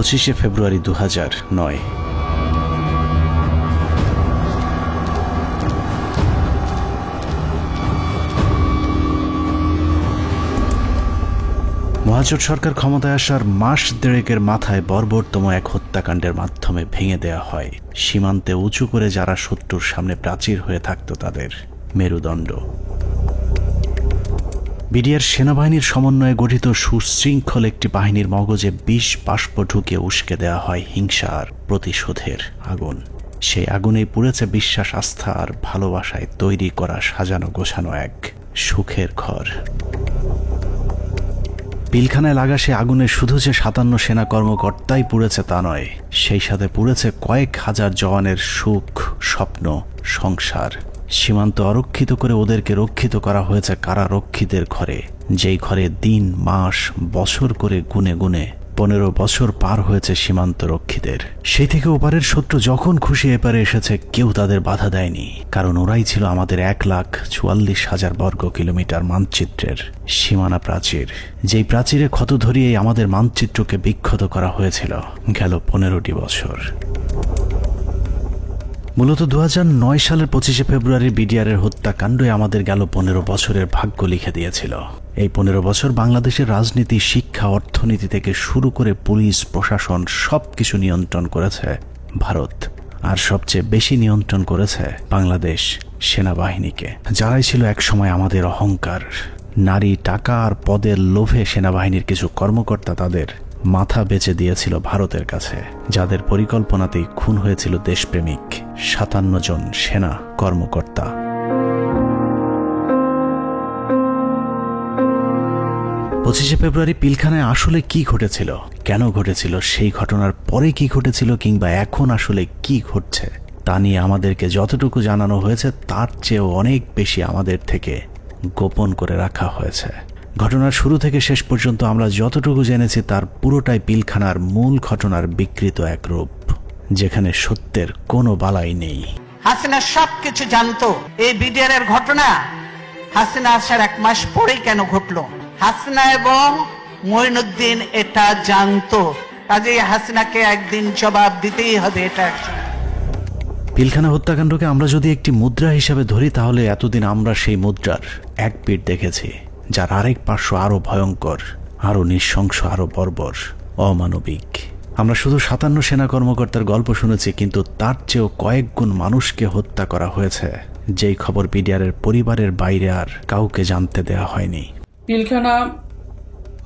25শে ফেব্রুয়ারি 2009। মহাজোট সরকার ক্ষমতায় আসার মাস দেড়েকের মাথায় বর্বরতম এক হত্যাকাণ্ডের মাধ্যমে ভেঙে দেয়া হয় সীমান্তে উঁচু করে যারা শত্রুর সামনে প্রাচীর হয়ে থাকত তাদের মেরুদণ্ড। বিডিআর সেনাবাহিনীর সমন্বয়ে গঠিত সুশৃঙ্খল একটি বাহিনীর মগজে বিষ বাষ্প ঢুকে উস্কে দেয়া হয় হিংসা আর প্রতিশোধের আগুন। সেই আগুনেই পুড়েছে বিশ্বাস, আস্থা আর ভালোবাসায় তৈরি করা সাজানো গোছানো এক সুখের ঘর। পিলখানায় লাগা সে আগুনে শুধু যে 57 সেনা কর্মকর্তাই পুড়েছে তা নয়, সেই সাথে পুড়েছে কয়েক হাজার জওয়ানের সুখ, স্বপ্ন, সংসার। সীমান্ত অরক্ষিত করে ওদেরকে রক্ষিত করা হয়েছে কারারক্ষীদের ঘরে, যেই ঘরে দিন, মাস, বছর করে গুনে গুনে 15 বছর পার হয়েছে সীমান্ত রক্ষীদের। সেই থেকে ওপারের শত্রু যখন খুশি এপারে এসেছে কেউ তাদের বাধা দেয়নি, কারণ ওরাই ছিল আমাদের 1,44,000 বর্গ কিলোমিটার মানচিত্রের সীমানা প্রাচীর, যেই প্রাচীরে ক্ষত ধরিয়েই আমাদের মানচিত্রকে বিক্ষত করা হয়েছিল গেল 15টি বছর। মূলত 2009 সালের 25শে ফেব্রুয়ারি বিডিআরের হত্যাকাণ্ডই আমাদের গেল 15 বছরের ভাগ্য লিখে দিয়েছিল। এই 15 বছর বাংলাদেশের রাজনীতি, শিক্ষা, অর্থনীতি থেকে শুরু করে পুলিশ, প্রশাসন সবকিছু নিয়ন্ত্রণ করেছে ভারত, আর সবচেয়ে বেশি নিয়ন্ত্রণ করেছে বাংলাদেশ সেনাবাহিনীকে, যারাই ছিল একসময় আমাদের অহংকার। নারী, টাকা আর পদের লোভে সেনাবাহিনীর কিছু কর্মকর্তা তাদের মাথা বেচে দিয়েছিল ভারতের কাছে, যাদের পরিকল্পনাতেই খুন হয়েছিল দেশপ্রেমিক 57 জন সেনা কর্মকর্তা। পঁচিশে ফেব্রুয়ারি পিলখানায় আসলে কি ঘটেছিল, কেন ঘটেছিল, সেই ঘটনার পরে কি ঘটেছিল, কিংবা এখন আসলে কি ঘটছে তা নিয়ে আমাদেরকে যতটুকু জানানো হয়েছে তার চেয়েও অনেক বেশি আমাদের থেকে গোপন করে রাখা হয়েছে। ঘটনার শুরু থেকে শেষ পর্যন্ত আমরা যতটুকু জেনেছি তার পুরোটাই পিলখানার মূল ঘটনার বিকৃত এক রূপ, যেখানে সত্যের কোনো বালাই নেই। হাসিনা সবকিছু জানতো। এই বিডিআর এর ঘটনা হাসিনা আসার 1 মাস পরেই কেন ঘটলো? হাসিনা এবং মঈনুদ্দিন এটা জানতো, কাজেই হাসিনাকে একদিন জবাব দিতেই হবে। এটা পিলখানা হত্যাকাণ্ডকে আমরা যদি একটি মুদ্রা হিসাবে ধরি, তাহলে এতদিন আমরা সেই মুদ্রার এক পিঠ দেখেছি, যার আরেক পার্শ্ব আরো ভয়ঙ্কর, আরো নৃশংস, আরো বর্বর, অমানবিক। আমরা শুধু 57 সেনা কর্মকর্তার গল্প শুনেছি, কিন্তু তার চেয়েও কয়েক গুণ মানুষকে হত্যা করা হয়েছে, যেই খবর বিডিআরের পরিবারের বাইরে আর কাউকে জানতে দেওয়া হয়নি। পিলখানা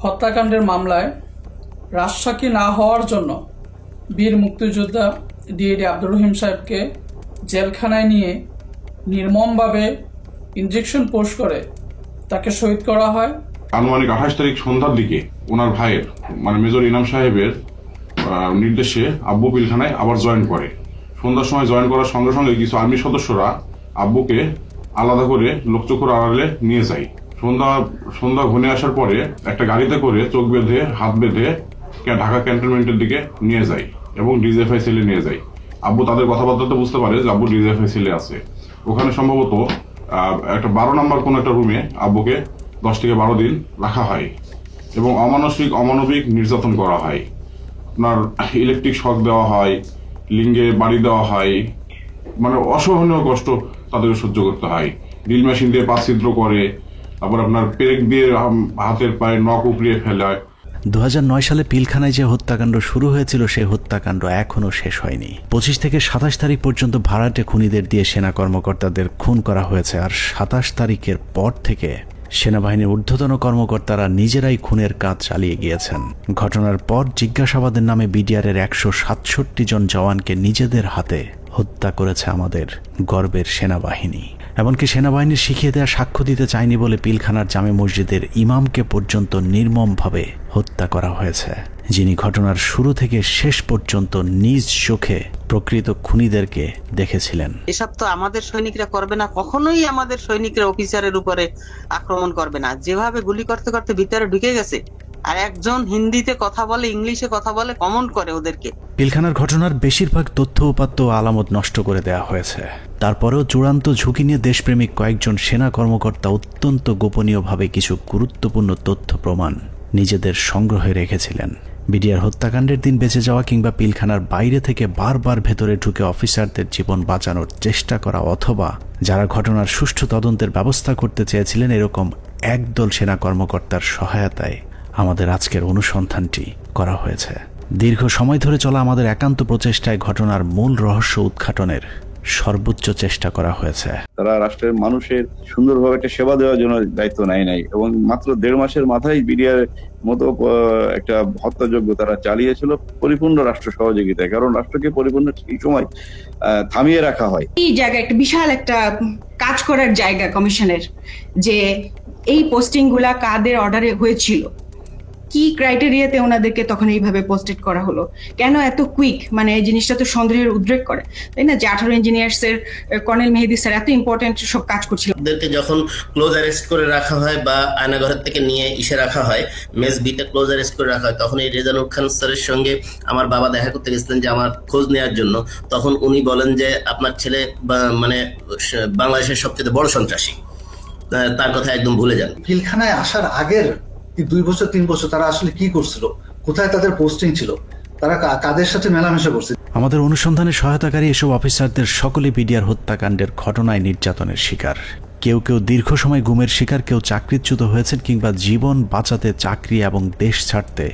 হত্যাকাণ্ডের মামলায় রাজসাক্ষী না হওয়ার জন্য বীর মুক্তিযোদ্ধা ডিএডি আব্দুর রহিম সাহেবকে জেলখানায় নিয়ে নির্মমভাবে ইনজেকশন পোস্ট করে তাকে শহীদ করা হয়। আনুমানিক 28 তারিখ সন্ধ্যার দিকে ওনার ভাইয়ের মেজর ইনাম সাহেবের নির্দেশে আব্বু পিলখানায় আবার জয়েন করে। সন্ধ্যার সময় জয়েন করার সঙ্গে সঙ্গে কিছু আর্মি সদস্যরা আব্বুকে আলাদা করে লোকচক্ষুর আড়ালে নিয়ে যায়। সন্ধ্যা ঘনে আসার পরে একটা গাড়িতে করে চোখ বেঁধে, হাত বেঁধে ঢাকা ক্যান্টনমেন্টের দিকে নিয়ে যায় এবং ডিজিএফআই সেলে নিয়ে যায়। আব্বু তাদের কথাবার্তাতে বুঝতে পারে যে আব্বু ডিজিএফআই সেলে আছে। ওখানে সম্ভবত একটা 12 নম্বর কোন একটা রুমে আব্বুকে 10 থেকে 12 দিন রাখা হয় এবং অমানবিক নির্যাতন করা হয়। আপনার ইলেকট্রিক শক দেওয়া হয়, লিঙ্গে বাড়ি দেওয়া হয়, অসহনীয় কষ্ট তাদেরকে সহ্য করতে হয়। ড্রিল মেশিন দিয়ে পা ছিদ্র করে, তারপর আপনার পেরেক দিয়ে হাতের পায়ে নখ উপড়িয়ে ফেলায়। 2009 সালে পিলখানায় যে হত্যাকাণ্ড শুরু হয়েছিল সেই হত্যাকাণ্ড এখনো শেষ হয়নি। 25 থেকে 27 তারিখ পর্যন্ত ভাড়াটে খুনিদের দিয়ে সেনা কর্মকর্তাদের খুন করা হয়েছে, আর 27 তারিখের পর থেকে সেনাবাহিনীর ঊর্ধ্বতন কর্মকর্তারা নিজেরাই খুনের কাজ চালিয়ে গিয়েছেন। ঘটনার পর জিজ্ঞাসাবাদের নামে বিডিআরের 167 জন জওয়ানকে নিজেদের হাতে হত্যা করেছে আমাদের গর্বের সেনাবাহিনী। এমনকি সেনাবাহিনীর শিখিয়ে দেওয়া সাক্ষ্য দিতে চায়নি বলে পিলখানার জামে মসজিদের ইমামকে পর্যন্ত নির্মমভাবে হত্যা করা হয়েছে, যিনি ঘটনার শুরু থেকে শেষ পর্যন্ত নিজ চোখে প্রকৃত খুনিদেরকে দেখেছিলেন। এসব তো আমাদের সৈনিকরা করবে না, কখনোই আমাদের সৈনিকরা অফিসারের উপরে আক্রমণ করবে না। যেভাবে গুলি করতে করতে ভিতরে ঢুকে গেছে, আর একজন হিন্দিতে কথা বলে, ইংলিশে কথা বলে, কমেন্ট করে ওদেরকে। পিলখানার ঘটনার বেশিরভাগ তথ্য উপাত্ত ও আলামত নষ্ট করে দেওয়া হয়েছে। তারপরেও চূড়ান্ত ঝুঁকি নিয়ে দেশপ্রেমিক কয়েকজন সেনা কর্মকর্তা অত্যন্ত গোপনীয়ভাবে কিছু গুরুত্বপূর্ণ তথ্য প্রমাণ নিজেদের সংগ্রহে রেখেছিলেন। বিডিআর হত্যাকাণ্ডের দিন বেঁচে যাওয়া কিংবা পিলখানার বাইরে থেকে বারবার ভেতরে ঢুকে অফিসারদের জীবন বাঁচানোর চেষ্টা করা, অথবা যারা ঘটনার সুষ্ঠু তদন্তের ব্যবস্থা করতে চেয়েছিলেন, এরকম একদল সেনা কর্মকর্তার সহায়তায় আমাদের আজকের অনুসন্ধানটি করা হয়েছে। দীর্ঘ সময় ধরে চলা আমাদের একান্ত প্রচেষ্টায় ঘটনার মূল রহস্য উদ্ঘাটনের সর্বোচ্চ চেষ্টা করা হয়েছে। তারা রাষ্ট্রের মানুষের সুন্দরভাবে একটা সেবা দেওয়ার জন্য দায়িত্ব নেয় নাই এবং মাত্র 1.5 মাসের মাথায় বিডিআর মতো একটা হত্যাযজ্ঞ তারা চালিয়েছিল পরিপূর্ণ রাষ্ট্র সহযোগিতায়। কারণ রাষ্ট্রকে পরিপূর্ণ এই সময় থামিয়ে রাখা হয়। এই জায়গা একটা বিশাল একটা কাজ করার জায়গা কমিশনের, যে এই পোস্টিং গুলা কাদের অর্ডারে হয়েছিল, কি ক্রাইটেরিয়াতে ওনাদেরকে তখন এইভাবে পোস্টেড করা হলো, কেন এত কুইক, মানে এই জিনিসটা তো সন্দেহের উদ্রেক করে, তাই না? যে 18 ইঞ্জিনিয়ার্স এর কর্নেল মেহেদী স্যার এত ইম্পর্টেন্ট সব কাজ করছিল, ওদেরকে যখন ক্লোজ অ্যারেস্ট করে রাখা হয় বা আয়নাঘরের থেকে নিয়ে রাখা হয়, মেস বিটা ক্লোজ অ্যারেস্ট করে রাখা হয়, তখন এই রেজানুর খান স্যারের সঙ্গে আমার বাবা দেখা করতে গেছিলেন যে আমার খোঁজ নেওয়ার জন্য। তখন উনি বলেন যে আপনার ছেলে মানে বাংলাদেশের সবচেয়ে বড় সন্ত্রাসী, তার কথা একদম ভুলে যান। পিলখানায় আসার আগের 2 বছর 3 বছর তারা আসলে কি করছিল, কোথায় তাদের পোস্টিং ছিল, তারা কাদের সাথে মেলামেশা করছে। আমাদের অনুসন্ধানে সহায়তাকারী এসব অফিসারদের সকলে বিডিআর হত্যাকাণ্ডের ঘটনায় নির্যাতনের শিকার। কেউ কেউ দীর্ঘ সময় গুমের শিকার, কেউ চাকরিচ্যুত হয়েছেন কিংবা জীবন বাঁচাতে চাকরি এবং দেশ ছাড়তে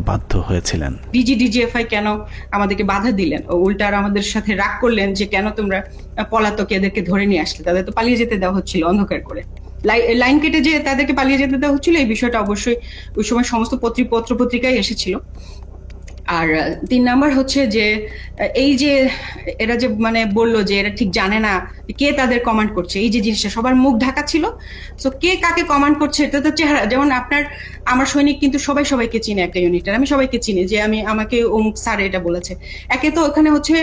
বাধ্য হয়েছিলেন। ডিজিএফআই কেন আমাদেরকে বাধা দিলেন, ও উল্টা আর আমাদের সাথে রাগ করলেন যে কেন তোমরা পলাতক এদেরকে ধরে নিয়ে আসলে, তাদের তো পালিয়ে যেতে দেওয়া হচ্ছিল অন্ধকার করে, লাইন কেটে যে তাদেরকে পালিয়ে যেতে দেওয়া হচ্ছিল। এই বিষয়টা অবশ্যই ওই সময় সমস্ত পত্র পত্রিকায় এসেছিল। আর 3 নাম্বার হচ্ছে যে এই যে এরা যে মানে বললো যে এরা ঠিক জানে না কে তাদের কমান্ড করছে, এই যে জিনিসটা সবার মুখ ঢাকা ছিল। সো কে কাকে কমান্ড করছে এটা তো চেহারা, যেমন আমার সৈনিক কিন্তু সবাইকে চিনে একটা ইউনিটের, আমি সবাইকে চিনি যে আমাকে অমুক স্যার এটা বলেছে। একে তো ওখানে হচ্ছে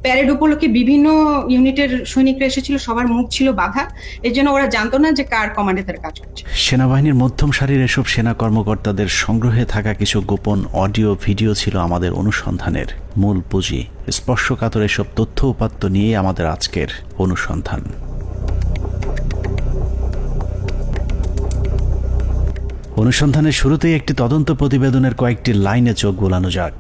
প্যারেড উপলক্ষে বিভিন্ন ইউনিটের সৈনিকরা এসেছিল, সবার মুখ ছিল বাধা, এর জন্য ওরা জানতো না যে কার কমান্ডে তারা কাজ করছে। সেনাবাহিনীর মধ্যম সারির এসব সেনা কর্মকর্তাদের সংগ্রহে থাকা কিছু গোপন অডিও ভিডিও ছিল আমাদের অনুসন্ধানের মূল পুঁজি। স্পর্শকাতর এসব তথ্য উপাত্ত নিয়ে আমাদের আজকের অনুসন্ধান। অনুসন্ধানের শুরুতেই একটি তদন্ত প্রতিবেদনের কয়েকটি লাইনে চোখ বোলানো যাক।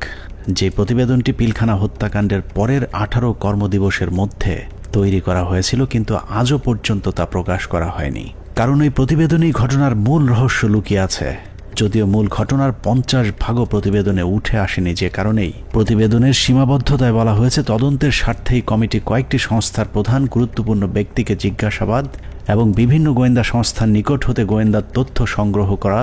যে প্রতিবেদনটি পিলখানা হত্যাকাণ্ডের পরের 18 কর্মদিবসের মধ্যে তৈরি করা হয়েছিল, কিন্তু আজও পর্যন্ত তা প্রকাশ করা হয়নি। কারণ এই প্রতিবেদনেই ঘটনার মূল রহস্য লুকিয়ে আছে। যদিও মূল ঘটনার 50 ভাগও প্রতিবেদনে উঠে আসেনি, যে কারণেই প্রতিবেদনের সীমাবদ্ধতায় বলা হয়েছে তদন্তের স্বার্থেই কমিটি কয়েকটি সংস্থার প্রধান গুরুত্বপূর্ণ ব্যক্তিকে জিজ্ঞাসাবাদ এবং বিভিন্ন গোয়েন্দা সংস্থার নিকট হতে গোয়েন্দা তথ্য সংগ্রহ করা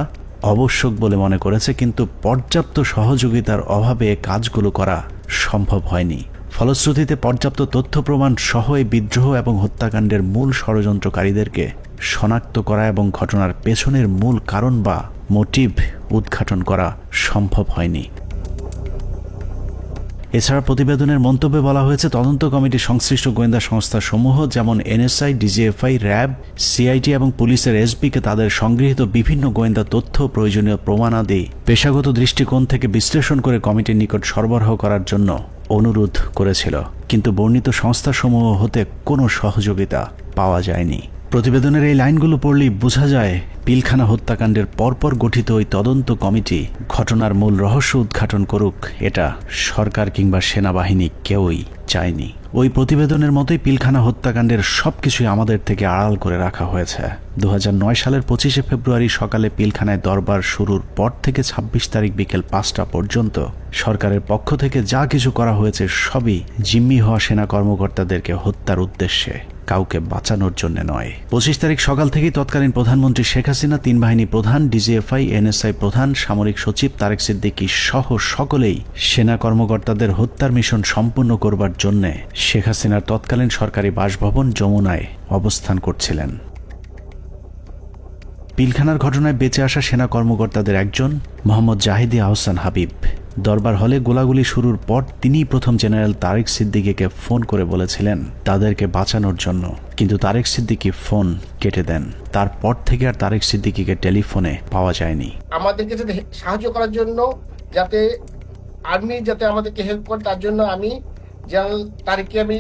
আবশ্যক বলে মনে করেছে, কিন্তু পর্যাপ্ত সহযোগিতার অভাবে কাজগুলো করা সম্ভব হয়নি। ফলশ্রুতিতে পর্যাপ্ত তথ্য প্রমাণ সহ এই বিদ্রোহ এবং হত্যাকাণ্ডের মূল ষড়যন্ত্রকারীদেরকে শনাক্ত করা এবং ঘটনার পেছনের মূল কারণ বা মোটিভ উদ্ঘাটন করা সম্ভব হয়নি। এছাড়া প্রতিবেদনের মন্তব্যে বলা হয়েছে তদন্ত কমিটি সংশ্লিষ্ট গোয়েন্দা সংস্থা সমূহ যেমন এনএসআই, ডিজিএফআই, র্যাব, সিআইটি এবং পুলিশের এসবিকে তাদের সংগৃহীত বিভিন্ন গোয়েন্দা তথ্য, প্রয়োজনীয় প্রমাণাদি পেশাগত দৃষ্টিকোণ থেকে বিশ্লেষণ করে কমিটির নিকট সরবরাহ করার জন্য অনুরোধ করেছিল, কিন্তু বর্ণিত সংস্থাসমূহ হতে কোনো সহযোগিতা পাওয়া যায়নি। প্রতিবেদনের এই লাইনগুলো পড়লেই বোঝা যায় পিলখানা হত্যাকাণ্ডের পরপর গঠিত ওই তদন্ত কমিটি ঘটনার মূল রহস্য উদ্ঘাটন করুক, এটা সরকার কিংবা সেনাবাহিনী কেউই চায়নি। ওই প্রতিবেদনের মতোই পিলখানা হত্যাকাণ্ডের সবকিছুই আমাদের থেকে আড়াল করে রাখা হয়েছে। 2009 সালের 25 ফেব্রুয়ারি সকালে পিলখানায় দরবার শুরুর পর থেকে 26 তারিখ বিকেল 5টা পর্যন্ত সরকারের পক্ষ থেকে যা কিছু করা হয়েছে সবই জিম্মি হওয়া সেনা কর্মকর্তাদেরকে হত্যার উদ্দেশ্যে, কাউকে বাঁচানোর জন্য নয়। 25 তারিখ সকাল থেকেই তৎকালীন প্রধানমন্ত্রী শেখ হাসিনা, 3 বাহিনী প্রধান, ডিজিএফআই, এনএসআই প্রধান, সামরিক সচিব তারেক সিদ্দিকী সহ সকলেই সেনা কর্মকর্তাদের হত্যার মিশন সম্পূর্ণ করবার জন্য শেখ হাসিনার তৎকালীন সরকারি বাসভবন যমুনায় অবস্থান করছিলেন। পিলখানার ঘটনায় বেঁচে আসা সেনা কর্মকর্তাদের একজন মোহাম্মদ জাহিদি আহসান হাবিব দরবার হলে গোলাগুলি শুরুর পর তিনিই প্রথম জেনারেল তারেক সিদ্দিকীকে ফোন করে বলেছিলেন তাদেরকে বাঁচানোর জন্য, কিন্তু তারেক সিদ্দিকী ফোন কেটে দেন। তারপর থেকে আর তারেক সিদ্দিকীকে টেলিফোনে পাওয়া যায়নি। আমাদেরকে যাতে সাহায্য করার জন্য, যাতে আর্মি যাতে আমাদেরকে হেল্প করে, তার জন্য আমি জেনারেল তারেককে আমি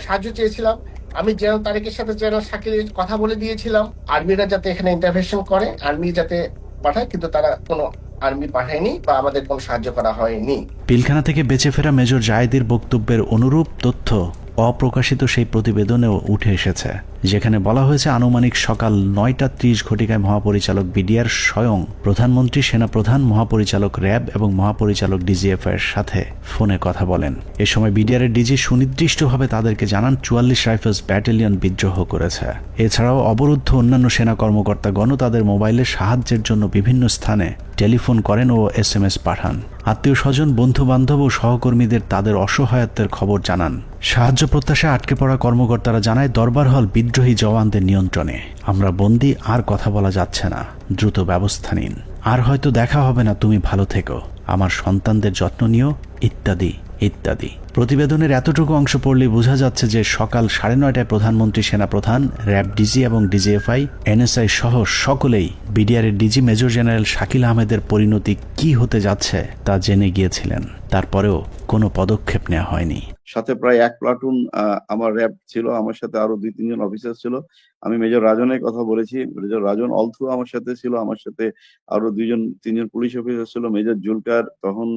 সাহায্য চেয়েছিলাম। আমি জেনারেল তারেকের সাথে জেনারেল শাকিলের কথা বলে দিয়েছিলাম আর্মিরা যাতে এখানে ইন্টারভেনশন করে, আর্মি যাতে পাঠায়, কিন্তু তারা কোনো আর্মি পাঠায়নি বা আমাদের কোনো সাহায্য করা হয়নি। পিলখানা থেকে বেঁচে ফেরা মেজর জায়েদের বক্তব্যের অনুরূপ তথ্য অপ্রকাশিত সেই প্রতিবেদনেও উঠে এসেছে, যেখানে বলা হয়েছে আনুমানিক সকাল 9:30 ঘটিকায় মহাপরিচালক বিডিআর স্বয়ং প্রধানমন্ত্রী, সেনাপ্রধান, মহাপরিচালক র্যাব এবং মহাপরিচালক ডিজিএফ এর সাথে ফোনে কথা বলেন। এ সময় বিডিআর এর ডিজি সুনির্দিষ্টভাবে তাদেরকে জানান 44 রাইফেলস ব্যাটালিয়ন বিদ্রোহ করেছে। এছাড়াও অবরুদ্ধ অন্যান্য সেনা কর্মকর্তাগণও তাদের মোবাইলে সাহায্যের জন্য বিভিন্ন স্থানে টেলিফোন করেন ও SMS পাঠান। আত্মীয় স্বজন, বন্ধু বান্ধব ও সহকর্মীদের তাদের অসহায়ত্বের খবর জানান। সাহায্য প্রত্যাশায় আটকে পড়া কর্মকর্তারা জানায় দরবার হল বিদ্রোহী জওয়ানদের নিয়ন্ত্রণে, আমরা বন্দী, আর কথা বলা যাচ্ছে না, দ্রুত ব্যবস্থা নিন, আর হয়তো দেখা হবে না, তুমি ভালো থেকো, আমার সন্তানদের যত্ন নিও, ইত্যাদি ইত্যাদি। প্রতিবেদনের এতটুকু অংশ পড়লেই বোঝা যাচ্ছে যে সকাল 9:30টায় প্রধানমন্ত্রী, সেনাপ্রধান, র্যাব ডিজি এবং ডিজিএফআই, NSI সহ সকলেই বিডিআর এর ডিজি মেজর জেনারেল শাকিল আহমেদের পরিণতি কি হতে যাচ্ছে তা জেনে গিয়েছিলেন। তারপরেও কোনো পদক্ষেপ নেওয়া হয়নি। সাথে প্রায় 1 প্লাটুন আমার র্যাব ছিল, আমার সাথে আরো 2-3 জন অফিসার ছিল। আমি মেজর রাজনের কথা বলেছি, মেজর রাজন অলথ্রু আমার সাথে ছিল, আমার সাথে আরো 2-3 জন পুলিশ অফিসার ছিল। মেজর জুলকার তখন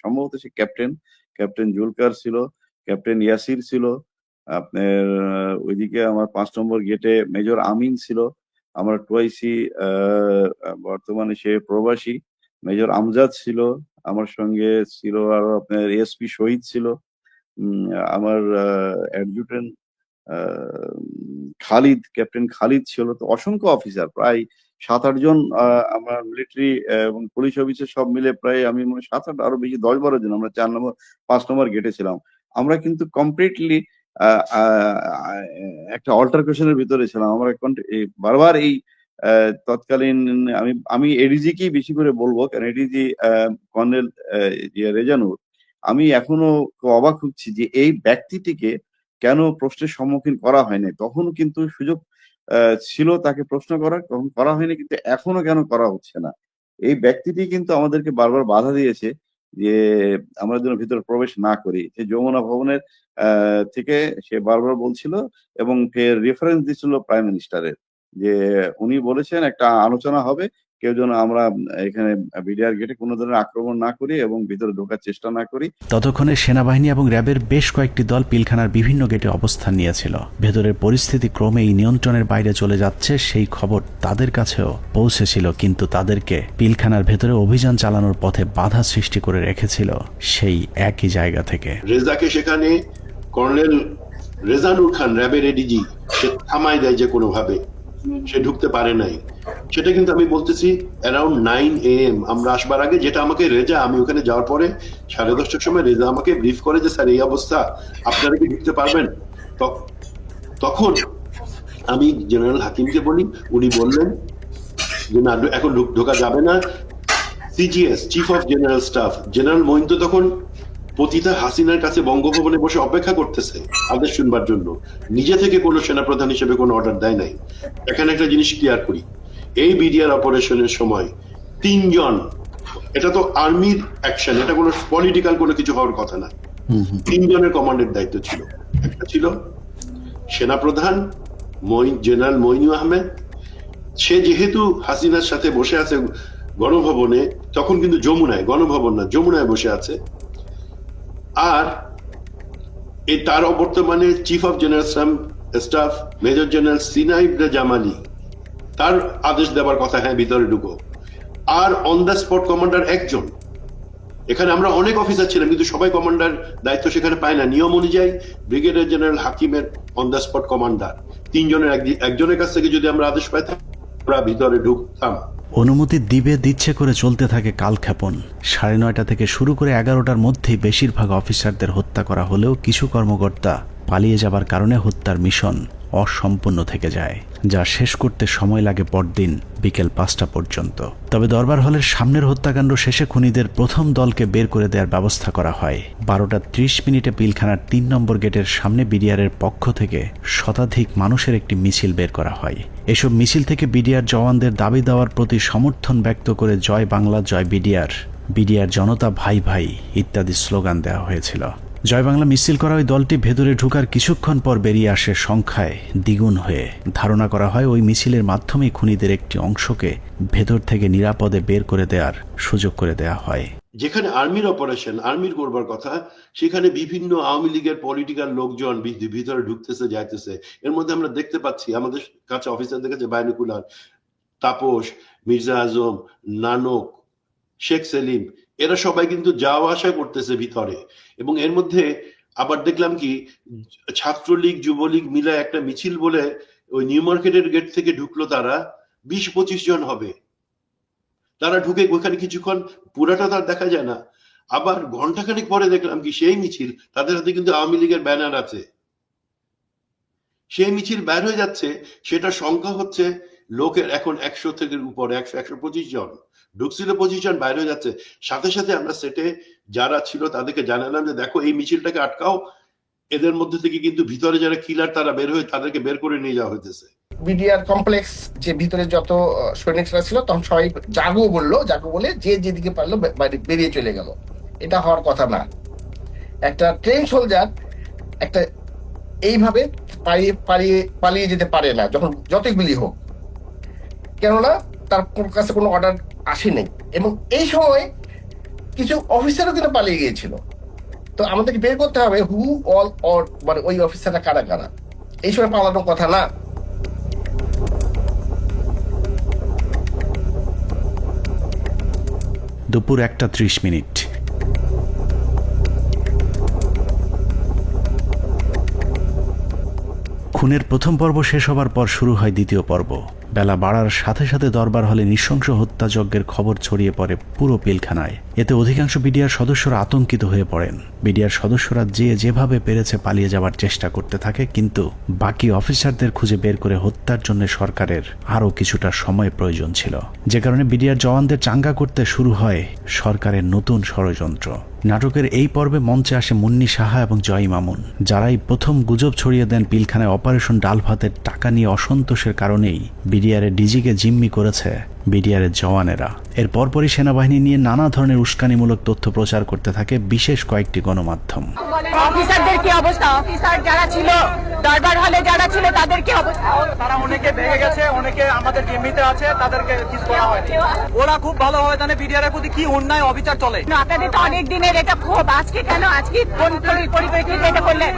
সম্ভবত সে ক্যাপ্টেন জুলকার ছিল, ক্যাপ্টেন ইয়াসির ছিল, আপনার ওইদিকে আমার 5 নম্বর গেটে মেজর আমিন ছিল, আমার টুয়াইসি বর্তমানে সে প্রবাসী মেজর আমজাদ ছিল, আমার সঙ্গে ছিল আরো আপনার এসপি শহীদ ছিল, আমার অ্যাডজুটেন্ট খালিদ, ক্যাপ্টেন খালিদ ছিল। তো অসংখ্য অফিসার, প্রায় 7-8 জন আমার মিলিটারি এবং পুলিশ অফিসার সব মিলে প্রায় আমি মনে 7-8 আরো বেশি 10-12 জন আমরা 5 নম্বর গেটে ছিলাম। আমরা কিন্তু কমপ্লিটলি একটা অল্টারকেশনের ভিতরে ছিলাম। আমরা বারবার এই তৎকালীন আমি এডিজি কেই বেশি করে বলবো, কারণ এডিজি কর্নেল রেজানুর, আমি এখনো অবাক হচ্ছি যে এই ব্যক্তিটিকে কেন প্রশ্নের সম্মুখীন করা হয়নি। তখনও কিন্তু সুযোগ ছিল তাকে প্রশ্ন করার, তখন করা হয়নি, কিন্তু এখনো কেন করা হচ্ছে না। এই ব্যক্তিটি কিন্তু আমাদেরকে বারবার বাধা দিয়েছে যে আমরা যেন ভিতরে প্রবেশ না করি। যে যমুনা ভবনের থেকে সে বারবার বলছিল এবং ফের রেফারেন্স দিচ্ছিল প্রাইম মিনিস্টারের, যে উনি বলেছেন একটা আলোচনা হবে, কেউ যেন আমরা এখানে বিডিআর গেটে কোনো ধরনের আক্রমণ না করি এবং ভিতরে ঢোকার চেষ্টা না করি। ততক্ষণে সেনাবাহিনী এবং র্যাবের বেশ কয়েকটি দল পিলখানার বিভিন্ন গেটে অবস্থান নিয়েছিল। ভেতরের পরিস্থিতি ক্রমেই নিয়ন্ত্রণের বাইরে চলে যাচ্ছে সেই খবর তাদের কাছেও পৌঁছেছিল, কিন্তু তাদেরকে পিলখানার ভেতরে অভিযান চালানোর পথে বাধা সৃষ্টি করে রেখেছিল সেই একই জায়গা থেকে। রেজাকে সেখানে কর্নেল রেজানুর খান, র্যাবের এডিজি, সে থামাই দেয় যে কোনোভাবে, সে ঢুকতে পারে নাই। সেটা কিন্তু আমি বলতেছি অ্যারাউন্ড 9 AM আমরা আসবার আগে, যেটা আমাকে রেজা, আমি ওখানে যাওয়ার পরে 10:30টার সময় রেজা আমাকে ব্রিফ করে যে স্যার এই অবস্থা, আপনারা কি ঢুকতে পারবেন? তখন আমি জেনারেল হাকিমকে বলি, উনি বললেন যে না, এখন ঢোকা যাবে না। CGS, chief of general staff, general Moeen তো তখন পতিতা হাসিনার কাছে বঙ্গভবনে বসে অপেক্ষা করতেছে আদেশ শুনবার জন্য, নিজে থেকে কোনো সেনাপ্রধান হিসেবে কোনো অর্ডার দেয় নাই। এখানে একটা জিনিস ক্লিয়ার করি, এই বিডিআর অপারেশনের সময় 3 জন, এটা তো আর্মির অ্যাকশন, এটা কোনো পলিটিক্যাল কোনো কিছু হওয়ার কথা না, 3 জনের কমান্ডের দায়িত্ব ছিল। একটা ছিল সেনাপ্রধান জেনারেল মইনু আহমেদ, সে যেহেতু হাসিনার সাথে বসে আছে গণভবনে, তখন কিন্তু যমুনায়, গণভবন না যমুনায় বসে আছে। আর এই তার বর্তমানে chief of general staff major general সিনাইব জামালি, তার আদেশ দেওয়ার কথা, হ্যাঁ ভিতরে ঢুকো। আর অন দ্য স্পট কমান্ডার একজন। এখানে আমরা অনেক অফিসার ছিলাম, কিন্তু সবাই কমান্ডার দায়িত্ব সেখানে পায় না। নিয়ম অনুযায়ী ব্রিগেডিয়ার জেনারেল হাকিমের অন দ্য স্পট কমান্ডার, 3 জনের একজনের কাছ থেকে যদি আমরা আদেশ পাইতাম, আমরা ভিতরে ঢুকতাম। অনুমতি দিচ্ছে করে চলতে থাকে কালক্ষেপণ। 9:30 থেকে শুরু করে 11টার মধ্যেই বেশিরভাগ অফিসারদের হত্যা করা হলেও কিছু কর্মকর্তা পালিয়ে যাবার কারণে হত্যার মিশন অসম্পূর্ণ থেকে যায়, যা শেষ করতে সময় লাগে পরদিন বিকেল 5টা পর্যন্ত। তবে দরবার হলের সামনের হত্যাকাণ্ড শেষে খুনিদের প্রথম দলকে বের করে দেওয়ার ব্যবস্থা করা হয়। 12:30 পিলখানার 3 নম্বর গেটের সামনে বিডিআরের পক্ষ থেকে শতাধিক মানুষের একটি মিছিল বের করা হয়। এসব মিছিল থেকে বিডিআর জওয়ানদের দাবি দেওয়ার প্রতি সমর্থন ব্যক্ত করে জয় বাংলা, জয় বিডিআর, বিডিআর জনতা ভাই ভাই ইত্যাদি স্লোগান দেওয়া হয়েছিল। জয় বাংলা মিছিল করা ওই দলটি ভেতরে ঢোকার কিছুক্ষণ পর বেরিয়ে আসে সংখ্যায় দ্বিগুণ হয়ে। ধারণা করা হয় ওই মিছিলের মাধ্যমেই খুনিদের একটি অংশকে ভেতর থেকে নিরাপদে বের করে দেওয়ার সুযোগ করে দেওয়া হয়। যেখানে আর্মির অপারেশন, আর্মির করবার কথা, সেখানে বিভিন্ন আওয়ামী লীগের পলিটিক্যাল লোকজন ভিতরে ঢুকতেছে যাইতেছে। এর মধ্যে আমরা দেখতে পাচ্ছি আমাদের কাছে অফিসারদের কাছে বাইনকুলার, তাপস, মির্জা আজম, নানক, শেখ সেলিম, এরা সবাই কিন্তু যাওয়া আসা করতেছে ভিতরে। এবং এর মধ্যে আবার দেখলাম কি ছাত্রলীগ যুবলীগ মিলে একটা মিছিল বলে ওই নিউ মার্কেটের গেট থেকে ঢুকলো, তারা 20-25 জন হবে। তারা ঢুকে ওখানে কিছুক্ষণ, পুরাটা তার দেখা যায় না। আবার ঘন্টাখানেক পরে দেখলাম কি সেই মিছিল, তাদের হাতে কিন্তু আওয়ামী লীগের ব্যানার আছে, সেই মিছিল বের হয়ে যাচ্ছে। সেটা সংখ্যা হচ্ছে লোকের এখন 100 থেকে উপরে, 100-125 জন ঢুকছিল, 25 জন বাইরে হয়ে যাচ্ছে। সাথে সাথে আমরা সেটে যারা ছিল তাদেরকে জানালাম যে দেখো এই মিছিলটাকে আটকাও, এদের মধ্যে থেকে কিন্তু ভিতরে যারা কিলার তারা বের হয়ে তাদেরকে বের করে নিয়ে যাওয়া হইতেছে। বিডিআর কমপ্লেক্স যে ভিতরে যত সৈনিকরা ছিল তখন সবাই জাগো বলে যে যেদিকে পারলো বেরিয়ে চলে গেল। এটা হওয়ার কথা না। একটা ট্রেন সোলজার একটা এইভাবে পালিয়ে যেতে পারে না, যখন যতই গুলি হোক, কেননা তার কাছে কোনো অর্ডার আসেনি। এবং এই সময় কিছু অফিসারও কিন্তু পালিয়ে গিয়েছিল। তো আমাদেরকে বের করতে হবে হু অল অর, মানে ওই অফিসাররা কারা কারা। এই সময় পালানোর কথা না। দুপুর 1:30। খুনের প্রথম পর্ব শেষ হবার পর শুরু হয় দ্বিতীয় পর্ব। বেলা বাড়ার সাথে সাথে দরবার হলে নৃশংস হত্যাযজ্ঞের খবর ছড়িয়ে পড়ে পুরো পিলখানায়। এতে অধিকাংশ বিডিআর সদস্যরা আতঙ্কিত হয়ে পড়েন। বিডিআর সদস্যরা যেভাবে পেরেছে পালিয়ে যাওয়ার চেষ্টা করতে থাকে, কিন্তু বাকি অফিসারদের খুঁজে বের করে হত্যার জন্য সরকারের আরও কিছুটা সময় প্রয়োজন ছিল, যে কারণে বিডিআর জওয়ানদের চাঙ্গা করতে শুরু হয় সরকারের নতুন ষড়যন্ত্র। নাটকের এই পর্বে মঞ্চে আসে মুন্নি সাহা এবং জয় মামুন, যারাই প্রথম গুজব ছড়িয়ে দেন পিলখানায় অপারেশন ডাল ভাতের টাকা নিয়ে অসন্তোষের কারণেই বিডিআরের ডিজিকে জিম্মি করেছে বিডিআরের জওয়ানেরা। এর পরপরই সেনাবাহিনী নিয়ে নানা ধরনের উস্কানিমূলক তথ্য প্রচার করতে থাকে বিশেষ কয়েকটি গণমাধ্যম। অফিসারদের কি অবস্থা? অফিসার যারা ছিল দরবার হলে যারা ছিল তাদের কি অবস্থা? তারা অনেকে ভেঙে গেছে, অনেকে আমাদের জিম্মিতে আছে, তাদেরকে কিছু করা হয়নি। ওরা খুব ভালোভাবে জানে বিডিআর এর প্রতি কি অন্যায় অবিচার চলে। আপনাদের তো অনেক দিনের এটা ক্ষোভ, আজকে কেন, আজকে কোন পরিপ্রেক্ষিতে এটা করলেন?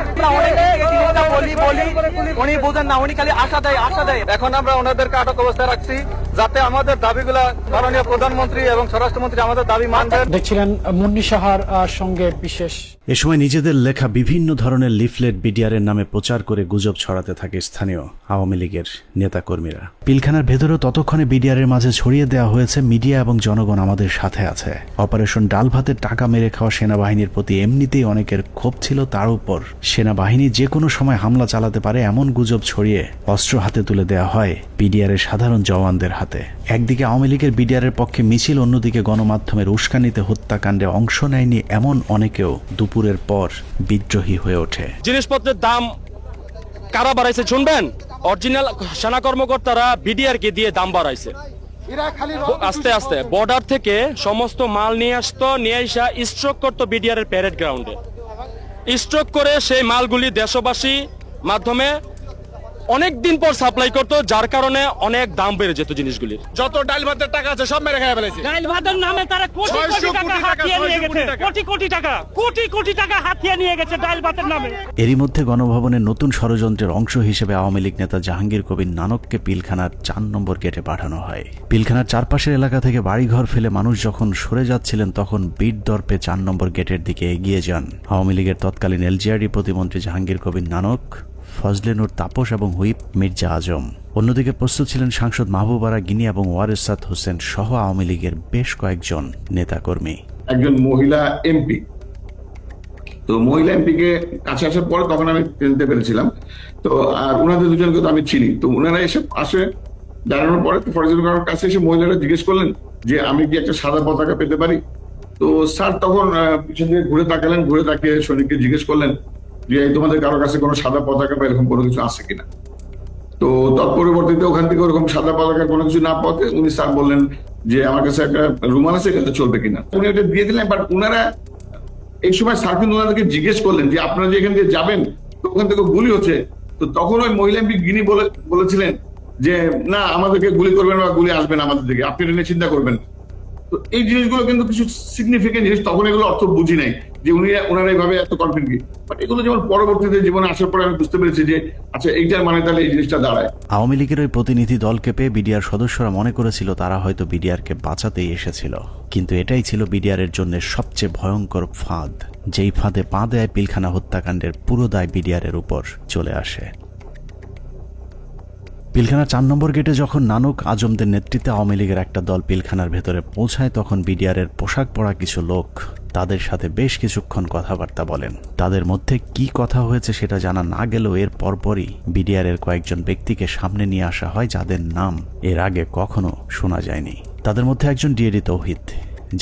উনি বোঝেন না, উনি খালি আশা দেয়। এখন আমরা ওনাদেরকে আটক অবস্থায় রাখছি যাতে আমাদের দাবিগুলা মাননীয় প্রধানমন্ত্রী এবং স্বরাষ্ট্রমন্ত্রী আমাদের দাবি মানবেন। দেখছিলেন মুন্নি সাহার সঙ্গে বিশেষ। এ সময় নিজেদের লেখা বিভিন্ন ধরনের লিফলেট বিডিআরের নামে প্রচার করে গুজব ছড়াতে থাকে স্থানীয় আওয়ামী লীগের নেতাকর্মীরা। পিলখানার ভেতরেও ততক্ষণে বিডিআরের মাঝে ছড়িয়ে দেওয়া হয়েছে মিডিয়া এবং জনগণ আমাদের সাথে আছে। অপারেশন ডাল ভাতের টাকা মেরে খাওয়া সেনাবাহিনীর প্রতি এমনিতেই অনেকের ক্ষোভ ছিল, তার উপর সেনাবাহিনী যে কোনো সময় হামলা চালাতে পারে এমন গুজব ছড়িয়ে অস্ত্র হাতে তুলে দেওয়া হয় বিডিআরের সাধারণ জওয়ানদের হাতে। একদিকে আওয়ামী লীগের বিডিআরের পক্ষে মিছিল, অন্যদিকে গণমাধ্যমের উস্কানিতে হত্যাকাণ্ডে অংশ নেয়নি এমন অনেকেও দুপুরের পর বিদ্রোহী হয়ে ওঠে। জিনিসপত্রের দাম কারা বাড়াইছে শুনবেন? অরিজিনাল সেনা কর্মকর্তারা বিডিআর কে দিয়ে দাম বাড়াইছে। আস্তে আস্তে বর্ডার থেকে সমস্ত মাল নিয়ে আসতো, নিয়ে আসা স্ট্রোক করতো বিডিআর এর প্যারেড গ্রাউন্ডে। স্ট্রোক করে সেই মালগুলি দেশবাসী মাধ্যমে অনেক দিন পর সাপ্লাই করতো, যার কারণে অনেক দাম বেড়ে যেত জিনিসগুলির। যত ডাল ভাতের টাকা আছে সব মেরে খেয়ে ফেলেছে। ডাল ভাতের নামে তারা কোটি টাকা হাতিয়ে নিয়ে গেছে, কোটি টাকা হাতিয়ে নিয়ে গেছে ডাল ভাতের নামে। এরই মধ্যে গণভবনের নতুন ষড়যন্ত্রের অংশ হিসেবে আওয়ামী লীগ নেতা জাহাঙ্গীর কবির নানককে পিলখানার 4 নম্বর গেটে পাঠানো হয়। পিলখানার চারপাশের এলাকা থেকে বাড়িঘর ফেলে মানুষ যখন সরে যাচ্ছিলেন, তখন বীর দর্পে 4 নম্বর গেটের দিকে এগিয়ে যান আওয়ামী লীগের তৎকালীন এলজিআরডি প্রতিমন্ত্রী জাহাঙ্গীর কবির নানক, ফজলে নূর তাপস এবং হুইপ মির্জা আজম। অন্যদিকে প্রস্তুত ছিলেন সাংসদ মাহবুবারা গিনি এবং ওয়ারেসাত হোসেন সহ আওয়ামী লীগের বেশ কয়েকজন নেতাকর্মী। একজন মহিলা এমপি, তো মহিলা এমপিকে কাছে আসার পরে তখন আমি চিনতে পেরেছিলাম। তো আর ওনাদের দুজনকে তো আমি চিনি। তো ওনারা এসে আসে জানানোর পরে ফরেস্ট গার্ডের কাছে এসে মহিলারা জিজ্ঞেস করলেন যে আমি কি একটা সাদা পতাকা পেতে পারি। তো স্যার তখন পিছন দিকে ঘুরে তাকালেন, ঘুরে তাকিয়ে সৈনিককে জিজ্ঞেস করলেন যে তোমাদের কারো কাছে কোনো সাদা পতাকা বা এরকম কোনো কিছু আছে কিনা। তো তৎপরিবর্তিতে ওখান থেকে ওরকম সাদা পতাকা কোনো কিছু না পাওয়াতে উনি স্যার বললেন যে আমার কাছে একটা রুমাল আছে, এটা চলবে কিনা। উনি ওটা দিয়ে দিলেন, বাট ওনারা এই সময় স্যার কিন্তু ওনাদেরকে জিজ্ঞেস করলেন যে আপনারা যে এখান দিয়ে যাবেন তো ওখান থেকে গুলি হচ্ছে, তো তখন ওই মহিলা এমপি গিনি বলেছিলেন যে না আমাদেরকে গুলি করবেন বা গুলি আসবেন আমাদের দিকে, আপনি এটা নিয়ে চিন্তা করবেন। তো এই জিনিসগুলো কিন্তু কিছু সিগনিফিকেন্ট জিনিস, তখন এগুলো অর্থ বুঝি নাই যে ওনারা এইভাবে এত কনফিডেন্ট, বাট এগুলো যেমন পরবর্তীতে জীবনে আসার পরে আমি বুঝতে পেরেছি যে আচ্ছা এইটার মানে তাহলে এই জিনিসটা দাঁড়ায়। আওয়ামী লীগের ওই প্রতিনিধি দলকে পেয়ে বিডিআর সদস্যরা মনে করেছিল তারা হয়তো বিডিআরকে বাঁচাতেই এসেছিল, কিন্তু এটাই ছিল বিডিআরের জন্য সবচেয়ে ভয়ঙ্কর ফাঁদ, যেই ফাঁদে পা দেয় পিলখানা হত্যাকাণ্ডের পুরো দায় বিডিআরের উপর চলে আসে। পিলখানা 4 নম্বর গেটে যখন নানক আজমদের নেতৃত্বে আওয়ামী লীগের একটা দল পিলখানার ভেতরে পৌঁছায়, তখন বিডিআরের পোশাক পরা কিছু লোক তাদের সাথে বেশ কিছুক্ষণ কথাবার্তা বলেন। তাদের মধ্যে কি কথা হয়েছে সেটা জানা না গেলেও এর পরপরই বিডিআরের কয়েকজন ব্যক্তিকে সামনে নিয়ে আসা হয় যাদের নাম এর আগে কখনো শোনা যায়নি। তাদের মধ্যে একজন ডিএডি তৌহিদ,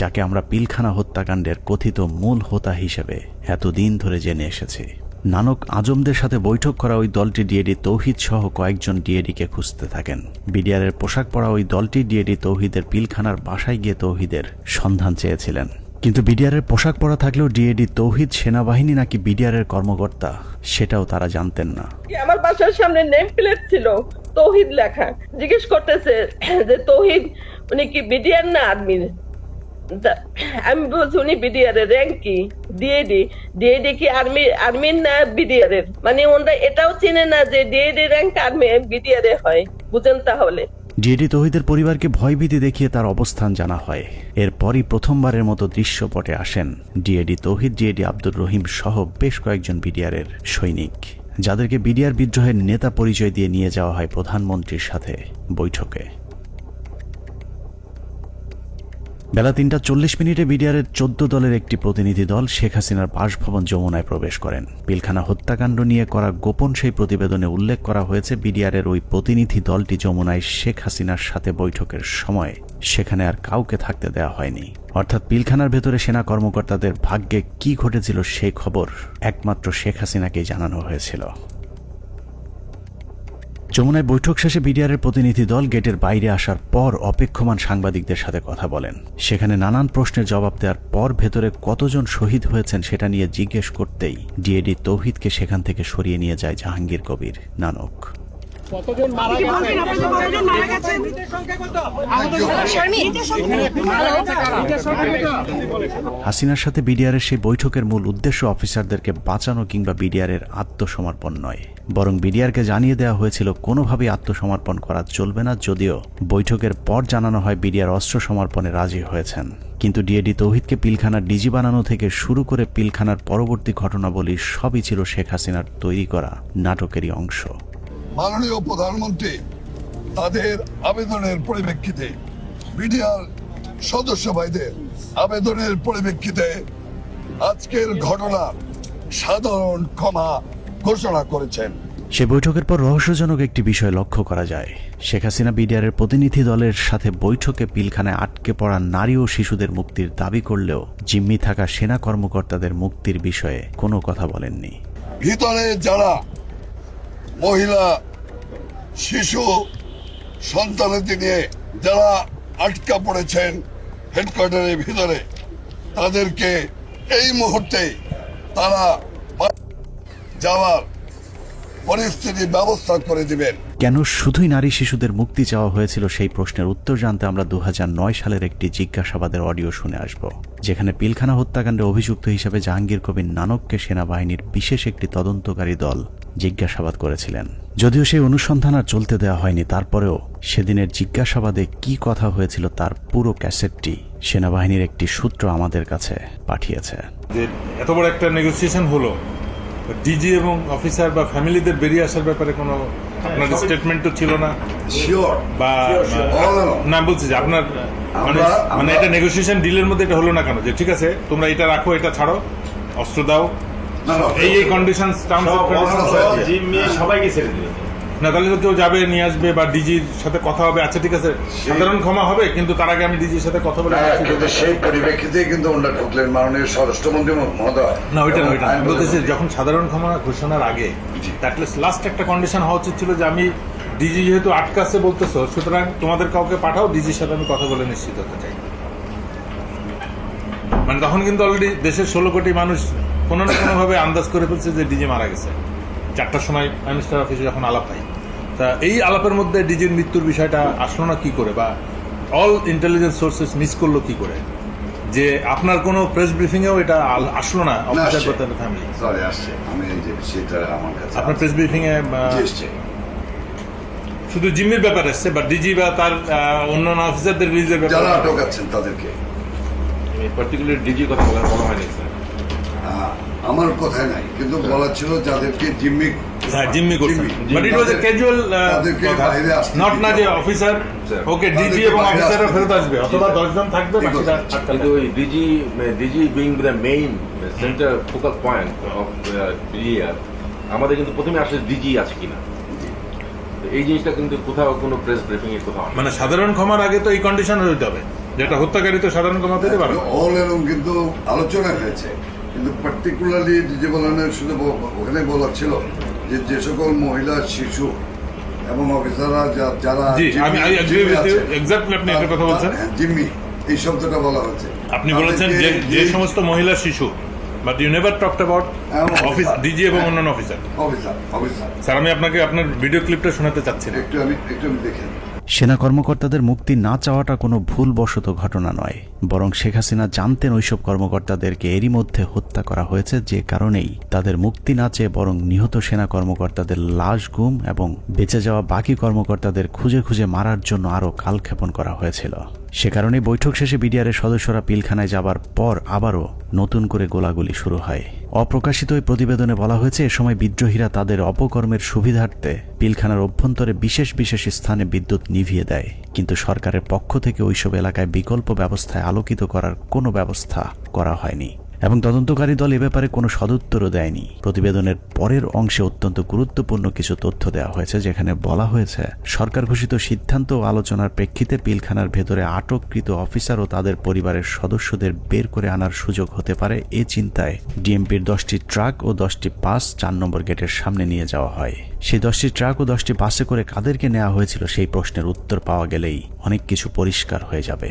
যাকে আমরা পিলখানা হত্যাকাণ্ডের কথিত মূল হোতা হিসেবে এতদিন ধরে জেনে এসেছি। নানক আজমদের সাথে বৈঠক করা ওই দলটি ডিএডি তৌহিদ সহ কয়েকজন ডিএডিকে খুঁজতে থাকেন। বিডিআরের পোশাক পরা ওই দলটি ডিএডি তৌহিদের পিলখানার বাসায় গিয়ে তৌহিদের সন্ধান চেয়েছিলেন, কিন্তু বিডিআরের পোশাক পরা থাকলেও ডিএডি তৌহিদ সেনাবাহিনী নাকি বিডিআরের কর্মকর্তা সেটাও তারা জানতেন না। আমার বাসার সামনে নেম প্লেট ছিল তৌহিদ লেখা, জিজ্ঞেস করতেছে যে তৌহিদ উনি কি বিডিআর না আর্মি? আমি বলছি উনি বিডিআর এর র্যাঙ্ক কি? ডিএডি কি আর্মির না বিডিআর এর? মানে ওনারা এটাও চিনে না যে ডিএডি র্যাঙ্ক আর্মি বিডিআর এ হয়, বুঝেন? তাহলে ডিএডি তৌহিদের পরিবারকে ভয়ভীতি দেখিয়ে তার অবস্থান জানা হয়। এরপরই প্রথমবারের মতো দৃশ্যপটে আসেন ডিএডি তৌহিদ, ডিএডি আব্দুর রহিম সহ বেশ কয়েকজন বিডিআরের সৈনিক, যাদেরকে বিডিআর বিদ্রোহের নেতা পরিচয় দিয়ে নিয়ে যাওয়া হয় প্রধানমন্ত্রীর সাথে বৈঠকে। বেলা 3:40 বিডিআরের 14 দলের একটি প্রতিনিধি দল শেখ হাসিনার বাসভবন যমুনায় প্রবেশ করেন। পিলখানা হত্যাকাণ্ড নিয়ে করা গোপন সেই প্রতিবেদনে উল্লেখ করা হয়েছে, বিডিআরের ওই প্রতিনিধি দলটি যমুনায় শেখ হাসিনার সাথে বৈঠকের সময় সেখানে আর কাউকে থাকতে দেওয়া হয়নি। অর্থাৎ পিলখানার ভেতরে সেনা কর্মকর্তাদের ভাগ্যে কি ঘটেছিল সেই খবর একমাত্র শেখ হাসিনাকেই জানানো হয়েছিল। যমুনায় বৈঠক শেষে বিডিআরের প্রতিনিধি দল গেটের বাইরে আসার পর অপেক্ষমান সাংবাদিকদের সাথে কথা বলেন। সেখানে নানান প্রশ্নের জবাব দেওয়ার পর ভেতরে কতজন শহীদ হয়েছেন সেটা নিয়ে জিজ্ঞেস করতেই ডিএডি তৌহিদকে সেখান থেকে সরিয়ে নিয়ে যায় জাহাঙ্গীর কবির নানক। হাসিনার সাথে বিডিআরের সেই বৈঠকের মূল উদ্দেশ্য অফিসারদেরকে বাঁচানো কিংবা বিডিআরের আত্মসমর্পণ নয়, বরং বিডিআরকে জানিয়ে দেওয়া হয়েছিল কোনোভাবেই আত্মসমর্পণ করা চলবে না। যদিও বৈঠকের পর জানানো হয় বিডিআর অস্ত্র সমর্পণে রাজি হয়েছেন, কিন্তু ডিএডি তৌহিদকে পিলখানার ডিজি বানানো থেকে শুরু করে পিলখানার পরবর্তী ঘটনাবলী সবই ছিল শেখ হাসিনার তৈরি করা নাটকেরই অংশ। মাননীয় প্রধানমন্ত্রী তাদের আবেদনের পরিপ্রেক্ষিতে, বিডিআর সদস্য ভাইদের আবেদনের পরিপ্রেক্ষিতে আজকের ঘটনার সাধারণ ক্ষমা ঘোষণা করেছেন। সে বৈঠকের পর রহস্যজনক একটি বিষয় লক্ষ্য করা যায়। শেখ হাসিনা বিডিআরের প্রতিনিধি দলের সাথে বৈঠকে পিলখানায় আটকে পড়া নারী ও শিশুদের মুক্তির দাবি করলেও জিম্মি থাকা সেনা কর্মকর্তাদের মুক্তির বিষয়ে কোনো কথা বলেননি। ভিতরে যারা মহিলা, শিশু, সন্তানদের নিয়ে যারা আটকা পড়েছেন হেডকোয়ার্টারের ভিতরে, তাদেরকে এই মুহূর্তে তারা যাওয়ার পরিস্থিতি ব্যবস্থা করে দিবেন। কেন শুধুই নারী শিশুদের মুক্তি চাওয়া হয়েছিল সেই প্রশ্নের উত্তর জানতে আমরা 2009 সালের একটি জিজ্ঞাসাবাদের অডিও শুনে আসব, যেখানে পিলখানা হত্যাকাণ্ডে অভিযুক্ত হিসেবে জাহাঙ্গীর কবির নানককে সেনাবাহিনীর বিশেষ একটি তদন্তকারী দল জিজ্ঞাসাবাদ করেছিলেন। যদিও সেই অনুসন্ধান আর চলতে দেওয়া হয়নি, তারপরেও সেদিনের জিজ্ঞাসাবাদে কি কথা হয়েছিল তার পুরো ক্যাসেটটি সেনাবাহিনীর একটি সূত্র আমাদের কাছে পাঠিয়েছে। এত বড় একটা নেগোসিয়েশন হলো, ডিজি এবং অফিসার বা ফ্যামিলিদের বেরিয়ে আসার ব্যাপারে কোনো আপনার স্টেটমেন্ট তো ছিল না, বা না বলছি যে আপনার মানে এটা নেগোসিয়েশন ডিলের মধ্যে এটা হলো না কেন যে ঠিক আছে তোমরা এটা রাখো, এটা ছাড়ো, অস্ত্র দাও, এই কন্ডিশন সবাইকে ছেড়ে দিল না, তাহলে তো কেউ যাবে নিয়ে আসবে বা ডিজির সাথে কথা হবে, আচ্ছা ঠিক আছে সাধারণ ক্ষমা হবে, কিন্তু তার আগে আমি ডিজির সাথে কথা বলে সেই পরিপ্রেক্ষিতে কিন্তু ওনারা ঢুকলেন মাননীয় স্বরাষ্ট্রমন্ত্রী মহোদয়। না ওইটা বলতেছি যখন সাধারণ ক্ষমা ঘোষণার আগে লাস্ট একটা কন্ডিশন হওয়া উচিত ছিল যে আমি ডিজি যেহেতু আটকাছে বলতেছো, সুতরাং তোমাদের কাউকে পাঠাও, ডিজির সাথে আমি কথা বলে নিশ্চিত হতে চাই। মানে তখন কিন্তু অলরেডি দেশের 16 কোটি মানুষ কোনো না কোনো ভাবে আন্দাজ করে ফেলছে যে ডিজি মারা গেছে। 4টার সময় প্রাইম মিনিস্টার অফিসে যখন আলাপ হয়, তা এই আলাপের মধ্যে ডিজির মৃত্যুর বিষয়টা আসলো না কি করে, বা অল ইন্টেলিজেন্স সোর্সেস মিস করলো কি করে, যে আপনার কোনো প্রেস ব্রিফিং এও এটা আসলো না অফিসার প্রত্যেক ফ্যামিলি? সরি, আসছে। আমি এই যে সেটা আমার কাছে আপনার প্রেস ব্রিফিং এ শুধু জিম্মির ব্যাপার আসছে, বা ডিজি বা তার অন্যান্য অফিসারদের রিলিজের ব্যাপারে যারা আটক আছেন তাদেরকে পার্টিকুলার ডিজি কথা বলা হয়নি স্যার। আমার কথাই নাই, কিন্তু বলা ছিল যাদেরকে জিম্মি করছেন, but it was A casual not না যে অফিসার ওকে ডিজি এবং অফিসাররা ফেরত আসবে অথবা 10 জন থাকবে বাকিটা কিন্তু ওই DG being the main centre focal point of BDR, আমাদের কিন্তু প্রথমে আসলে ডিজি আছে কিনা এই জিনিসটা কিন্তু কোথাও কোনো প্রেস ব্রিফিং এ কোথাও মানে সাধারণ ক্ষমার আগে তো এই কন্ডিশন হয়ে যাবে, যেটা হত্যাকারী তো সাধারণ ক্ষমা পেতে পারে। অল এরকম কিন্তু আলোচনা হয়েছে, কিন্তু পার্টিকুলারলি যে বলানো শুধু ওখানে বলা ছিল যে সকল মহিলা, শিশু এবং অফিসাররা যারা জিম্মি, এই শব্দটা বলা হচ্ছে। আপনি বলেছেন যে সমস্ত মহিলা, শিশু, but you never talked about office DG এবং অন্যান্য অফিসার। স্যার, আমি আপনাকে আপনার ভিডিও ক্লিপটা শোনাতে চাচ্ছি না, একটু আমি দেখে। সেনা কর্মকর্তাদের মুক্তি না চাওয়াটা কোনো ভুলবশত ঘটনা নয়, বরং শেখ হাসিনা জানতেন ওইসব কর্মকর্তাদেরকে এরই মধ্যে হত্যা করা হয়েছে, যে কারণেই তাদের মুক্তি না চেয়ে বরং নিহত সেনা কর্মকর্তাদের লাশ গুম এবং বেঁচে যাওয়া বাকি কর্মকর্তাদের খুঁজে খুঁজে মারার জন্য আরও কালক্ষেপণ করা হয়েছিল। সে কারণে বৈঠক শেষে বিডিআরের সদস্যরা পিলখানায় যাবার পর আবারও নতুন করে গোলাগুলি শুরু হয়। অপ্রকাশিত ওই প্রতিবেদনে বলা হয়েছে, এ সময় বিদ্রোহীরা তাদের অপকর্মের সুবিধার্থে পিলখানার অভ্যন্তরে বিশেষ বিশেষ স্থানে বিদ্যুৎ নিভিয়ে দেয়, কিন্তু সরকারের পক্ষ থেকে ওইসব এলাকায় বিকল্প ব্যবস্থায় আলোকিত করার কোনো ব্যবস্থা করা হয়নি এবং তদন্তকারী দল এ ব্যাপারে কোনো সদুত্তরও দেয়নি। প্রতিবেদনের পরের অংশে অত্যন্ত গুরুত্বপূর্ণ কিছু তথ্য দেওয়া হয়েছে, যেখানে বলা হয়েছে সরকার ঘোষিত সিদ্ধান্ত ও আলোচনার প্রেক্ষিতে পিলখানার ভেতরে আটককৃত অফিসার ও তাদের পরিবারের সদস্যদের বের করে আনার সুযোগ হতে পারে, এ চিন্তায় ডিএমপির 10টি ট্রাক ও 10টি বাস 4 নম্বর গেটের সামনে নিয়ে যাওয়া হয়। সেই 10টি ট্রাক ও 10টি বাসে করে কাদেরকে নেওয়া হয়েছিল সেই প্রশ্নের উত্তর পাওয়া গেলেই অনেক কিছু পরিষ্কার হয়ে যাবে।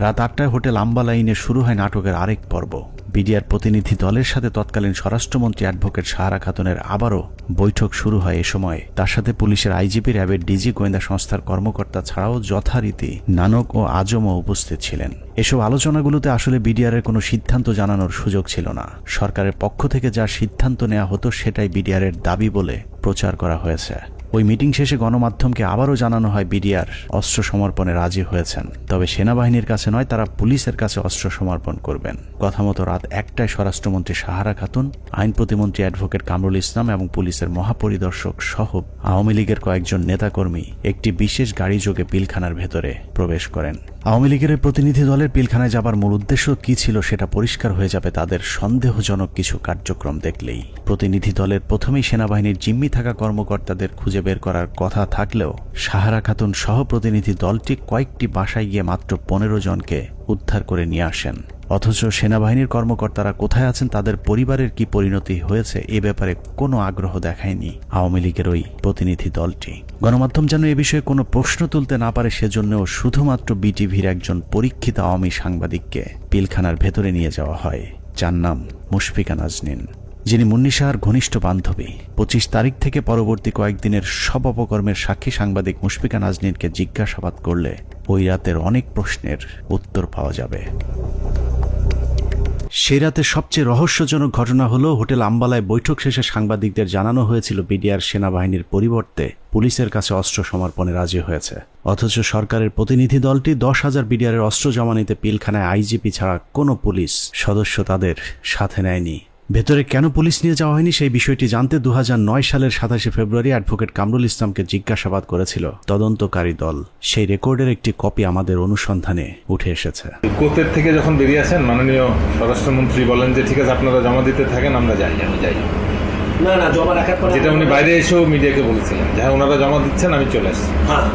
রাত 8টায় হোটেল আম্বালাইনে শুরু হয় নাটকের আরেক পর্ব। বিডিআর প্রতিনিধি দলের সাথে তৎকালীন স্বরাষ্ট্রমন্ত্রী অ্যাডভোকেট সাহারা খাতুনের আবারও বৈঠক শুরু হয়। এ সময় তার সাথে পুলিশের আইজিপি, র্যাবের ডিজি, গোয়েন্দা সংস্থার কর্মকর্তা ছাড়াও যথারীতি নানক ও আজমও উপস্থিত ছিলেন। এসব আলোচনাগুলোতে আসলে বিডিআরের কোনো সিদ্ধান্ত জানানোর সুযোগ ছিল না। সরকারের পক্ষ থেকে যা সিদ্ধান্ত নেওয়া হতো সেটাই বিডিআরের দাবি বলে প্রচার করা হয়েছে। ওই মিটিং শেষে গণমাধ্যমকে আবারও জানানো হয় বিডিআর অস্ত্র সমর্পণে রাজি হয়েছেন, তবে সেনাবাহিনীর কাছে নয়, তারা পুলিশের কাছে অস্ত্র সমর্পণ করবেন। কথা মতো রাত 1টায় স্বরাষ্ট্রমন্ত্রী সাহারা খাতুন, আইন প্রতিমন্ত্রী অ্যাডভোকেট কামরুল ইসলাম এবং পুলিশের মহাপরিদর্শক সহ আওয়ামী লীগের কয়েকজন নেতাকর্মী একটি বিশেষ গাড়ি যোগে পিলখানার ভেতরে প্রবেশ করেন। আওয়ামী লীগের প্রতিনিধি দলের পিলখানায় যাবার মূল উদ্দেশ্য কি ছিল সেটা পরিষ্কার হয়ে যাবে তাদের সন্দেহজনক কিছু কার্যক্রম দেখলেই। প্রতিনিধি দলের প্রথমেই সেনাবাহিনীর জিম্মি থাকা কর্মকর্তাদের খুঁজে বের করার কথা থাকলেও সাহারা খাতুন সহ প্রতিনিধি দলটি কয়েকটি বাসায় গিয়ে মাত্র 15 জনকে উদ্ধার করে নিয়ে আসেন। অথচ সেনাবাহিনীর কর্মকর্তারা কোথায় আছেন, তাদের পরিবারের কি পরিণতি হয়েছে, এ ব্যাপারে কোনো আগ্রহ দেখায়নি আওয়ামী লীগের ওই প্রতিনিধি দলটি। গণমাধ্যম যেন এ বিষয়ে কোনো প্রশ্ন তুলতে না পারে সেজন্যও শুধুমাত্র বিটিভির একজন পরীক্ষিত আওয়ামী সাংবাদিককে পিলখানার ভেতরে নিয়ে যাওয়া হয়, যার নাম মুশফিকা নাজনীন, যিনি মুন্নী শাহর ঘনিষ্ঠ বান্ধবী। 25 তারিখ থেকে পরবর্তী কয়েকদিনের সব অপকর্মের সাক্ষী সাংবাদিক মুশফিকা নাজনীনকে জিজ্ঞাসাবাদ করলে ওই রাতের অনেক প্রশ্নের উত্তর পাওয়া যাবে। সেই রাতে সবচেয়ে রহস্যজনক ঘটনা হলো, হোটেল আম্বালায় বৈঠক শেষে সাংবাদিকদের জানানো হয়েছিল বিডিআর সেনাবাহিনীর পরিবর্তে পুলিশের কাছে অস্ত্র সমর্পণে রাজি হয়েছে। অথচ সরকারের প্রতিনিধি দলটি 10,000 বিডিআরের অস্ত্র জমা নিতে পিলখানায় আইজিপি ছাড়া কোনো পুলিশ সদস্য তাদের সাথে নেয়নি। ভেতরে কেন পুলিশ নিয়ে যাওয়া হয়নি সেই বিষয়টি জানতে 2009 সালের 27 ফেব্রুয়ারি অ্যাডভোকেট কামরুল ইসলামকে জিজ্ঞাসাবাদ করেছিল তদন্তকারী দল। সেই রেকর্ডের একটি কপি আমাদের অনুসন্ধানে উঠে এসেছে। কোর্টের থেকে যখন বেরিয়ে আসেন মাননীয় স্বরাষ্ট্রমন্ত্রী বলেন যে ঠিক আছে আপনারা জমা দিতে থাকেন, আমরা যাই। আমি যাই না জমা রাখার পর, যেটা উনি বাইরে এসেও মিডিয়াকে বলেছিলেন যে হ্যাঁ ওনারা জমা দিচ্ছেন, আমি চলে আসছি। হ্যাঁ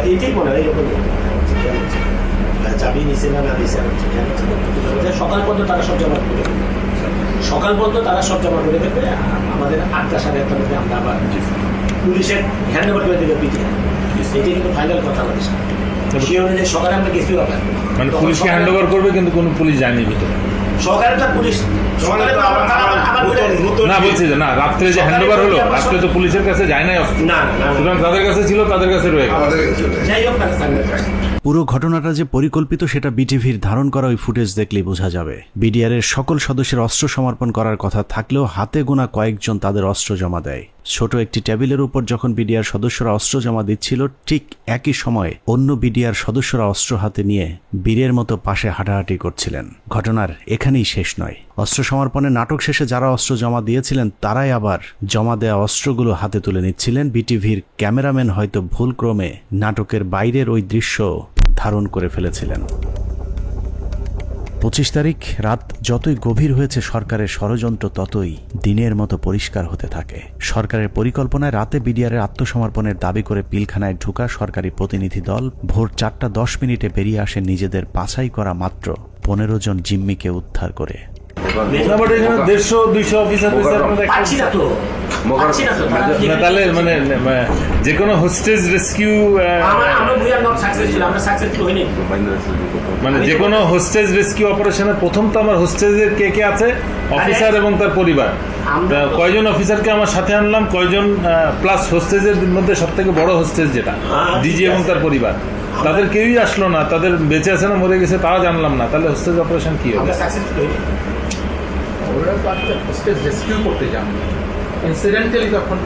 এইটাই মনে হয় এরকম চাবি নিছে না দিছে, সকাল পর্যন্ত তারা সব জমা করে দেবে, সকাল পর্যন্ত তারা সব জমা করে দেবে। আমাদের 8টা সাড়ে 8টার মধ্যে আমরা আবার পুলিশের হ্যান্ড ওভার করে দেবে পিটিআই। এটাই কিন্তু ফাইনাল কথা আমাদের সাথে। সেই অনুযায়ী সকালে আমরা গেছি ওখানে। মানে পুলিশকে হ্যান্ড ওভার করবে, কিন্তু কোনো পুলিশ যায়নি ভিতরে। সকালে তো পুলিশ না বলছি যে না, রাত্রে যে হ্যান্ড ওভার হলো, রাত্রে তো পুলিশের কাছে যায় নাই অস্ত্র, সুতরাং তাদের কাছে ছিল, তাদের কাছে রয়ে গেল। যাই হোক পুরো ঘটনাটা যে পরিকল্পিত সেটা বিটিভির ধারণ করা ওই ফুটেজ দেখলেই বোঝা যাবে। বিডিআর এর সকল সদস্যের অস্ত্র সমর্পণ করার কথা থাকলেও হাতে গোনা কয়েকজন তাদের অস্ত্র জমা দেয়। ছোট একটি টেবিলের উপর যখন বিডিআর সদস্যরা অস্ত্র জমা দিচ্ছিল, ঠিক একই সময়ে অন্য বিডিআর সদস্যরা অস্ত্র হাতে নিয়ে বীরের মতো পাশে হাঁটাহাঁটি করছিলেন। ঘটনার এখানেই শেষ নয়। অস্ত্র সমর্পণের নাটক শেষে যারা অস্ত্র জমা দিয়েছিলেন তারাই আবার জমা দেওয়া অস্ত্রগুলো হাতে তুলে নিচ্ছিলেন। বিটিভির ক্যামেরাম্যান হয়তো ভুলক্রমে নাটকের বাইরের ওই দৃশ্য ধারণ করে ফেলেছিলেন। 25 তারিখ রাত যতই গভীর হয়েছে, সরকারের ষড়যন্ত্র ততই দিনের মতো পরিষ্কার হতে থাকে। সরকারের পরিকল্পনায় রাতে বিডিআরের আত্মসমর্পণের দাবি করে পিলখানায় ঢুকা সরকারি প্রতিনিধি দল ভোর 4:10 বেরিয়ে আসে নিজেদের বাছাই করা মাত্র 15 জন জিম্মিকে উদ্ধার করে। তাহলে মানে যে কোনো হোস্টেজ রেস্কিউ, মানে যে কোনো হোস্টেজ রেস্কিউ অপারেশনের প্রথম তো আমার হোস্টেজের কে কে আছে, অফিসার এবং তার পরিবার। কয়জন অফিসারকে আমার সাথে আনলাম, কয়জন প্লাস হোস্টেজের মধ্যে সব থেকে বড় হোস্টেজ যেটা ডিজি এবং তার পরিবার, তাদের কেউই আসলো না। তাদের বেঁচে আছে না মরে গেছে তাও জানলাম না। তাহলে হোস্টেজ অপারেশন কি হবে? রেস্কিউ করতে যান, ইনসিডেন্টালি তখন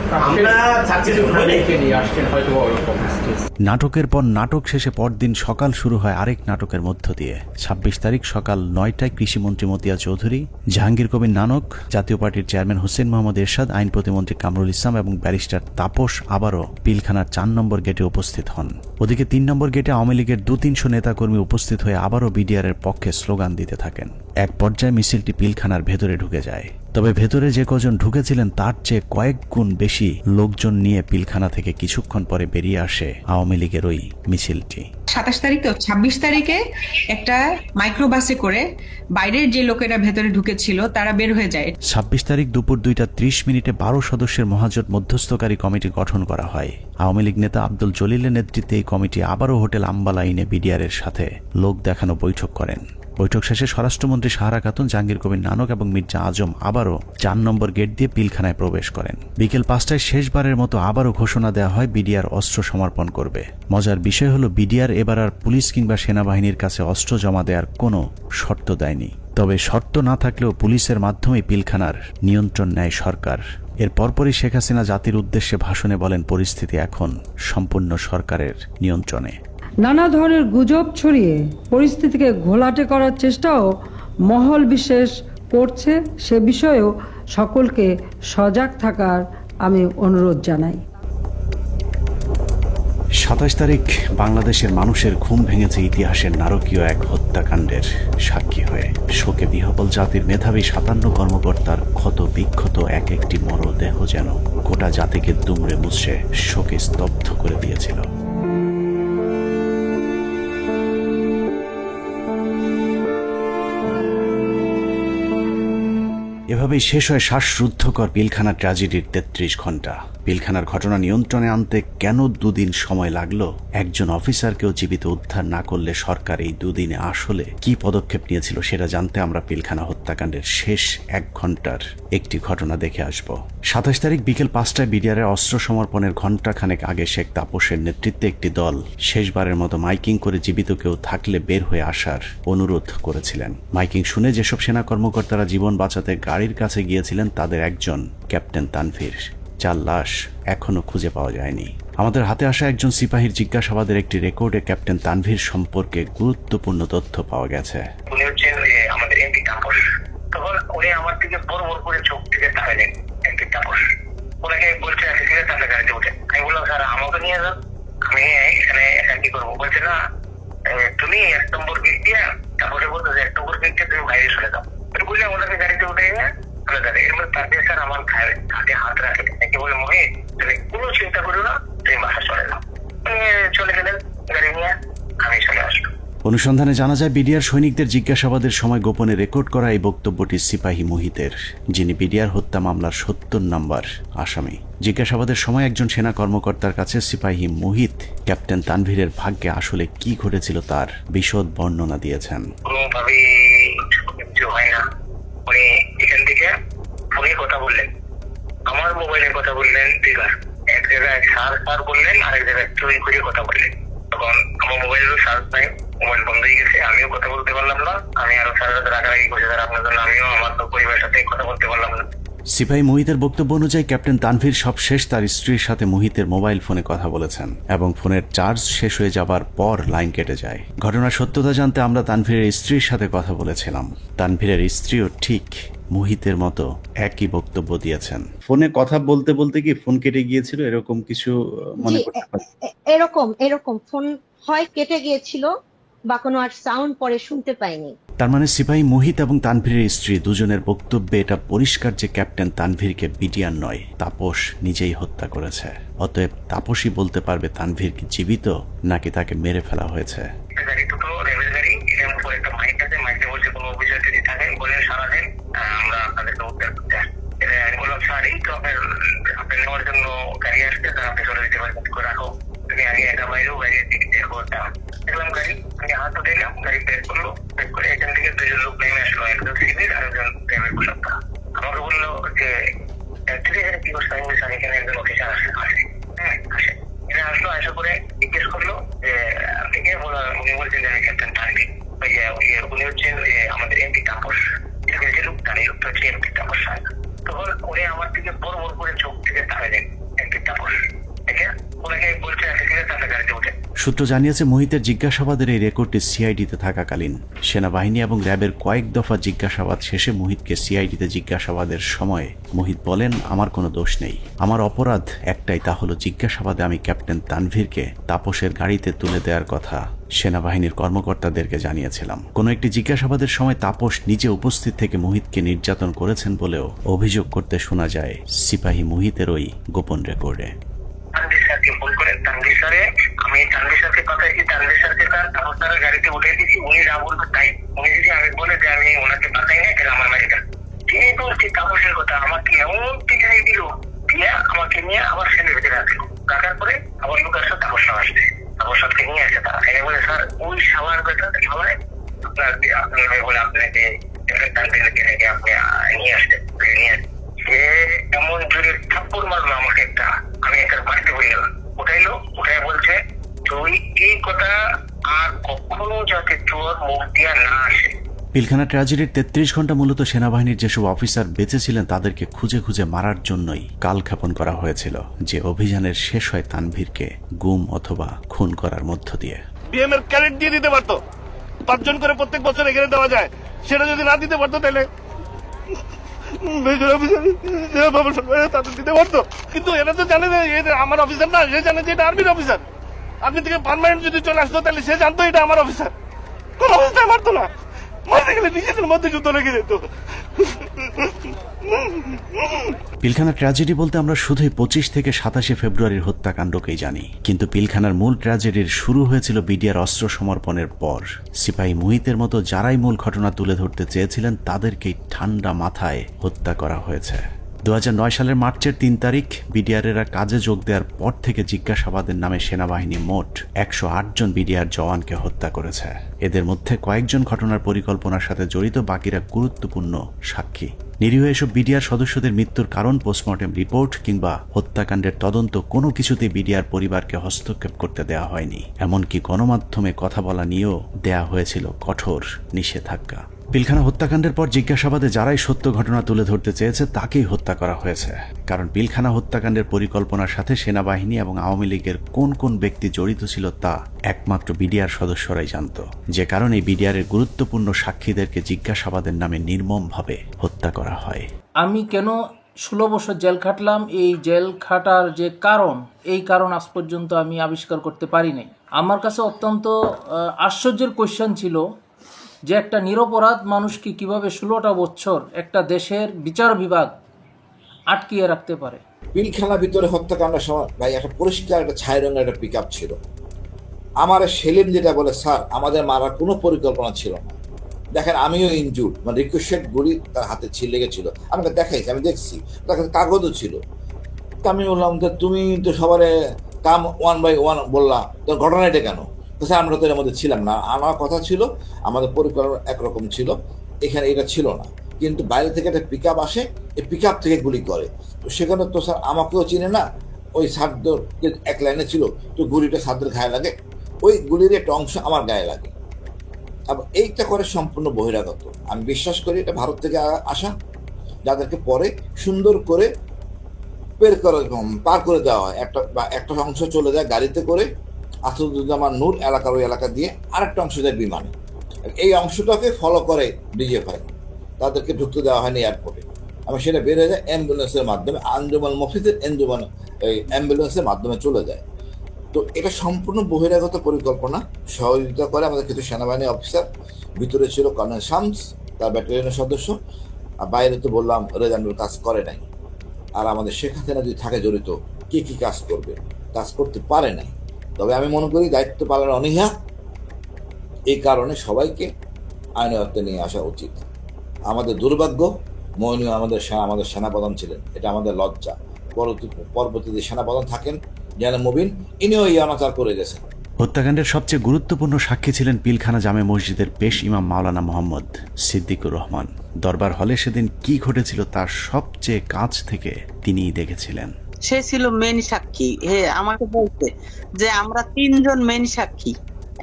নাটকের পর নাটক শেষে পরদিন সকাল শুরু হয় আরেক নাটকের মধ্য দিয়ে। 26 তারিখ সকাল 9টায় কৃষিমন্ত্রী মতিয়া চৌধুরী, জাহাঙ্গীর কবির নানক, জাতীয় পার্টির চেয়ারম্যান হোসেন মোহাম্মদ এরশাদ, আইন প্রতিমন্ত্রী কামরুল ইসলাম এবং ব্যারিস্টার তাপস আবারও পিলখানার 4 নম্বর গেটে উপস্থিত হন। ওদিকে 3 নম্বর গেটে আওয়ামী লীগের 200-300 নেতাকর্মী উপস্থিত হয়ে আবারও বিডিআর এর পক্ষে স্লোগান দিতে থাকেন। এক পর্যায়ে মিছিলটি পিলখানার ভেতরে ঢুকে যায়। তবে ভেতরে যে কজন ঢুকেছিলেন তার চেয়ে কয়েক গুণ বেশি লোকজন নিয়ে পিলখানা থেকে কিছুক্ষণ পরে বেরিয়ে আসে আওয়ামী লীগের ওই মিছিলটি। 27 তারিখ তো 26 তারিখে একটা মাইক্রোবাসে করে বাইরের যে লোকেরা ভেতরে ঢুকেছিল তারা বের হয়ে যায়। 26 তারিখ দুপুর 2:30 12 সদস্যের মহাজোট মধ্যস্থকারী কমিটি গঠন করা হয়। আওয়ামী লীগ নেতা আব্দুল জলিলের নেতৃত্বে এই কমিটি আবারও হোটেল আম্বালাইনে বিডিআর এর সাথে লোক দেখানো বৈঠক করেন। বৈঠক শেষে স্বরাষ্ট্রমন্ত্রী সাহারা খাতুন, জাহাঙ্গীর কবির নানক এবং মির্জা আজম আবারও 4 নম্বর গেট দিয়ে পিলখানায় প্রবেশ করেন। বিকেল 5টায় শেষবারের মতো আবারও ঘোষণা দেওয়া হয় বিডিআর অস্ত্র সমর্পণ করবে। মজার বিষয় হলো বিডিআর এবার আর পুলিশ কিংবা সেনাবাহিনীর কাছে অস্ত্র জমা দেওয়ার কোনো শর্ত দেয়নি। তবে শর্ত না থাকলেও পুলিশের মাধ্যমে পিলখানার নিয়ন্ত্রণ নেয় সরকার। এর পরপরই শেখ হাসিনা জাতির উদ্দেশ্যে ভাষণে বলেন, পরিস্থিতি এখন সম্পূর্ণ সরকারের নিয়ন্ত্রণে। নানা ধরনের গুজব ছড়িয়ে পরিস্থিতিকে ঘোলাটে করার চেষ্টাও মহল বিশেষ করছে, সে বিষয়েও সকলকে সজাগ থাকার আমি অনুরোধ জানাই। 27 তারিখ বাংলাদেশের মানুষের ঘুম ভেঙেছে ইতিহাসের নারকীয় এক হত্যাকাণ্ডের সাক্ষী হয়ে। শোকে বিহ্বল জাতির মেধাবী 57 কর্মকর্তার ক্ষত বিক্ষত এক একটি মরদেহ যেন গোটা জাতিকে দুমড়ে মুছড়ে শোকে স্তব্ধ করে দিয়েছিল। এভাবেই শেষ হয় শ্বাসরুদ্ধকর পিলখানা ট্র্যাজেডির 33 ঘন্টা। পিলখানার ঘটনা নিয়ন্ত্রণে আনতে কেন 2 দিন সময় লাগলো? একজন অফিসারকেও জীবিত উদ্ধার না করলে সরকার এই 2 দিনে আসলে কি পদক্ষেপ নিয়েছিল সেটা জানতে আমরা পিলখানা হত্যাকাণ্ডের শেষ 1 ঘন্টার একটি ঘটনা দেখে আসব। 27 তারিখ বিকেল 5টায় বিডিআরের অস্ত্র সমর্পণের ঘণ্টাখানেক আগে শেখ তাপসের নেতৃত্বে একটি দল শেষবারের মতো মাইকিং করে জীবিত কেউ থাকলে বের হয়ে আসার অনুরোধ করেছিলেন। মাইকিং শুনে যেসব সেনা কর্মকর্তারা জীবন বাঁচাতে গাড়ির কাছে গিয়েছিলেন তাদের একজন ক্যাপ্টেন তানভীর, যার লাশ এখনো খুঁজে পাওয়া যায়নি। আমাদের হাতে আসা একজন সিপাহীর জিজ্ঞাসাবাদের একটি রেকর্ডে ক্যাপ্টেন তানভীর সম্পর্কে গুরুত্বপূর্ণ তথ্য পাওয়া গেছে। উনি হচ্ছেন আমাদের এমপি তাপস। তখন উনি আমার দিকে বড় বড় করে চোখ থেকে তাকালেন, এমপি তাপস। ওনাকে বলছে ঠিক আছে তাহলে গাড়িতে উঠে। আমি বললাম স্যার আমাকে নিয়ে যান, আমি এখানে একা কি করবো? বলছে না তুমি 1 নম্বর গেট দিয়ে, তারপরে বলতো 1 নম্বর গেট দিয়ে তুমি বাইরে চলে যাও। বললাম ওনাকে গাড়িতে উঠে চলে যাবে। এর মধ্যে তাদের স্যার আমার হাতে হাত রাখে নাকি বলে মহে তুমি কোনো চিন্তা করো না, তুমি বাসা চলে যাও। চলে গেলেন গাড়ি নিয়ে, আমি চলে আসলো। অনুসন্ধানে জানা যায় বিডিআর সৈনিকদের জিজ্ঞাসাবাদের সময় গোপনে রেকর্ড করা এই বক্তব্যটি সিপাহী মুহিতের, যিনি বিডিআর হত্যা মামলার ৭০ নম্বর আসামি। জিজ্ঞাসাবাদের সময় একজন সেনা কর্মকর্তার কাছে সিপাহী মুহিত ক্যাপ্টেন তানভীরের ভাগ্যে আসলে কি ঘটেছিল তার বিশদ বর্ণনা দিয়েছেন। কোনোভাবেই কিছু হয় না। উনি এখান থেকে ফোনে কথা বললেন, আমার মোবাইলে কথা বললেন, এক জায়গায় সার বললেন, আরেক জায়গায় চুরি করে কথা বললেন। তখন আমার মোবাইলেরও চার্জ নাই, মোবাইল বন্ধ হয়ে গেছে, আমিও কথা বলতে পারলাম না। আমি আরো সারা রাগারাগি করছি স্যার আপনার জন্য, আমিও আমার পরিবারের সাথে কথা বলতে পারলাম না। সিপাহী মুহিতের বক্তব্য অনুযায়ী ক্যাপ্টেন তানভীর সবশেষ তার স্ত্রীর সাথে মুহিতের মোবাইল ফোনে কথা বলেছেন এবং ফোনের চার্জ শেষ হয়ে যাবার পর লাইন কেটে যায়। ঘটনার সত্যতা জানতে আমরা তানভীরের স্ত্রীর সাথে কথা বলেছিলাম। তানভীরের স্ত্রীও ঠিক মুহিতের মতো একই বক্তব্য দিয়েছেন। ফোনে কথা বলতে বলতে কি ফোন কেটে গিয়েছিল, এরকম কিছু মনে করতে পারেন? এরকম ফোন হয় কেটে গিয়েছিল বা কোনো আর সাউন্ড পরে শুনতে পাইনি। তার মানে সিপাহী মুহিত এবং তানভীরের স্ত্রী দুজনের বক্তব্যে এটা পরিষ্কার যে ক্যাপ্টেন তানভীরকে বিডিআর নয়, তাপস নিজেই হত্যা করেছে। অতএব তাপসই বলতে পারবে তানভীর কি জীবিত নাকি তাকে মেরে ফেলা হয়েছে। আমরা আপনাদেরকে উদ্ধার করতে আসছি। আমি বললাম স্যার এই তো আপনার নেওয়ার জন্য গাড়ি আসছে, তার আপনি চলে যেতে পারবেন, রাখো তুমি আগে একা বাইরেও গাড়ির টিকিট দেখো। দেখলাম গাড়ি, আমি হাতও দিলাম, গাড়ি প্যাক করলো, প্যাক করে এখান থেকে দুজন লোক নেমে আসলো, একজন সিভিল আর একজন প্রাইভেট পোশাকটা। আমাকে বললো যে অ্যাকচুয়ালি এখানে কি করছে, আমি স্যার এখানে একজন অফিসার আসে। হ্যাঁ আসে, এখানে আসলো, আসা করে জিজ্ঞেস করলো যে আপনি কে? উনি বলছেন যে আমি ক্যাপ্টেন তানভীর। উনি হচ্ছেন আমাদের এমপি তাপস। তখন উনি আমার দিকে বড় বড় করে চোখ থেকে তাকালেন, এমপি তাপস। ওনাকে বলছে তাদের গাড়িতে উঠে। সূত্র জানিয়েছে মুহিতের জিজ্ঞাসাবাদের এই রেকর্ডটি সিআইডিতে থাকাকালীন সেনাবাহিনী এবং র্যাবের কয়েক দফা জিজ্ঞাসাবাদ শেষে মুহিতকে সিআইডিতে জিজ্ঞাসাবাদের সময় মুহিত বলেন, আমার কোনো দোষ নেই, আমার অপরাধ একটাই, তা হলো জিজ্ঞাসাবাদে আমি ক্যাপ্টেন তানভীরকে তাপসের গাড়িতে তুলে দেওয়ার কথা সেনাবাহিনীর কর্মকর্তাদেরকে জানিয়েছিলাম। কোনো একটি জিজ্ঞাসাবাদের সময় তাপস নিজে উপস্থিত থেকে মুহিতকে নির্যাতন করেছেন বলেও অভিযোগ করতে শোনা যায় সিপাহী মুহিতের ওই গোপন রেকর্ডে। তানভীর স্যারকে ফোন করেন, তানভীর স্যারে আমি তানভীর স্যারকে পাঠাইছি, তানভীর স্যারকে তাপস স্যারের গাড়িতে উঠে দিচ্ছি, উনি যা বলবে তাই। উনি যদি আমি বলে যে আমি ওনাকে পাঠাই না, তাহলে আমার বাড়িটা তিনি বলছি তাপসের কথা, আমাকে এমন পিছনে দিল, দিয়ে আমাকে নিয়ে আবার সেনের ভিতরে রাখলো। রাখার পরে আবার লোক আসছে, তাপস সাহ আসছে, তাপস সাহকে নিয়ে আসে। তারা এনে বলে স্যার ওই সাওয়ার বেটা সবাই আপনার বলে আপনাকে তানভীরকে নাকি আপনি নিয়ে আসতে নিয়ে আসে। সে এমন জোরে থাপ্পড় মারলো আমাকে একটা, আমি একটা বাড়িতে বলে গেলাম। উঠাইলো, উঠাই বলছে তুই এই কথা আর কখনো যাতে তোর মুখ দিয়া না আসে। পিলখানা ট্র্যাজেডির ৩৩ ঘন্টা মূলত সেনাবাহিনীর যেসব অফিসার বেঁচে ছিলেন তাদেরকে খুঁজে খুঁজে মারার জন্যই কালক্ষেপণ করা হয়েছিল, যে অভিযানের শেষ হয় তানভীরকে গুম অথবা খুন করার মধ্য দিয়ে। বিএম এর ক্যারেট দিয়ে দিতে পারতো, 5 জন করে প্রত্যেক বছর এখানে দেওয়া যায়, সেটা যদি না দিতে পারতো তাহলে তাদের দিতে পারতো। কিন্তু এরা তো জানে যে আমার অফিসার না, সে জানে যে এটা আর্মির অফিসার। আর্মি থেকে পার্মানেন্ট যদি চলে আসতো তাহলে সে জানতো এটা আমার অফিসার, কোন অবস্থায় মারতো না, মারতে গেলে নিজেদের মধ্যে যুদ্ধ লেগে যেত। পিলখানা ট্র্যাজেডি বলতে আমরা শুধুই 25 থেকে 27 ফেব্রুয়ারির হত্যাকাণ্ডকেই জানি, কিন্তু পিলখানার মূল ট্র্যাজেডির শুরু হয়েছিল বিডিআর অস্ত্র সমর্পণের পর। সিপাহী মুহিতের মতো যারাই মূল ঘটনা তুলে ধরতে চেয়েছিলেন তাদেরকেই ঠান্ডা মাথায় হত্যা করা হয়েছে। 2009 সালের মার্চের 3 তারিখ বিডিআরেরা কাজে যোগ দেওয়ার পর থেকে জিজ্ঞাসাবাদের নামে সেনাবাহিনী মোট 108 জন বিডিআর জওয়ানকে হত্যা করেছে। এদের মধ্যে কয়েকজন ঘটনার পরিকল্পনার সাথে জড়িত, বাকিরা গুরুত্বপূর্ণ সাক্ষী। নিরীহ এসব বিডিআর সদস্যদের মৃত্যুর কারণ, পোস্টমর্টেম রিপোর্ট কিংবা হত্যাকাণ্ডের তদন্ত কোনো কিছুতেই বিডিআর পরিবারকে হস্তক্ষেপ করতে দেওয়া হয়নি। এমনকি গণমাধ্যমে কথা বলা নিয়েও দেয়া হয়েছিল কঠোর নিষেধাজ্ঞা। পিলখানা হত্যাকাণ্ডের পর জিজ্ঞাসাবাদে যারাই সত্য ঘটনা তুলে ধরতে চেয়েছে তাকেই হত্যা করা হয়েছে, কারণ পিলখানা হত্যাকাণ্ডের পরিকল্পনার সাথে সেনাবাহিনী এবং আওয়ামী লীগের কোন কোন ব্যক্তি জড়িত ছিল তা একমাত্র বিডিআর সদস্যরাই জানত, যে কারণে বিডিআরের গুরুত্বপূর্ণ সাক্ষীদেরকে জিজ্ঞাসাবাদের নামে নির্মমভাবে হত্যা করা হয়। আমি কেন 16 বছর জেল খাটলাম, এই জেল খাটার যে কারণ, এই কারণ আজ পর্যন্ত আমি আবিষ্কার করতে পারি নাই। আমার কাছে অত্যন্ত আশ্চর্যের কোয়েশ্চেন ছিল যে একটা নিরপরাধ মানুষকে কিভাবে 16টা বছর একটা দেশের বিচার বিভাগ আটকিয়ে রাখতে পারে। পিলখানার ভিতরে হত্যাকাণ্ডের সময় ভাই একটা পরিষ্কার একটা ছাই রঙের একটা পিকআপ ছিল, আমার সেলিম যেটা বলে, স্যার আমাদের মারার কোনো পরিকল্পনা ছিল না, দেখেন আমিও ইনজুর্ড, মানে রিকোয়েস্টেড গুলি তার হাতে লেগেছিল, আমাকে দেখাইছি, আমি দেখছি, তার কাছে কাগজও ছিল। তা আমি বললাম যে তুমি তো সবারে কাম 1 by 1 বললা, তো ঘটনা এটা কেন? তো স্যার আমরা তো এর মধ্যে ছিলাম না, আমার কথা ছিল, আমাদের পরিকল্পনা একরকম ছিল, এখানে এটা ছিল না, কিন্তু বাইরে থেকে একটা পিক আপ আসে, এই পিক আপ থেকে গুলি করে, তো সেখানে তো স্যার আমাকেও চিনে না, ওই সারদের এক লাইনে ছিল, তো গুলিটা সারদের গায়ে লাগে, ওই গুলির একটা অংশ আমার গায়ে লাগে। এইটা করে সম্পূর্ণ বহিরাগত। আমি বিশ্বাস করি এটা ভারত থেকে আসা, যাদেরকে পরে সুন্দর করে পার করে দেওয়া হয়, একটা অংশ চলে যায় গাড়িতে করে আসাদুজ্জামান নূর এলাকার ওই এলাকা দিয়ে, আরেকটা অংশ যায় বিমানে, এই অংশটাকে ফলো করে ডিজিএফআই, তাদেরকে ঢুকতে দেওয়া হয়নি এয়ারপোর্টে। আমি সেটা বের হয়ে যায় অ্যাম্বুলেন্সের মাধ্যমে, আঞ্জুমান মফিজের এই অ্যাম্বুলেন্সের মাধ্যমে চলে যায়। তো এটা সম্পূর্ণ বহিরাগত পরিকল্পনা, সহযোগিতা করে আমাদের কিছু সেনাবাহিনী অফিসার, ভিতরে ছিল কর্নেল শামস তার ব্যাটালিয়নের সদস্য, আর বাইরে তো বললাম রেজানুর কাজ করে নাই। আর আমাদের শেখ হাসিনা যদি থাকে জড়িত, কে কি কাজ করবে, কাজ করতে পারে নাই। তবে আমি মনে করি দায়িত্ব পালনের অনীহা, এই কারণে সবাইকে আইনের আওতায় নিয়ে আসা উচিত। আমাদের দুর্ভাগ্য, মইনুল আমাদের সেনাপ্রধান ছিলেন, এটা আমাদের লজ্জা। পরবর্তীতে সেনাপ্রধান থাকেন জেনারেল মুবিন, ইনিও এই অনাচার করে গেছেন। হত্যাকাণ্ডের সবচেয়ে গুরুত্বপূর্ণ সাক্ষী ছিলেন পিলখানা জামে মসজিদের পেশ ইমাম মাওলানা মোহাম্মদ সিদ্দিকুর রহমান। দরবার হলে সেদিন কি ঘটেছিল তার সবচেয়ে কাছ থেকে তিনিই দেখেছিলেন। সে ছিল মেন সাক্ষী। আমাকে বলছে যে আমরা 3 জন মেন সাক্ষী,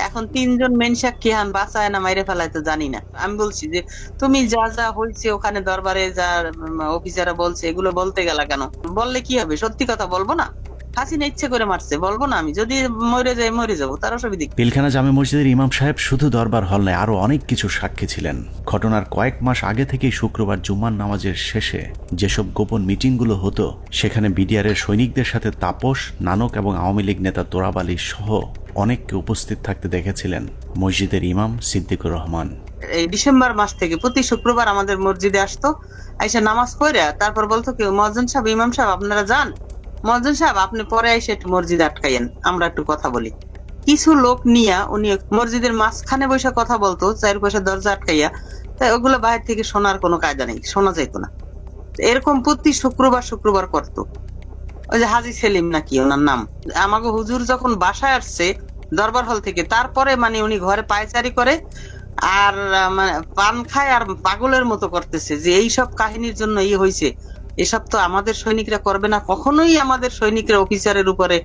এখন 3 জন মেন সাক্ষী বাঁচায় না মাইরে ফেলায় তো জানি না। আমি বলছি যে তুমি যা যা হয়েছে ওখানে দরবারে যা অফিসাররা বলছে এগুলো বলতে গেলা কেন? বললে কি হবে? সত্যি কথা বলবো না? হাসিনা ইচ্ছে করে মারছে, বলবো না? আমি যদি মরে যাই মরে যাবো, তার অসুবিধা। পিলখানা জামে মসজিদের ইমাম সাহেব শুধু দরবার হল নয়, আরো অনেক কিছু সাক্ষী ছিলেন। ঘটনার কয়েক মাস আগে থেকেই শুক্রবার জুম্মার নামাজের শেষে যেসব গোপন মিটিংগুলো হতো, সেখানে বিডিআরের সৈনিকদের সাথে তাপস, নানক এবং আওয়ামী লীগ নেতা তোরাব আলী সহ অনেককে উপস্থিত থাকতে দেখেছিলেন মসজিদের ইমাম সিদ্দিকুর রহমান। এই ডিসেম্বর মাস থেকে প্রতি শুক্রবার আমাদের মসজিদে আসতো, আইসা নামাজ পড়ে তারপর বলতো কি, মুয়াজ্জিন সাহেব, ইমাম সাহেব আপনারা যান, মুয়াজ্জিন সাহেব আপনি পরে এসে একটু মসজিদ আটকাইয়েন, আমরা একটু কথা বলি। কিছু লোক নিয়ে উনি মসজিদের মাঝখানে বসে কথা বলতো, 4 পাশে দরজা আটকাইয়া, তাই ওগুলো বাইরে থেকে শোনার কোনো কায়দা নেই, শোনা যাইতো না। এরকম প্রতি শুক্রবার করতো। ওই যে হাজি সেলিম নাকি ওনার নাম, আমাকে হুজুর যখন বাসায় আসছে দরবার হল থেকে, তারপরে মানে উনি ঘরে পায়চারি করে আর মানে পান খায় আর পাগলের মতো করতেছে যে এইসব কাহিনীর জন্য হয়েছে, এসব তো আমাদের সৈনিকরা করবে না, কখনোই আমাদের সৈনিকরা অফিসারের উপরে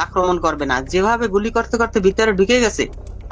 আক্রমণ করবে না। যেভাবে গুলি করতে করতে ভিতরে ঢুকে গেছে,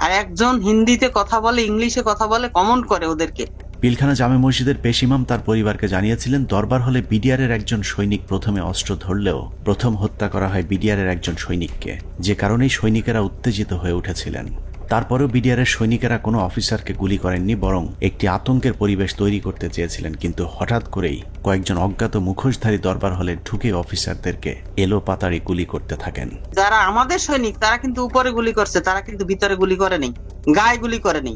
আর একজন হিন্দিতে কথা বলে, ইংলিশে কথা বলে, কমেন্ট করে ওদেরকে। পিলখানা জামে মসজিদের পেশ ইমাম তার পরিবারকে জানিয়েছিলেন, দরবার হলে বিডিআরের একজন সৈনিক প্রথমে অস্ত্র ধরলেও প্রথম হত্যা করা হয় বিডিআরের একজন সৈনিককে, যে কারণেই সৈনিকেরা উত্তেজিত হয়ে উঠেছিলেন। তারপরেও বিডিআরের সৈনিকেরা কোনো অফিসারকে গুলি করেননি, বরং একটি আতঙ্কের পরিবেশ তৈরি করতে চেয়েছিলেন। কিন্তু হঠাৎ করেই কয়েকজন অজ্ঞাত মুখোশধারী দরবার হলে ঢুকে অফিসারদেরকে এলো পাতাড়ি গুলি করতে থাকেন। যারা আমাদের সৈনিক তারা কিন্তু উপরে গুলি করছে, তারা কিন্তু ভিতরে গুলি করেনি, গায়ে গুলি করেনি,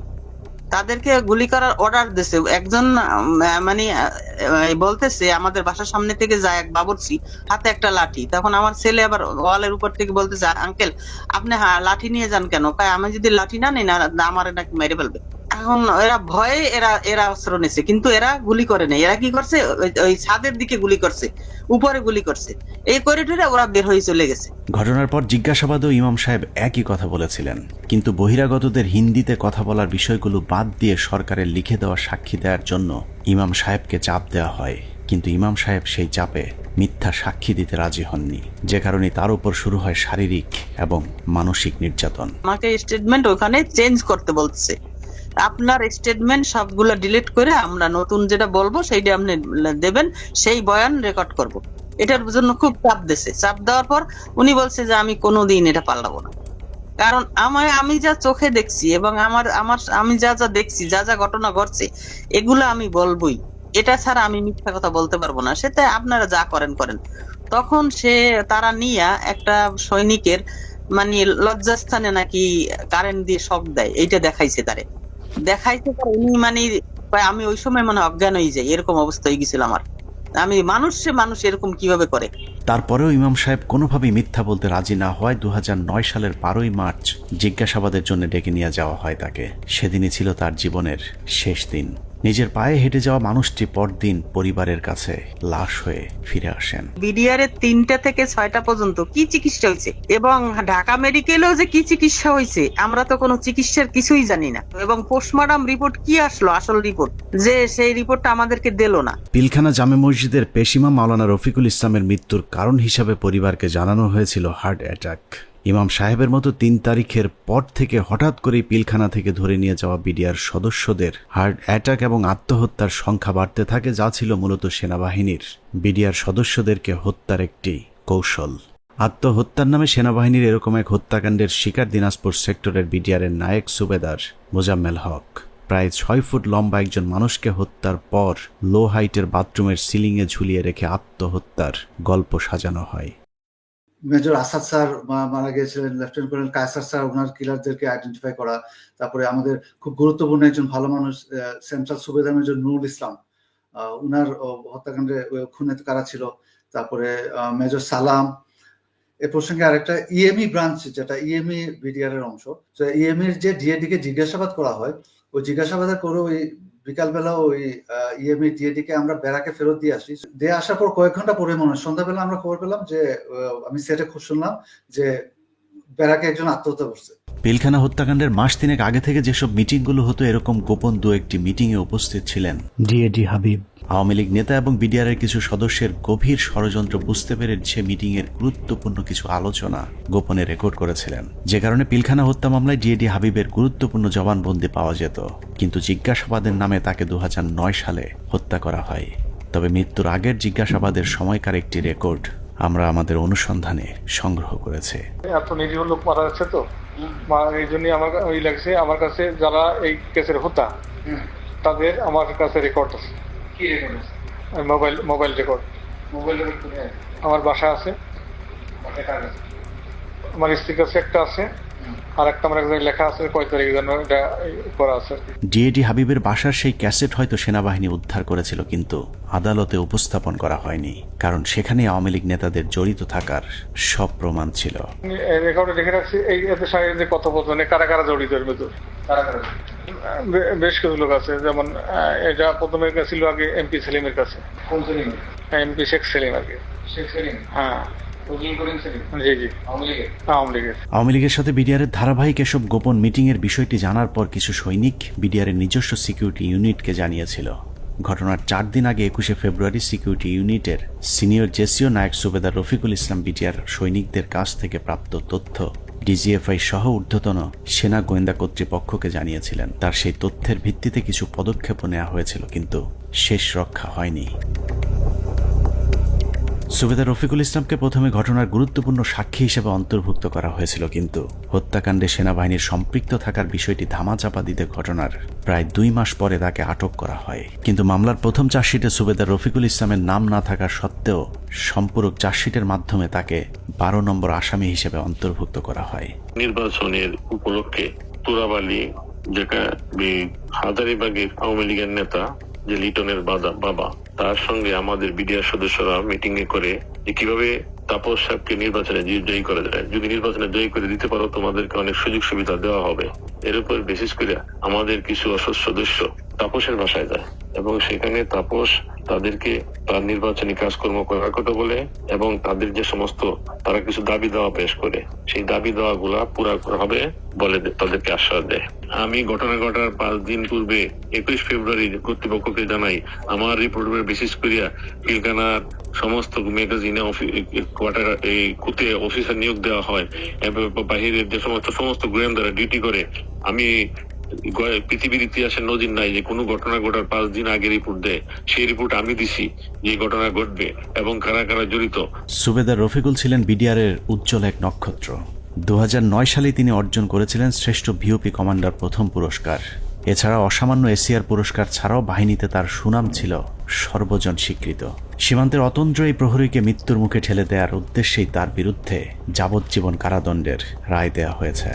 তাদেরকে গুলি করার অর্ডার দিয়েছে। একজন মানে বলতেছে আমাদের বাসার সামনে থেকে যায় এক বাবুর্চি, হাতে একটা লাঠি। তখন আমার ছেলে আবার ওয়ালের উপর থেকে বলতেছে, আঙ্কেল আপনি লাঠি নিয়ে যান কেন? আমি যদি লাঠি না নিই না আমার নাকি মেরে ফেলবে। এখন এরা ভয়ে এরা অস্ত্র নিছে, কিন্তু এরা গুলি করে নাই। এরা কি করছে, ওই ছাদের দিকে গুলি করছে, উপরে গুলি করছে, এই করিডোরে ওরা বের হয়ে চলে গেছে। ঘটনার পর জিজ্ঞাসাবাদেও ইমাম সাহেব একই কথা বলেছিলেন, কিন্তু বহিরাগতদের হিন্দিতে কথা বলার বিষয়গুলো বাদ দিয়ে সরকারের লিখে দেওয়া সাক্ষী দেওয়ার জন্য ইমাম সাহেবকে চাপ দেওয়া হয়। কিন্তু ইমাম সাহেব সেই চাপে মিথ্যা সাক্ষী দিতে রাজি হননি, যে কারণে তার উপর শুরু হয় শারীরিক এবং মানসিক নির্যাতন। আমাকে স্টেটমেন্ট ওখানে চেঞ্জ করতে বলছে, আপনার স্টেটমেন্ট সবগুলো ডিলিট করে আমরা নতুন যেটা বলবো সেইটা আপনি দেবেন, সেই বয়ান রেকর্ড করব। এটার জন্য খুব চাপ দিয়েছে। চাপ দেওয়ার পর উনি বলছে যে আমি কোনোদিন এটা পাল্টাবো না, কারণ আমি যা চোখে দেখছি এবং আমি যা যা দেখছি, যা যা ঘটনা ঘটছে, এগুলো আমি বলবোই, এটা ছাড়া আমি মিথ্যা কথা বলতে পারবো না। সেটা আপনারা যা করেন করেন। তখন তারা নিয়ে একটা সৈনিকের মানে লজ্জাস্থানে নাকি কারেন্ট দিয়ে শক দেয়, এইটা দেখাইছে তারে। উনি মানে আমি ওই সময় মানে অজ্ঞান হয়ে যাই, এরকম অবস্থা হয়ে গেছিল আমার। আমি মানুষ এরকম কিভাবে করে? তারপরেও ইমাম সাহেব কোনোভাবেই মিথ্যা বলতে রাজি না হওয়ায় 2009 সালের 12ই মার্চ জিজ্ঞাসাবাদের জন্য ডেকে নিয়ে যাওয়া হয় তাকে। সেদিনই ছিল তার জীবনের শেষ দিন। নিজের পায়ে হেঁটে যাওয়া মানুষটি পরদিন পরিবারের কাছে লাশ হয়ে ফিরে আসেন। বিডিআর এর 3টা থেকে 6টা পর্যন্ত কি চিকিৎসা হয়েছে এবং ঢাকা মেডিকেলেও যে কি চিকিৎসা হয়েছে আমরা তো কোনো চিকিৎসার কিছুই জানি না। এবং পোস্টমর্টম রিপোর্ট কি আসলো, আসল রিপোর্ট, যে সেই রিপোর্টটা আমাদেরকে দিল না। পিলখানা জামে মসজিদের পেশিমা মাওলানা রফিকুল ইসলামের মৃত্যুর কারণ হিসাবে পরিবারকে জানানো হয়েছিল হার্ট অ্যাটাক। ইমাম সাহেবের মতো 3 তারিখের পর থেকে হঠাৎ করেই পিলখানা থেকে ধরে নিয়ে যাওয়া বিডিআর সদস্যদের হার্ট অ্যাটাক এবং আত্মহত্যার সংখ্যা বাড়তে থাকে, যা ছিল মূলত সেনাবাহিনীর বিডিআর সদস্যদেরকে হত্যার একটি কৌশল। আত্মহত্যার নামে সেনাবাহিনীর এরকম এক হত্যাকাণ্ডের শিকার দিনাজপুর সেক্টরের বিডিআরের নায়েক সুবেদার মোজাম্মেল হক। প্রায় 6 ফুট লম্বা একজন মানুষকে হত্যার পর লো হাইটের বাথরুমের সিলিংয়ে ঝুলিয়ে রেখে আত্মহত্যার গল্প সাজানো হয়। মেজর আসাদ স্যার মারা গিয়েছিলেন, লেফটেন্যান্ট কর্নেল কায়সার স্যার ওনার কিলারদেরকে আইডেন্টিফাই করা। তারপরে আমাদের খুব গুরুত্বপূর্ণ একজন ভালো মানুষ সেন্ট্রাল সুবেদার মেজর নুরুল ইসলাম, উনার হত্যাকাণ্ডে খুনে কারা ছিল। তারপরে মেজর সালাম। এ প্রসঙ্গে আরেকটা ইএমই ব্রাঞ্চ, যেটা ইএমই বিডিআর এর অংশ, ইএমইর যে ডিএডি কে জিজ্ঞাসাবাদ করা হয়, ওই জিজ্ঞাসাবাদ করে ওই বিকালবেলা ওই ইএমই ডিএডি কে আমরা ব্যারাকে ফেরত দিয়ে আসি। দিয়ে আসার পর কয়েক ঘন্টা পরে মনে হয় সন্ধ্যাবেলা আমরা খবর পেলাম যে আমি সেটে খুব শুনলাম যে ব্যারাকে একজন আত্মহত্যা করছে। পিলখানা হত্যাকাণ্ডের মাস 3 আগে থেকে যেসব মিটিংগুলো হতো, এরকম গোপন 2-1টি মিটিংয়ে উপস্থিত ছিলেন ডিএডি হাবিব। আওয়ামী লীগ নেতা এবং বিডিআরের কিছু সদস্যের গভীর ষড়যন্ত্র বুঝতে পেরে সে মিটিংয়ের গুরুত্বপূর্ণ কিছু আলোচনা গোপনে রেকর্ড করেছিলেন, যে কারণে পিলখানা হত্যা মামলায় ডিএডি হাবিবের গুরুত্বপূর্ণ জবানবন্দি পাওয়া যেত। কিন্তু জিজ্ঞাসাবাদের নামে তাকে 2009 সালে হত্যা করা হয়। তবে মৃত্যুর আগের জিজ্ঞাসাবাদের সময়কার একটি রেকর্ড আমরা আমাদের অনুসন্ধানে সংগ্রহ করেছি। এত নিরীহ লোক মারা যাচ্ছে তো, এই জন্যই আমার ওই লাগছে। আমার কাছে যারা এই কেসের হত্যা তাদের আমার কাছে রেকর্ড আছে। কি রেকর্ড আছে? Mobile record. মোবাইল রেকর্ড কোথায়? আমার বাসায় আছে। আমার স্ত্রীর কাছে একটা আছে, আর একটা আমার একজন লেখা আছে কয় তারিখে যেন এটা করা আছে। ডিএডি হাবিবের বাসার সেই ক্যাসেট হয়তো সেনাবাহিনী উদ্ধার করেছিল, কিন্তু আদালতে উপস্থাপন করা হয়নি, কারণ সেখানে আওয়ামী লীগ নেতাদের জড়িত থাকার সব প্রমাণ ছিল। রেকর্ডে লিখে রাখছি এই এদের সাথে কথোপকথনে কারা কারা জড়িত এর ভিতর। বেশ কিছু লোক আছে, যেমন এটা প্রথমে ছিল আগে এমপি সেলিমের কাছে। কোন সেলিম? এমপি শেখ সেলিম আর কি। শেখ সেলিম? হ্যাঁ। আওয়ামী লীগের সাথে বিডিআরের ধারাবাহিক এসব গোপন মিটিং এর বিষয়টি জানার পর কিছু সৈনিক বিডিআরের নিজস্ব সিকিউরিটি ইউনিটকে জানিয়েছিল। ঘটনার 4 দিন আগে 21শে ফেব্রুয়ারি সিকিউরিটি ইউনিটের সিনিয়র জেসিও নায়ক সুবেদার রফিকুল ইসলাম বিডিআর সৈনিকদের কাছ থেকে প্রাপ্ত তথ্য ডিজিএফআই সহ ঊর্ধ্বতন সেনা গোয়েন্দা কর্তৃপক্ষকে জানিয়েছিলেন। তার সেই তথ্যের ভিত্তিতে কিছু পদক্ষেপও নেওয়া হয়েছিল, কিন্তু শেষ রক্ষা হয়নি। সুবেদার রফিকুল ইসলামকে প্রথমে ঘটনার গুরুত্বপূর্ণ সাক্ষী হিসেবে অন্তর্ভুক্ত করা হয়েছিল, কিন্তু হত্যাকাণ্ডে সেনাবাহিনীর সম্পৃক্ত থাকার বিষয়টি ধামাচাপা দিতে ঘটনার প্রায় 2 মাস পরে তাকে আটক করা হয়। কিন্তু মামলার প্রথম চার্জশিটে সুবেদার রফিকুল ইসলামের নাম না থাকা সত্ত্বেও সম্পূরক চার্জশিটের মাধ্যমে তাকে 12 নম্বর আসামি হিসেবে অন্তর্ভুক্ত করা হয়। নির্বাচনের উপলক্ষে তুরাবালি, যেটা হাজারীবাগের আওয়ামী লীগের নেতা যে লিটনের বাবা, তার সঙ্গে আমাদের বিডিআর সদস্যরা মিটিং এ করে যে কিভাবে তাপস সাহেবকে নির্বাচনে জয়ী করা যায়। যদি নির্বাচনে জয়ী করে দিতে পারো তোমাদেরকে অনেক সুযোগ সুবিধা দেওয়া হবে। এর উপর বিশেষ করে আমাদের কিছু সদস্য তাপসের বাসায় যায় এবং সেখানে তাপস তাদেরকে তার নির্বাচনী কাজকর্ম করার কথা বলে এবং তাদের যে সমস্ত তারা কিছু দাবি দেওয়া পেশ করে, সেই দাবি দেওয়া গুলা পুরা হবে বলে তাদেরকে আশ্বাস দেয়। আমি ঘটনা ঘটার 5 দিন পূর্বে 21 ফেব্রুয়ারি কর্তৃপক্ষকে জানাই আমার রিপোর্টের বিশেষ করিয়া পিলখানার সমস্ত ম্যাগাজিনে কোয়ার্টার এই কুতে অফিসার নিয়োগ দেওয়া হয় এবং বাহিরের যে সমস্ত গোয়েন্দারা ডিউটি করে। আমি পৃথিবীর ইতিহাসে নজির নাই যে কোনো ঘটনা ঘটার 5 দিন আগে রিপোর্ট দেয়। সেই রিপোর্ট আমি দিছি যে ঘটনা ঘটবে এবং কারা কারা জড়িত। সুবেদার রফিকুল ছিলেন বিডিআরের উজ্জ্বল এক নক্ষত্র। 2009 সালে তিনি অর্জন করেছিলেন শ্রেষ্ঠ ভিওপি কমান্ডার প্রথম পুরস্কার। এছাড়া অসামান্য এসিআর পুরস্কার ছাড়াও বাহিনীতে তার সুনাম ছিল সর্বজন স্বীকৃত। সীমান্তের অতন্দ্র এই প্রহরীকে মৃত্যুর মুখে ঠেলে দেওয়ার উদ্দেশ্যেই তার বিরুদ্ধে যাবজ্জীবন কারাদণ্ডের রায় দেওয়া হয়েছে।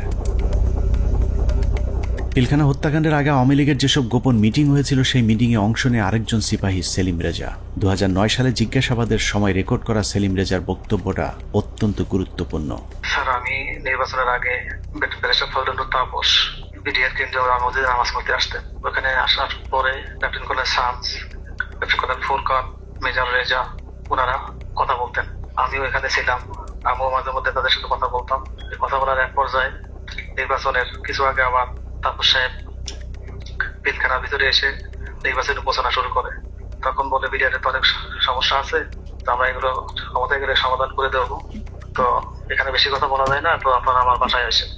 পিলখানা হত্যাকাণ্ডের আগে আওয়ামী লীগের যেসব গোপন মিটিং হয়েছিল সেই মিটিংয়ে অংশ নিয়ে আরেকজন সিপাহী সেলিম রেজা। 2009 সালে জিজ্ঞাসাবাদের সময় রেকর্ড করা সেলিম রেজার বক্তব্যটা অত্যন্ত গুরুত্বপূর্ণ। স্যার, আমি নির্বাচনের আগে ব্যারিস্টার ফজলুর তাপস বিডিআর কেন্দ্রে মসজিদে নামাজ পড়তে আসতেন। ওখানে আসার পরে captain colonel Shams, captain colonel Furqan, major Reza ওনারা কথা বলতেন। আমিও এখানে ছিলাম, আমিও মাঝে মধ্যে তাদের সাথে কথা বলতাম। কথা বলার এক পর্যায়ে নির্বাচনের কিছু আগে আমার তাপস সাহেব পিলখানার ভিতরে এসে নির্বাচনী ঘোষণা শুরু করে। তখন বলে বিডিআর তো অনেক সমস্যা আছে, তো আমরা এগুলো ক্ষমতায় গেলে সমাধান করে দেবো, তো এখানে বেশি কথা বলা যায় না, তো আপনারা আমার বাসায় আসেন।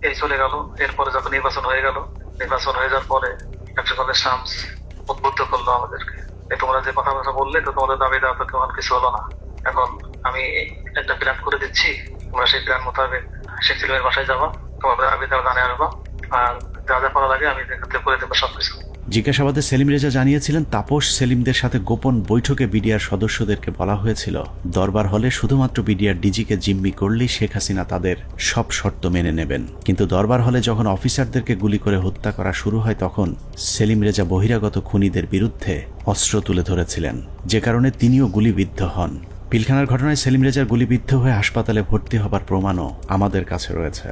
এই চলে গেল। এরপরে যখন নির্বাচন হয়ে গেল, নির্বাচন হয়ে যাওয়ার পরে ক্যাপ্টেন কর্নেল শামস উদ্বুদ্ধ করলো আমাদেরকে, তোমরা যে কথাবার্তা বললে তো তোমাদের দাবি দেওয়া তো কেমন কিছু হলো না। এখন আমি একটা প্ল্যান করে দিচ্ছি, তোমরা সেই প্ল্যান মোতাবেক শেখ সেলিমের বাসায় যাবো, তোমাদের দাবি দেওয়া জানিয়ে আসবো, আর যা যা করা লাগে আমি করে দেবো সবকিছু। জিজ্ঞাসাবাদে সেলিম রেজা জানিয়েছিলেন তাপস সেলিমদের সাথে গোপন বৈঠকে বিডিআর সদস্যদেরকে বলা হয়েছিল দরবার হলে শুধুমাত্র বিডিআর ডিজিকে জিম্মি করলেই শেখ হাসিনা তাদের সব শর্ত মেনে নেবেন। কিন্তু দরবার হলে যখন অফিসারদেরকে গুলি করে হত্যা করা শুরু হয় তখন সেলিম রেজা বহিরাগত খুনিদের বিরুদ্ধে অস্ত্র তুলে ধরেছিলেন, যে কারণে তিনিও গুলিবিদ্ধ হন। পিলখানার ঘটনায় সেলিম রেজার গুলিবিদ্ধ হয়ে হাসপাতালে ভর্তি হবার প্রমাণও আমাদের কাছে রয়েছে।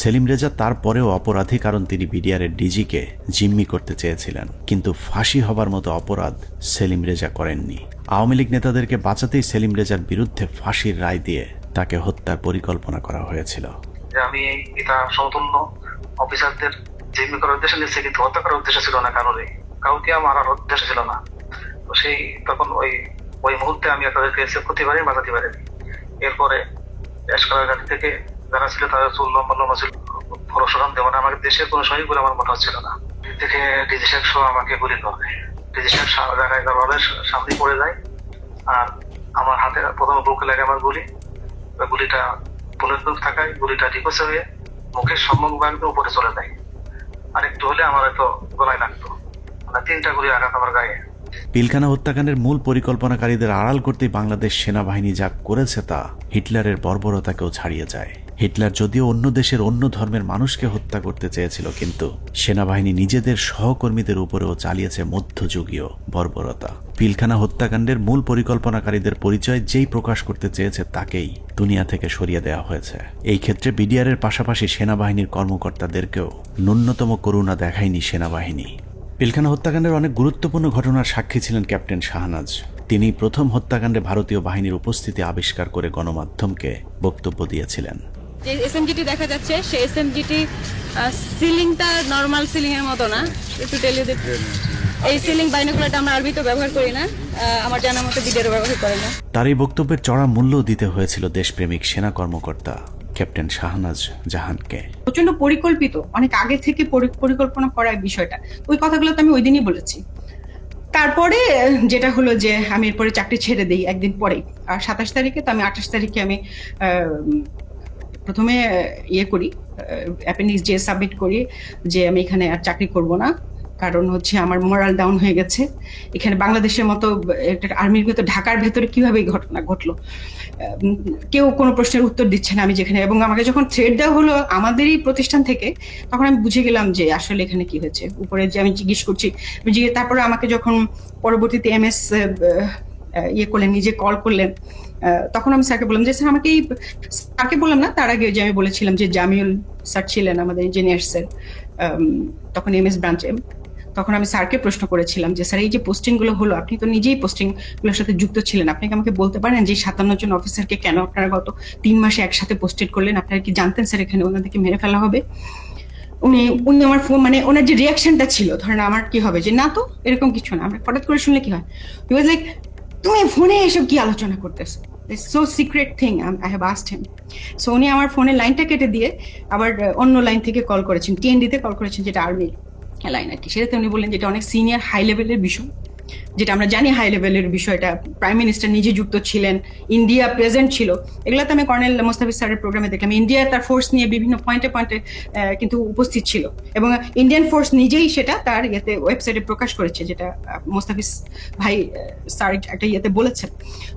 সেলিম রেজা তারপরেও অপরাধী, কারণ তিনি বিডিআরের ডিজিকে জিম্মি করতে চেয়েছিলেন, কিন্তু ফাঁসি হবার মতো অপরাধ সেলিম রেজা করেননি। আওয়ামী লীগ নেতাদেরকে বাঁচাতেই সেলিম রেজার বিরুদ্ধে ফাঁসির রায় দিয়ে তাকে হত্যার পরিকল্পনা করা হয়েছিল। আমি এটা সমতুল্য অফিসারদের জিম্মি করার উদ্দেশ্য নিচ্ছে, কিন্তু হত্যা করার উদ্দেশ্য ছিল না, কাউকে মারার উদ্দেশ্য ছিল না। তো সেই তখন ওই মুহূর্তে আমি তাদেরকে সেভ করতে পারি, বাঁচাতে পারি। এরপরে এসকালার থেকে যারা ছিল তাদের চুল লম্বা লম্বা ছিল, পরশুরাম দেওয়ান আমাকে দেশের কোনো সহিত বলে আমার মনে হচ্ছিল না। থেকে ডিজি সাহেব সহ আমাকে গুলি করে, ডিজি সাহেব জায়গায় দরবারের সামনে পড়ে যায়, আর আমার হাতে প্রথমে বুকে লাগে আমার গুলিটা বুলেট প্রুফ থাকায় গুলিটা ডিপোসে হয়ে মুখের সম্মুখ ভাগ উপরে চলে যায়, আর একটু হলে আমার হয়তো গলায় লাগতো। মানে 3টা গুলি আঘাত আমার গায়ে। পিলখানা হত্যাকাণ্ডের মূল পরিকল্পনাকারীদের আড়াল করতেই বাংলাদেশ সেনাবাহিনী যা করেছে তা হিটলারের বর্বরতাকেও ছাড়িয়ে যায়। হিটলার যদিও অন্য দেশের অন্য ধর্মের মানুষকে হত্যা করতে চেয়েছিল, কিন্তু সেনাবাহিনী নিজেদের সহকর্মীদের উপরেও চালিয়েছে মধ্যযুগীয় বর্বরতা। পিলখানা হত্যাকাণ্ডের মূল পরিকল্পনাকারীদের পরিচয় যেই প্রকাশ করতে চেয়েছে তাকেই দুনিয়া থেকে সরিয়ে দেওয়া হয়েছে। এই ক্ষেত্রে বিডিআরের পাশাপাশি সেনাবাহিনীর কর্মকর্তাদেরকেও ন্যূনতম করুণা দেখায়নি সেনাবাহিনী। পিলখানা হত্যাকাণ্ডের অনেক গুরুত্বপূর্ণ ঘটনার সাক্ষী ছিলেন ক্যাপ্টেন শাহনাজ। তিনি প্রথম হত্যাকাণ্ডে ভারতীয় বাহিনীর উপস্থিতি আবিষ্কার করে গণমাধ্যমকে বক্তব্য দিয়েছিলেন। যে এসএমজিটি দেখা যাচ্ছে সেই এসএমজিটি সিলিংটা নরমাল সিলিং এর মতো না, একটু টেলিও এই সিলিং বাইনোকুলারটা আমরা আরবিতে ব্যবহার করি না, আমার জানা মতো বিডিআর ব্যবহার করে না। তার এই বক্তব্যের চড়া মূল্য দিতে হয়েছিল দেশপ্রেমিক সেনা কর্মকর্তা ক্যাপ্টেন শাহনাজ জাহানকে। প্রচন্ড পরিকল্পিত, অনেক আগে থেকে পরিকল্পনা করার বিষয়টা, ওই কথাগুলো তো আমি ওই দিনই বলেছি। তারপরে যেটা হলো যে আমি এরপরে চাকরি ছেড়ে দিই একদিন পরে, আর 27 তারিখে, তো আমি 28 তারিখে আমি প্রথমে করি অ্যাপেন্ডিক্স যে সাবমিট করি যে আমি এখানে আর চাকরি করব না, কারণ হচ্ছে আমার মোরাল ডাউন হয়ে গেছে। এখানে বাংলাদেশের মতো একটা আর্মির ভেতর, ঢাকার ভেতরে কিভাবে এই ঘটনা ঘটলো, কেউ কোনো প্রশ্নের উত্তর দিচ্ছে না আমি যেখানে। এবং আমাকে যখন থ্রেড দেওয়া হলো আমাদেরই প্রতিষ্ঠান থেকে, তখন আমি বুঝে গেলাম যে আসলে এখানে কি হয়েছে। উপরে যে আমি জিজ্ঞেস করছি, তারপরে আমাকে যখন পরবর্তীতে এমএস করলেন, নিজে কল করলেন, তখন আমি স্যারকে বললাম যে স্যার আমাকে স্যারকে বললাম না, তার আগে যে আমি বলেছিলাম যে জামিউল স্যার ছিলেন আমাদের ইঞ্জিনিয়ার স্যার, তখন এমএস ব্রাঞ্চে, তখন আমি স্যারকে প্রশ্ন করেছিলাম যে স্যার এই যে পোস্টিং গুলো হলো, আপনি তো নিজেই পোস্টিং গুলোর সাথে যুক্ত ছিলেন, আপনি কি আমাকে বলতে পারেন যে 57 জন অফিসারকে কেন আপনারা গত 3 মাসে একসাথে পোস্টেড করলেন? আপনারা কি জানতেন স্যার এখানে ওনাদেরকে মেরে ফেলা হবে? উনি আমার ফোন, মানে ওনার যে রিয়াকশনটা ছিল, ধরেন আমার কি হবে যে না তো এরকম কিছু না, আমরা হঠাৎ করে শুনলে কি হয়, হি ওয়াজ লাইক তুমি ফোনে এসব কি আলোচনা করতেছো, it's so secret thing, I have asked him. So উনি আমার ফোনের লাইনটা কেটে দিয়ে আবার অন্য লাইন থেকে কল করেছেন, টিএনডিতে কল করেছেন, যেটা আর্মির লাইন আর কি। সেটাতে উনি বললেন যেটা অনেক সিনিয়র হাই লেভেলের বিষয়, যেটা আমরা জানি হাই লেভেলের বিষয়টা, প্রাইম মিনিস্টার নিজে যুক্ত ছিলেন, ইন্ডিয়া প্রেজেন্ট ছিল। এগুলোতে আমি কর্নেল মোস্তাফিজ স্যারের প্রোগ্রামে দেখলাম ইন্ডিয়া তার ফোর্স নিয়ে বিভিন্ন পয়েন্টে কিন্তু উপস্থিত ছিল, এবং ইন্ডিয়ান ফোর্স নিজেই সেটা তার ওয়েবসাইটে প্রকাশ করেছে, যেটা মোস্তাফিজ ভাই স্যার একটা বলেছেন।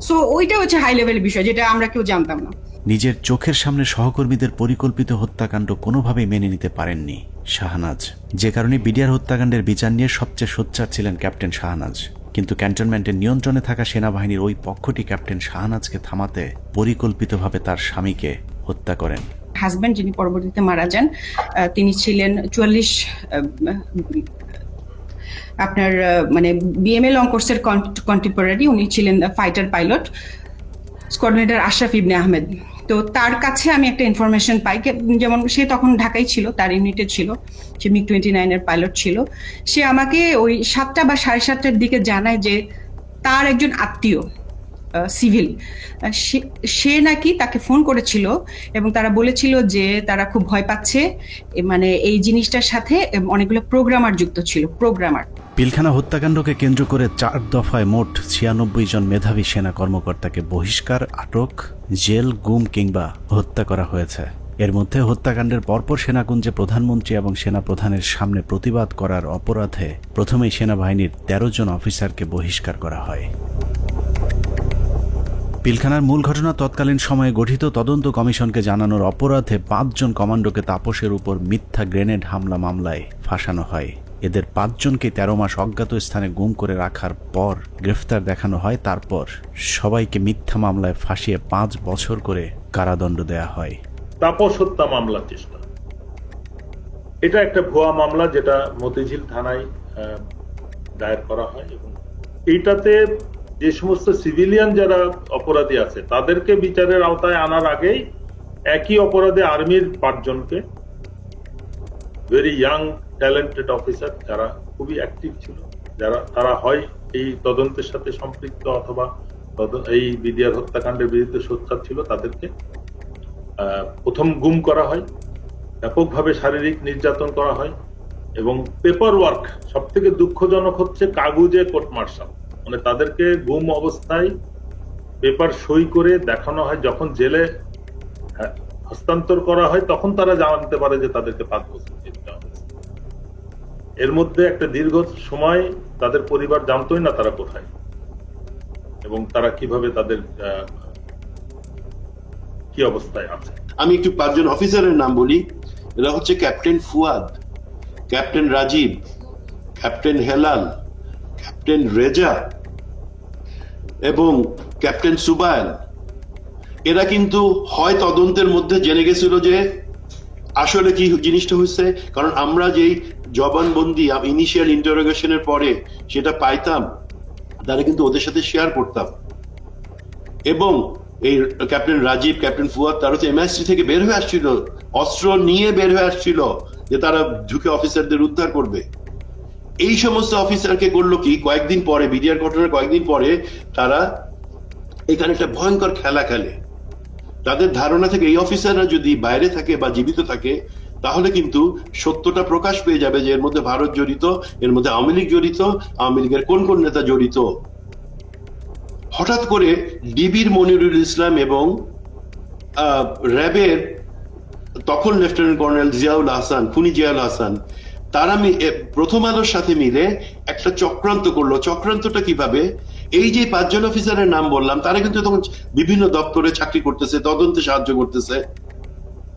সো ওইটা হচ্ছে হাই লেভেলের বিষয়, যেটা আমরা কেউ জানতাম না। নিজের চোখের সামনে সহকর্মীদের পরিকল্পিত হত্যাকাণ্ড কোনোভাবেই মেনে নিতে পারেননি শাহনাজ, যে কারণে বিডিআর হত্যাকাণ্ডের বিচার নিয়ে সবচেয়ে সোচ্চার ছিলেন ক্যাপ্টেন শাহনাজ। কিন্তু ক্যান্টনমেন্টের নিয়ন্ত্রণে থাকা সেনাবাহিনীর ওই পক্ষটি ক্যাপ্টেন শাহনাজকে থামাতে পরিকল্পিতভাবে তার স্বামীকে হত্যা করেন। হাজব্যান্ড যিনি পরবর্তীতে মারা যান, তিনি ছিলেন 44 আপনার মানে বিএমএ লং কোর্সের কন্টেম্পোরারি। উনি ছিলেন ফাইটার পাইলট, কোঅর্ডিনেটর আশরাফ ইবনে আহমেদ। তো তার কাছে আমি একটা ইনফরমেশন পাই, যেমন সে তখন ঢাকায় ছিল, তার ইউনিটে ছিল, সে MiG-29 এর পাইলট ছিল। সে আমাকে ওই 7টা বা 7:30টার দিকে জানায় যে তার একজন আত্মীয় সিভিল, সে নাকি তাকে ফোন করেছিল এবং তারা বলেছিল যে তারা খুব ভয় পাচ্ছে, মানে এই জিনিসটার সাথে অনেকগুলো প্রোগ্রামার যুক্ত ছিল, প্রোগ্রামার। পিলখানা হত্যাকাণ্ডকে কেন্দ্র করে 4 দফায় মোট 96 জন মেধাবী সেনা কর্মকর্তাকে বহিষ্কার, আটক, জেল, গুম কিংবা হত্যা করা হয়েছে। এর মধ্যে হত্যাকাণ্ডের পরপর সেনাকুঞ্জে প্রধানমন্ত্রী এবং সেনাপ্রধানের সামনে প্রতিবাদ করার অপরাধে প্রথমেই সেনাবাহিনীর 13 জন অফিসারকে বহিষ্কার করা হয়। পিলখানার মূল ঘটনা তৎকালীন সময়ে গঠিত তদন্ত কমিশনকে জানানোর অপরাধে 5 জন কমান্ডোকে তাপসের উপর মিথ্যা গ্রেনেড হামলা মামলায় ফাঁসানো হয়। এদের 5 জনকে 13 মাস অজ্ঞাত স্থানে গুম করে রাখার পর গ্রেফতার দেখানো হয়। তারপর সবাইকে মিথ্যা মামলায় ফাঁসিয়ে 5 বছর করে কারাদণ্ড দেয়া হয়। তাপস হত্যা মামলার চেষ্টা, এটা একটা ভুয়া মামলা যেটা মতিঝিল থানায় দায়ের করা হয় এবং এইটাতে যে সমস্ত সিভিলিয়ান যারা অপরাধী আছে তাদেরকে বিচারের আওতায় আনার আগেই একই অপরাধে আর্মির 5 জনকে, ভেরি ইয়াং ট্যালেন্টেড অফিসার যারা খুবই অ্যাক্টিভ ছিল, তারা হয় এই তদন্তের সাথে সম্পৃক্ত অথবা এই বিডিআর হত্যাকাণ্ডের বিরুদ্ধে সোচ্চার ছিল, তাদেরকে প্রথম গুম করা হয়, ব্যাপকভাবে শারীরিক নির্যাতন করা হয় এবং পেপার ওয়ার্ক, সব থেকে দুঃখজনক হচ্ছে কাগজে কোর্ট মার্শাল, মানে তাদেরকে গুম অবস্থায় পেপার সই করে দেখানো হয়। যখন জেলে হস্তান্তর করা হয় তখন তারা জানতে পারে যে তাদেরকে 5 বছর জেল দেওয়া হয়েছে। এর মধ্যে একটা দীর্ঘ সময় তাদের পরিবার জানতোই না তারা কোথায় এবং তারা কিভাবে তাদের কি অবস্থায় আছে। আমি একটু 5 জন অফিসারের নাম বলি। এরা হচ্ছে captain Fuad, captain Rajib, captain Helal, captain Reza এবং ক্যাপ্টেন সুবায়ন। এরা কিন্তু হয় তদন্তের মধ্যে জেনে গেছিল যে আসলে কি জিনিসটা হচ্ছে, কারণ আমরা যেই জবানবন্দি ইনিশিয়াল ইন্টারোগেশনের পরে সেটা পাইতাম, তারা কিন্তু ওদের সাথে শেয়ার করতাম। এবং এই ক্যাপ্টেন রাজীব, ক্যাপ্টেন ফুয়াদ, তারা হচ্ছে MI3 থেকে বের হয়ে আসছিল, অস্ত্র নিয়ে বের হয়ে আসছিল যে তারা ঢুকে অফিসারদের উদ্ধার করবে। এই সমস্ত অফিসারকে করলো কি, কয়েকদিন পরে, বিডিআর ঘটনার কয়েকদিন পরে তারা এখানে একটা ভয়ঙ্কর খেলা খেলে। তাদের ধারণা থেকে এই অফিসাররা যদি বাইরে থাকে বা জীবিত থাকে তাহলে কিন্তু সত্যটা প্রকাশ পেয়ে যাবে যে এর মধ্যে ভারত জড়িত, এর মধ্যে আওয়ামী লীগ জড়িত, আওয়ামী লীগের কোন কোন নেতা জড়িত। হঠাৎ করে ডিবির মনিরুল ইসলাম এবং র্যাবের তখন লেফটেন্যান্ট কর্নেল জিয়াউল হাসান, খুনি জিয়াউল হাসান, তারা প্রথম আলোর সাথে মিলে একটা চক্রান্ত করলো। চক্রান্তটা কিভাবে, এই যে 5 জন অফিসারের নাম বললাম তারা কিন্তু তখন বিভিন্ন দপ্তরে চাকরি করতেছে, তদন্তে সাহায্য করতেছে।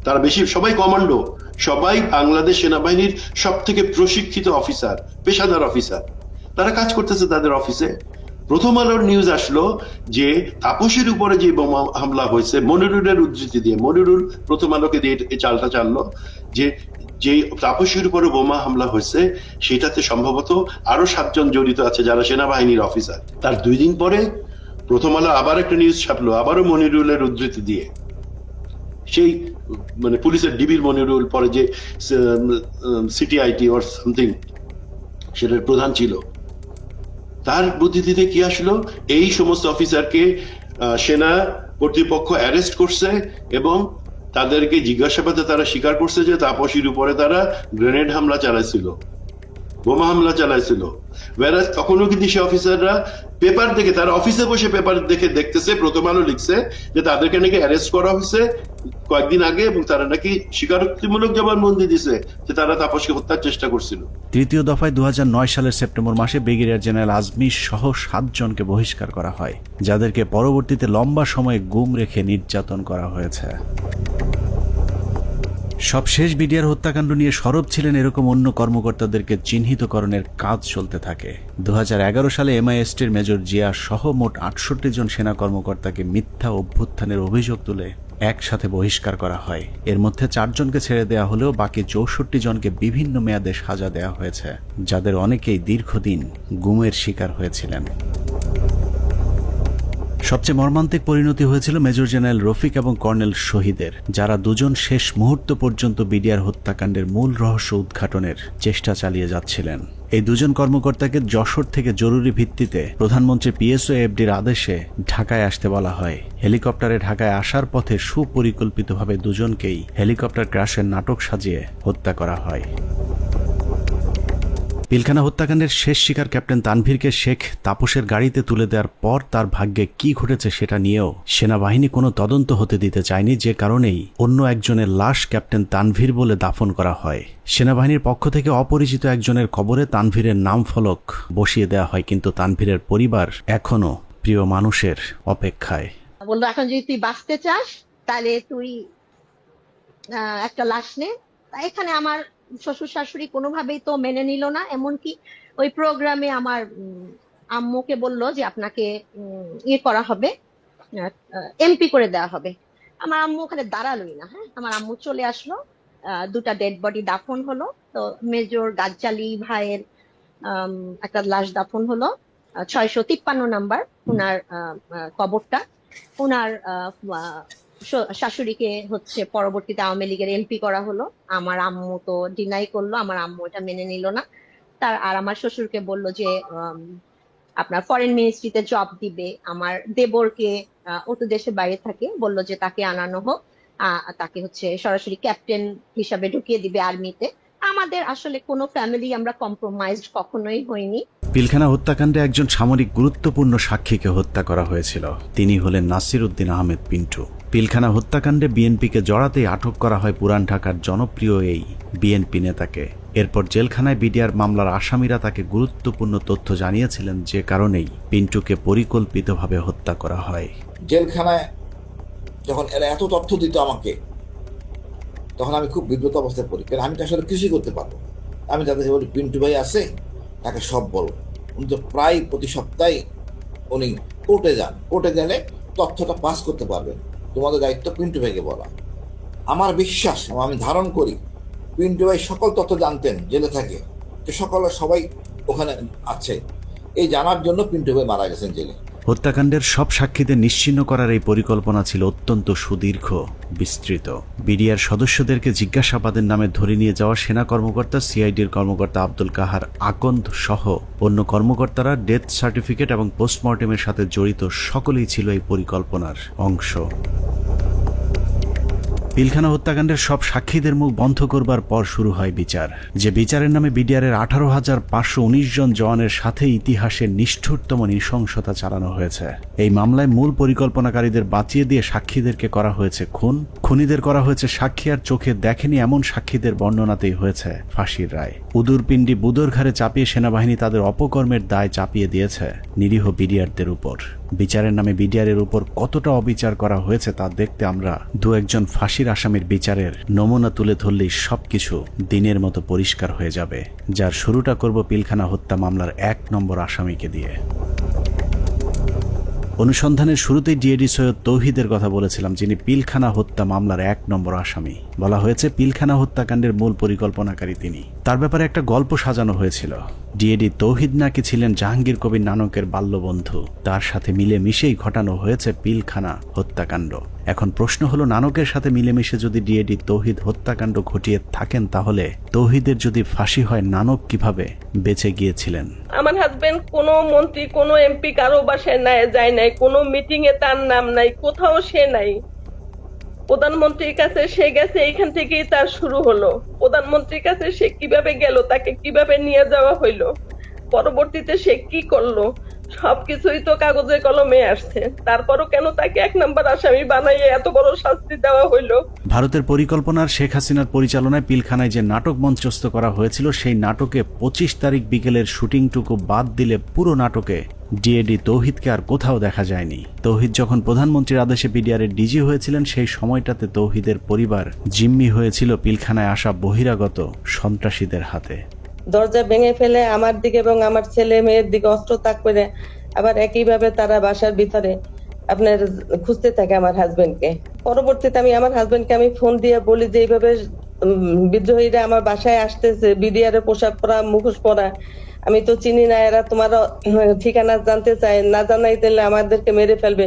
তারা সবাই কমান্ডো, সবাই বাংলাদেশ সেনাবাহিনীর সব থেকে প্রশিক্ষিত অফিসার, পেশাদার অফিসার, তারা কাজ করতেছে তাদের অফিসে। প্রথম আলোর নিউজ আসলো যে তাপসের উপরে যে বোমা হামলা হয়েছে, মনিরুলের উদ্ধৃতি দিয়ে, মনিরুল প্রথম আলোকে দিয়ে এই চালটা চাললো যে তাপসের উপরে বোমা হামলা হয়েছে সেটাতে সম্ভবত আরো 7 জন জড়িত আছে যারা সেনাবাহিনীর অফিসার। তার 2 দিন পরে প্রথম আলো আবার একটা নিউজ ছাপলো, আবারও মনিরুলের উদ্ধৃতি দিয়ে, সেই মানে পুলিশের ডিবির মনিরুল, পরে যে সিটিআইটি অর সামথিং সেটার প্রধান ছিল, তার বুদ্ধিতে কি আসলো, এই সমস্ত অফিসারকে সেনা কর্তৃপক্ষ অ্যারেস্ট করছে এবং তাদেরকে জিজ্ঞাসাবাদে তারা স্বীকার করছে যে তাপসীর উপরে তারা গ্রেনেড হামলা চালাইছিল, বোমা হামলা চালাইছিল। তখনও কিন্তু সে অফিসাররা পেপার দেখে, তারা অফিসে বসে পেপার দেখে দেখতেছে, প্রথম আলো লিখছে যে তাদেরকে নাকি অ্যারেস্ট করা হয়েছে কয়েকদিন আগে এবং তারা নাকি স্বীকারোক্তিমূলক জবানবন্দি দিছে যে তারা তাপসকে হত্যার চেষ্টা করছিল। তৃতীয় দফায় 2009 সালের সেপ্টেম্বর মাসে ব্রিগেডিয়ার জেনারেল আজমি সহ 7 জনকে বহিষ্কার করা হয়, যাদেরকে পরবর্তীতে লম্বা সময় গুম রেখে নির্যাতন করা হয়েছে। সবশেষ বিডিআর হত্যাকাণ্ড নিয়ে সরব ছিলেন এরকম অন্য কর্মকর্তাদেরকে চিহ্নিতকরণের কাজ চলতে থাকে। 2011 সালে MI-STর মেজর জিয়া সহ মোট 68 জন সেনা কর্মকর্তাকে মিথ্যা অভ্যুত্থানের অভিযোগ তুলে একসাথে বহিষ্কার করা হয়। এর মধ্যে 4 জনকে ছেড়ে দেওয়া হলেও বাকি 64 জনকে বিভিন্ন মেয়াদে সাজা দেওয়া হয়েছে, যাদের অনেকেই দীর্ঘদিন গুমের শিকার হয়েছিলেন। সবচেয়ে মর্মান্তিক পরিণতি হয়েছিল মেজর জেনারেল রফিক এবং কর্নেল শহীদের, যারা দুজন শেষ মুহূর্ত পর্যন্ত বিডিআর হত্যাকাণ্ডের মূল রহস্য উদ্ঘাটনের চেষ্টা চালিয়ে যাচ্ছিলেন। এই দুজন কর্মকর্তাকে যশোর থেকে জরুরি ভিত্তিতে প্রধানমন্ত্রী PSO-FDর আদেশে ঢাকায় আসতে বলা হয়। হেলিকপ্টারে ঢাকায় আসার পথে সুপরিকল্পিতভাবে দুজনকেই হেলিকপ্টার ক্র্যাশের নাটক সাজিয়ে হত্যা করা হয়। পিলখানা হত্যাকাণ্ডের শেষ শিকার ক্যাপ্টেন তানভীরকে শেখ তাপসের গাড়িতে তুলে দেওয়ার পর তার ভাগ্যে কি ঘটেছে সেটা নিয়েও সেনাবাহিনী কোনো তদন্ত হতে দিতে চায়নি, যে কারণেই অন্য একজনের লাশ ক্যাপ্টেন তানভীর বলে দাফন করা হয়। সেনাবাহিনীর পক্ষ থেকে অপরিচিত একজনের কবরে তানভীরের নাম ফলক বসিয়ে দেওয়া হয়, কিন্তু তানভীরের পরিবার এখনো প্রিয় মানুষের অপেক্ষায়। বললো এখন যদি তুই বাঁচতে চাস তাহলে তুই একটা লাশ নে। এখানে আমার শ্বশুর শাশুড়ি কোনোভাবেই তো মেনে নিল না, এমনকি ওই প্রোগ্রামে আমার আম্মুকে বললো যে আপনাকে ইয়ে করা হবে, MP করে দেওয়া হবে। আমার আম্মু ওখানে দাঁড়ালোই না। হ্যাঁ, আমার আম্মু চলে আসলো, 2টা ডেড বডি দাফন হলো। তো মেজর গাজ্জালি ভাইয়ের একটা লাশ দাফন হলো 653 নাম্বার ওনার কবরটা। ওনার শাশুড়িকে হচ্ছে পরবর্তীতে আওয়ামী লীগের MP করা হলো। আমার আম্মু তো ডিনাই করলো, আমার আম্মু এটা মেনে নিল না। আর আমার শ্বশুরকে বললো যে আপনার ফরেন মিনিস্ট্রিতে জব দিবে। আমার দেবরকে ও তো দেশের বাইরে থাকে, বললো যে তাকে আনানো হোক, তাকে হচ্ছে সরাসরি ক্যাপ্টেন হিসাবে ঢুকিয়ে দিবে আর্মিতে। আমাদের আসলে কোনো ফ্যামিলি আমরা কম্প্রোমাইজড কখনোই হইনি। পিলখানা হত্যাকাণ্ডে একজন সামরিক গুরুত্বপূর্ণ সাক্ষীকে হত্যা করা হয়েছিল। তিনি হলেন নাসির উদ্দিন আহমেদ পিন্টু। পিলখানা হত্যাকাণ্ডে বিএনপিকে জড়াতেই আটক করা হয় পুরান ঢাকার জনপ্রিয় এই বিএনপি নেতাকে। এরপর জেলখানায় বিডিআর মামলার আসামিরা তাকে গুরুত্বপূর্ণ তথ্য জানিয়েছিলেন, যে কারণেই পিন্টুকে পরিকল্পিতভাবে হত্যা করা হয়। জেলখানায় যখন এরা এত তথ্য দিত আমাকে, তখন আমি খুব বিব্রত অবস্থায় পড়ি, কারণ আমি তো আসলে কিছুই করতে পারবো। আমি তাদের বলি পিন্টু ভাই আছে, তাকে সব বলো। উনি তো প্রায় প্রতি সপ্তাহে উনি কোর্টে যান, কোর্টে গেলে তথ্যটা পাস করতে পারবেন, তোমাদের দায়িত্ব পিন্টু ভাইকে বলা। আমার বিশ্বাস, আমি ধারণ করি পিন্টু ভাই সকল তথ্য জানতেন জেলে থাকে, যে সবাই ওখানে আছে, এই জানার জন্য পিন্টু ভাই মারা গেছেন জেলে। হত্যাকাণ্ডের সব সাক্ষীদের নিশ্চিহ্ন করার এই পরিকল্পনা ছিল অত্যন্ত সুদীর্ঘ, বিস্তৃত। বিডিআর সদস্যদেরকে জিজ্ঞাসাবাদের নামে ধরে নিয়ে যাওয়া সেনা কর্মকর্তা, CIDর কর্মকর্তা আব্দুল কাহার আকন্দ সহ অন্য কর্মকর্তারা ডেথ সার্টিফিকেট এবং পোস্টমর্টেমের সাথে জড়িত সকলেই ছিল এই পরিকল্পনার অংশ। পিলখানা হত্যাকাণ্ডের সব সাক্ষীদের মুখ বন্ধ করবার পর শুরু হয় বিচার, যে বিচারের নামে বিডিআরের 18,519 জন জওয়ানের সাথে ইতিহাসের নিষ্ঠুরতম নৃশংসতা চালানো হয়েছে। এই মামলায় মূল পরিকল্পনাকারীদের বাঁচিয়ে দিয়ে সাক্ষীদেরকে করা হয়েছে খুন, খুনিদের করা হয়েছে সাক্ষী আর চোখে দেখেনি এমন সাক্ষীদের বর্ণনাতেই হয়েছে ফাঁসির রায়। উদুরপিণ্ডি বুদর ঘাড়ে চাপিয়ে সেনাবাহিনী তাদের অপকর্মের দায় চাপিয়ে দিয়েছে নিরীহ বিডিআরদের উপর। বিচারের নামে বিডিআরের উপর কতটা অবিচার করা হয়েছে তা দেখতে আমরা 2-1 ফাঁসির আসামির বিচারের নমুনা তুলে ধরলেই সবকিছু দিনের মতো পরিষ্কার হয়ে যাবে, যার শুরুটা করব পিলখানা হত্যা মামলার 1 নম্বর আসামিকে দিয়ে। অনুসন্ধানের শুরুতেই ডিএডি সৈয়দ তৌহিদের কথা বলেছিলাম, যিনি পিলখানা হত্যা মামলার 1 নম্বর আসামি। বলা হয়েছে পিলখানা হত্যাকাণ্ডের মূল পরিকল্পনাকারী তিনি। তার ব্যাপারে একটা গল্প সাজানো হয়েছিল। ডিএডি তৌহিদ নাকি ছিলেন জাহাঙ্গীর কবির নানকের বাল্যবন্ধু, তার সাথে মিলেমিশেই ঘটানো হয়েছে পিলখানা হত্যাকাণ্ড। এখন প্রশ্ন হলো, নানকের সাথে মিলেমিশে যদি ডিএডি তৌহিদ হত্যাকাণ্ড ঘটিয়ে থাকেন, তাহলে তৌহিদের যদি ফাঁসি হয়, নানক কিভাবে বেঁচে গিয়েছিলেন? আমার হাজবেন্ড কোনো মন্ত্রী, কোনো MP কারো বাসায় যায় নাই, কোনো মিটিং এ তার নাম নাই, কোথাও সে নাই। প্রধানমন্ত্রীর কাছে সে গেছে, এইখান থেকেই তার শুরু হলো। প্রধানমন্ত্রীর কাছে সে কিভাবে গেল, তাকে কিভাবে নিয়ে যাওয়া হইলো, পরবর্তীতে সে কি করলো, সবকিছুই তো কাগজে কলমে আসছে, তারপরও কেন তাকে 1 নম্বর আসামি বানাইয়ে এত বড় শাস্তি দেওয়া হইলো? ভারতের পরিকল্পনার শেখ হাসিনার পরিচালনায় পিলখানায় যে নাটক মঞ্চস্থ করা হয়েছিল সেই নাটকে 25 তারিখ বিকেলের শুটিংটুকু বাদ দিলে পুরো নাটকে ডিএডি তৌহিদকে আর কোথাও দেখা যায়নি। তৌহিদ যখন প্রধানমন্ত্রীর আদেশে বিডিআরের ডিজি হয়েছিলেন সেই সময়টাতে তৌহিদের পরিবার জিম্মি হয়েছিল পিলখানায় আসা বহিরাগত সন্ত্রাসীদের হাতে। দরজা ভেঙে ফেলে আমার দিকে এবং আমার ছেলে মেয়ের দিকে অস্ত্র তাক করে আবার একইভাবে তারা বাসার ভিতরে আপনার খুঁজতে থাকে আমার হাজবেন্ডকে। পরবর্তীতে আমি আমার হাজবেন্ডকে আমি ফোন দিয়ে বলি যে এইভাবে বিদ্রোহীরা আমার বাসায় আসতেছে, বিডিআর এর পোশাক পরা, মুখোশ পরা, আমি তো চিনি না, এরা তোমার ঠিকানা জানতে চায়, না জানাই দিলে আমাদেরকে মেরে ফেলবে,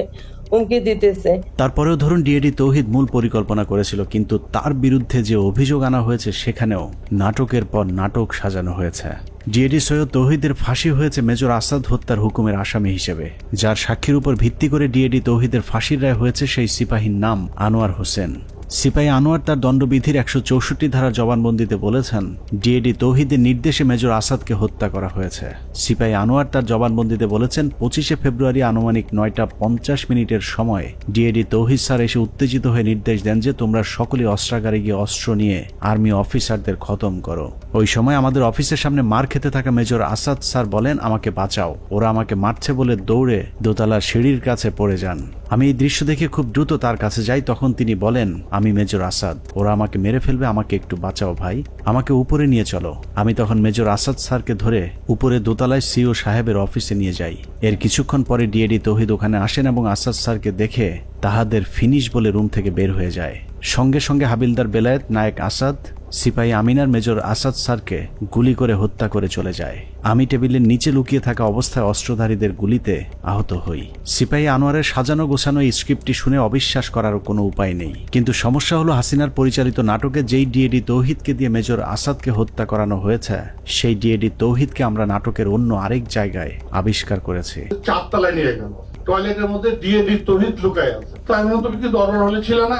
হুমকি দিতেছে। তারপরেও ধরুন ডিএডি তৌহিদ মূল পরিকল্পনা করেছিল, কিন্তু তার বিরুদ্ধে যে অভিযোগ আনা হয়েছে সেখানেও নাটকের পর নাটক সাজানো হয়েছে। ডিএডি সৈয়দ তৌহিদের ফাঁসি হয়েছে মেজর আসাদ হত্যার হুকুমের আসামি হিসেবে, যার সাক্ষীর উপর ভিত্তি করে ডিএডি তৌহিদের ফাঁসির রায় হয়েছে সেই সিপাহীর নাম আনোয়ার হোসেন। সিপাহী আনোয়ার তার দণ্ডবিধির 164 ধারা জবানবন্দিতে বলেছেন ডিএডি তৌহিদের নির্দেশে মেজর আসাদকে হত্যা করা হয়েছে। সিপাহী আনোয়ার তার জবানবন্দিতে বলেছেন 25 ফেব্রুয়ারি আনুমানিক 9:50 সময় ডিএডি তৌহিদ স্যার এসে উত্তেজিত হয়ে নির্দেশ দেন যে তোমরা সকলে অস্ত্রাগারে গিয়ে অস্ত্র নিয়ে আর্মি অফিসারদের খতম করো। ওই সময় আমাদের অফিসের সামনে মার খেতে থাকা মেজর আসাদ স্যার বলেন আমাকে বাঁচাও, ওরা আমাকে মারছে বলে দৌড়ে দোতলার সিঁড়ির কাছে পড়ে যান। আমি এই দৃশ্য দেখে খুব দ্রুত তার কাছে যাই, তখন তিনি বলেন আমি মেজর আসাদ, ওরা আমাকে মেরে ফেলবে, আমাকে একটু বাঁচাও ভাই, আমাকে উপরে নিয়ে চলো। আমি তখন মেজর আসাদ স্যারকে ধরে উপরে দোতলায় সিও সাহেবের অফিসে নিয়ে যাই। এর কিছুক্ষণ পরে ডিএডি তৌহিদ ওখানে আসেন এবং আসাদ স্যারকে দেখে তাহাদের ফিনিশ বলে রুম থেকে বের হয়ে যায়। সঙ্গে সঙ্গে হাবিলদার বেলায়েত, নায়েক আসাদ, সিপাহী আমিনার মেজর আসাদ স্যারকে গুলি করে হত্যা করে চলে যায়। আমি টেবিলের নিচে লুকিয়ে থাকা অবস্থায় অস্ত্রধারীদের গুলিতে আহত হই। সিপাহী আনোয়ারের সাজানো গোছানো এই স্ক্রিপ্টটি শুনে অবিশ্বাস করার কোনো উপায় নেই, কিন্তু সমস্যা হলো হাসিনার পরিচালিত নাটকে যেই ডিএডি তৌহিদকে দিয়ে মেজর আসাদকে হত্যা করানো হয়েছে সেই ডিএডি তৌহিদকে আমরা নাটকের অন্য আরেক জায়গায় আবিষ্কার করেছি। 4 তলায় নিয়ে গেল, টয়লেটের মধ্যে ডিএডি তৌহিদ লুকায় আছে। তাই আমি তুমি কি দরবার হলে ছিল না?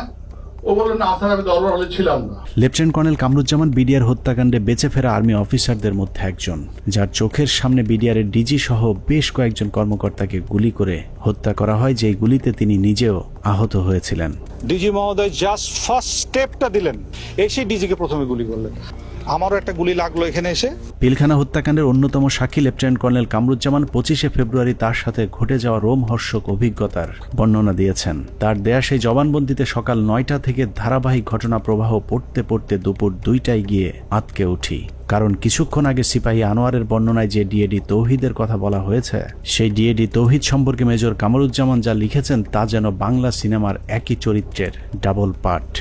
ও বলল না স্যার আমি দরবার হলে ছিলাম না। লেফটেন্যান্ট কর্নেল কামরুজ্জামান বিডিআর হত্যাকাণ্ডে বেঁচে ফেরা আর্মি অফিসারদের মধ্যে একজন, যার চোখের সামনে বিডিআর এর ডিজি সহ বেশ কয়েকজন কর্মকর্তাকে গুলি করে হত্যা করা হয়, যেই গুলিতে তিনি নিজেও আহত হয়েছিলেন। ডিজি মহোদয় জাস্ট ফার্স্ট স্টেপটা দিলেন, এসে ডিজিকে প্রথমে গুলি করলেন। আমারও একটা গুলি লাগলো এখানে এসে। পিলখানা হত্যাকাণ্ডের অন্যতম সাক্ষী লেফটেন্যান্ট কর্নেল কামরুজ্জামান 25 ফেব্রুয়ারি তার সাথে ঘটে যাওয়া রোমহর্ষক অভিজ্ঞতার বর্ণনা দিয়েছেন। তার দেয়া সেই জবানবন্দিতে সকাল 9টা থেকে ধারাবাহিক ঘটনা প্রবাহ পড়তে পড়তে দুপুর 2টায় গিয়ে আটকে উঠি, কারণ কিছুক্ষণ আগে সিপাহী আনোয়ারের বর্ণনায় যে ডিএডি তৌহিদের কথা বলা হয়েছে সেই ডিএডি তৌহিদ সম্পর্কে মেজর কামরুজ্জামান যা লিখেছেন তা যেন বাংলা সিনেমার একই চরিত্রের double part.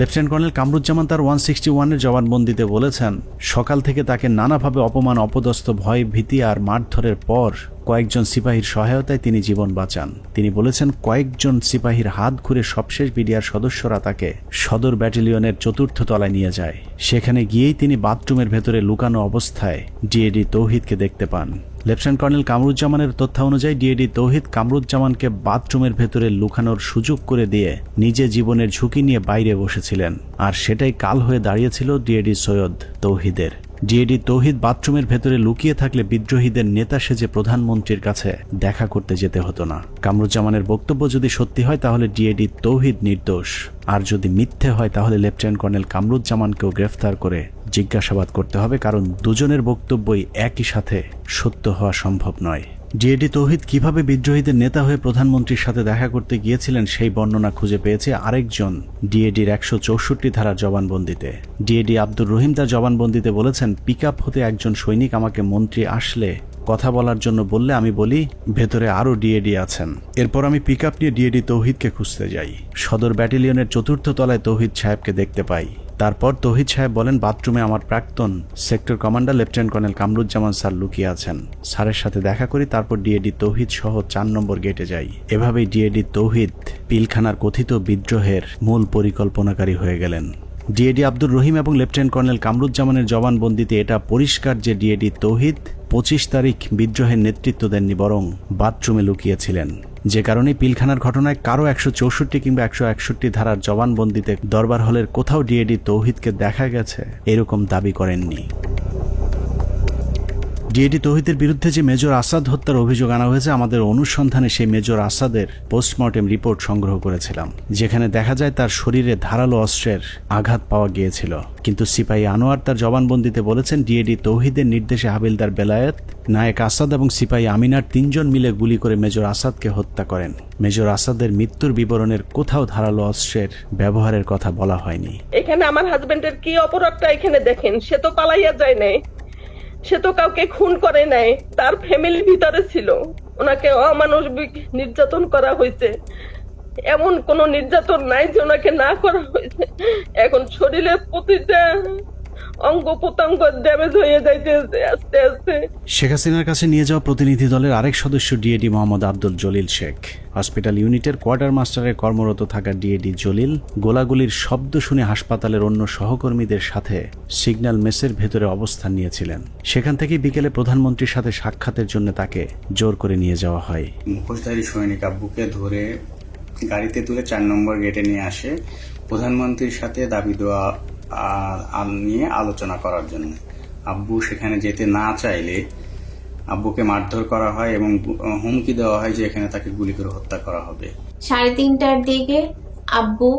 Lieutenant colonel Kamruzzaman তার 161-এর জবানবন্দিতে বলেছেন সকাল থেকে তাকে নানাভাবে অপমান, অপদস্থ, ভয়, ভীতি আর মারধরের পর কয়েকজন সিপাহীর সহায়তায় তিনি জীবন বাঁচান। তিনি বলেছেন কয়েকজন সিপাহীর হাত ঘুরে সবশেষ বিডিআর সদস্যরা তাকে সদর ব্যাটালিয়নের 4র্থ তলায় নিয়ে যায়। সেখানে গিয়েই তিনি বাথরুমের ভেতরে লুকানো অবস্থায় ডিএডি তৌহিদকে দেখতে পান। লেফটেন্যান্ট কর্নেল কামরুজ্জামানের তথ্য অনুযায়ী ডিএডি তৌহিদ কামরুজ্জামানকে বাথরুমের ভেতরে লুকানোর সুযোগ করে দিয়ে নিজে জীবনের ঝুঁকি নিয়ে বাইরে বসেছিলেন, আর সেটাই কাল হয়ে দাঁড়িয়েছিল ডিএডি সৈয়দ তৌহিদের। ডিএডি তৌহিদ বাথরুমের ভেতরে লুকিয়ে থাকলে বিদ্রোহীদের নেতা সেজে প্রধানমন্ত্রীর কাছে দেখা করতে যেতে হতো না। কামরুজ্জামানের বক্তব্য যদি সত্যি হয় তাহলে ডিএডি তৌহিদ নির্দোষ, আর যদি মিথ্যে হয় তাহলে লেফটেন্যান্ট কর্নেল কামরুজ্জামানকেও গ্রেফতার করে জিজ্ঞাসাবাদ করতে হবে, কারণ দুজনের বক্তব্যই একই সাথে সত্য হওয়া সম্ভব নয়। ডিএডি তৌহিদ কিভাবে বিদ্রোহীদের নেতা হয়ে প্রধানমন্ত্রীর সাথে দেখা করতে গিয়েছিলেন সেই বর্ণনা খুঁজে পেয়েছে আরেকজন ডিএডির 164 ধারার জবানবন্দিতে। ডিএডি আব্দুর রহিম তার জবানবন্দিতে বলেছেন পিকআপ হতে একজন সৈনিক আমাকে মন্ত্রী আসলে কথা বলার জন্য বললে আমি বলি ভেতরে আরো ডিএডি আছেন। এরপর আমি পিকআপ নিয়ে ডিএডি তৌহিদকে খুঁজতে যাই। সদর ব্যাটালিয়নের 4র্থ তলায় তৌহিদ সাহেবকে দেখতে পাই। তারপর তৌহিদ সাহেব বলেন বাথরুমে আমার প্রাক্তন sector commander lieutenant colonel Kamruzzaman sir লুকিয়ে আছেন। স্যারের সাথে দেখা করি, তারপর ডিএডি তৌহিদ সহ 4 নম্বর গেটে যাই। এভাবেই ডিএডি তৌহিদ পিলখানার কথিত বিদ্রোহের মূল পরিকল্পনাকারী হয়ে গেলেন। ডিএডি আব্দুর রহিম এবং লেফটেন্যান্ট কর্নেল কামরুজ্জামানের জবানবন্দিতে এটা পরিষ্কার যে ডিএডি তৌহিদ 25 তারিখ বিদ্রোহের নেতৃত্ব দেননি, বরং বাথরুমে লুকিয়েছিলেন। যে কারণে পিলখানার ঘটনায় কারো 164 কিংবা 161 ধারার জবানবন্দিতে দরবার হলের কোথাও ডিএডি তৌহিদকে দেখা গেছে এরকম দাবি করেননি। ডিএডি তৌহিদের বিরুদ্ধে যে মেজর আসাদ হত্যার অভিযোগ আনা হয়েছে, আমাদের অনুসন্ধানে সেই মেজর আসাদের পোস্টমর্টেম রিপোর্ট সংগ্রহ করেছিলাম, যেখানে দেখা যায় তার শরীরে ধারালো অস্ত্রের আঘাত পাওয়া গিয়েছিল। কিন্তু সিপাহী আনোয়ার তার জবানবন্দিতে বলেছেন ডিএডি তৌহিদের নির্দেশে হাবিলদার বেলায়েত, নায়েক আসাদ এবং সিপাহী আমিনার 3 জন মিলে গুলি করে মেজর আসাদকে হত্যা করেন। মেজর আসাদের মৃত্যুর বিবরণের কোথাও ধারালো অস্ত্রের ব্যবহারের কথা বলা হয়নি। এখানে আমার হাজবেন্ডের কি অপরাধটা এখানে দেখেন, সে তো পালাইয়া যায় নাই, সে তো কাউকে খুন করে নাই, তার ফ্যামিলির ভিতরে ছিল, ওনাকে অমানবিক নির্যাতন করা হয়েছে। এমন কোন নির্যাতন নাই যে ওনাকে না করা হয়েছে। এখন শরীরের প্রতিটা অঙ্গ প্রত্যঙ্গ ড্যামেজ হয়ে যাইতেছে আস্তে আস্তে। শেখ হাসিনার কাছে নিয়ে যাওয়া প্রতিনিধি দলের আরেক সদস্য ডিএডি মোহাম্মদ আব্দুল জলিল শেখ। হসপিটাল ইউনিটের কোয়ার্টার মাস্টারে কর্মরত থাকা ডিএডি জলিল গোলাগুলির শব্দ শুনে হাসপাতালের অন্য সহকর্মীদের সাথে সিগন্যাল মেসের ভেতরে অবস্থান নিয়েছিলেন। সেখান থেকে বিকেলে প্রধানমন্ত্রীর সাথে সাক্ষাতের জন্য তাকে জোর করে নিয়ে যাওয়া হয়। মুখোশধারী সৈনিক আব্বুকে ধরে গাড়িতে তুলে 4 নম্বর গেটে নিয়ে আসে প্রধানমন্ত্রীর সাথে দাবি দেওয়া নিয়ে আলোচনা করার জন্য। আব্বু সেখানে যেতে না চাইলে আব্বুকে মারধর করা হয় এবং হুমকি দেওয়া হয় যে এখানে তাকে গুলি করে হত্যা করা হবে। 3:30টার দিকে আব্বু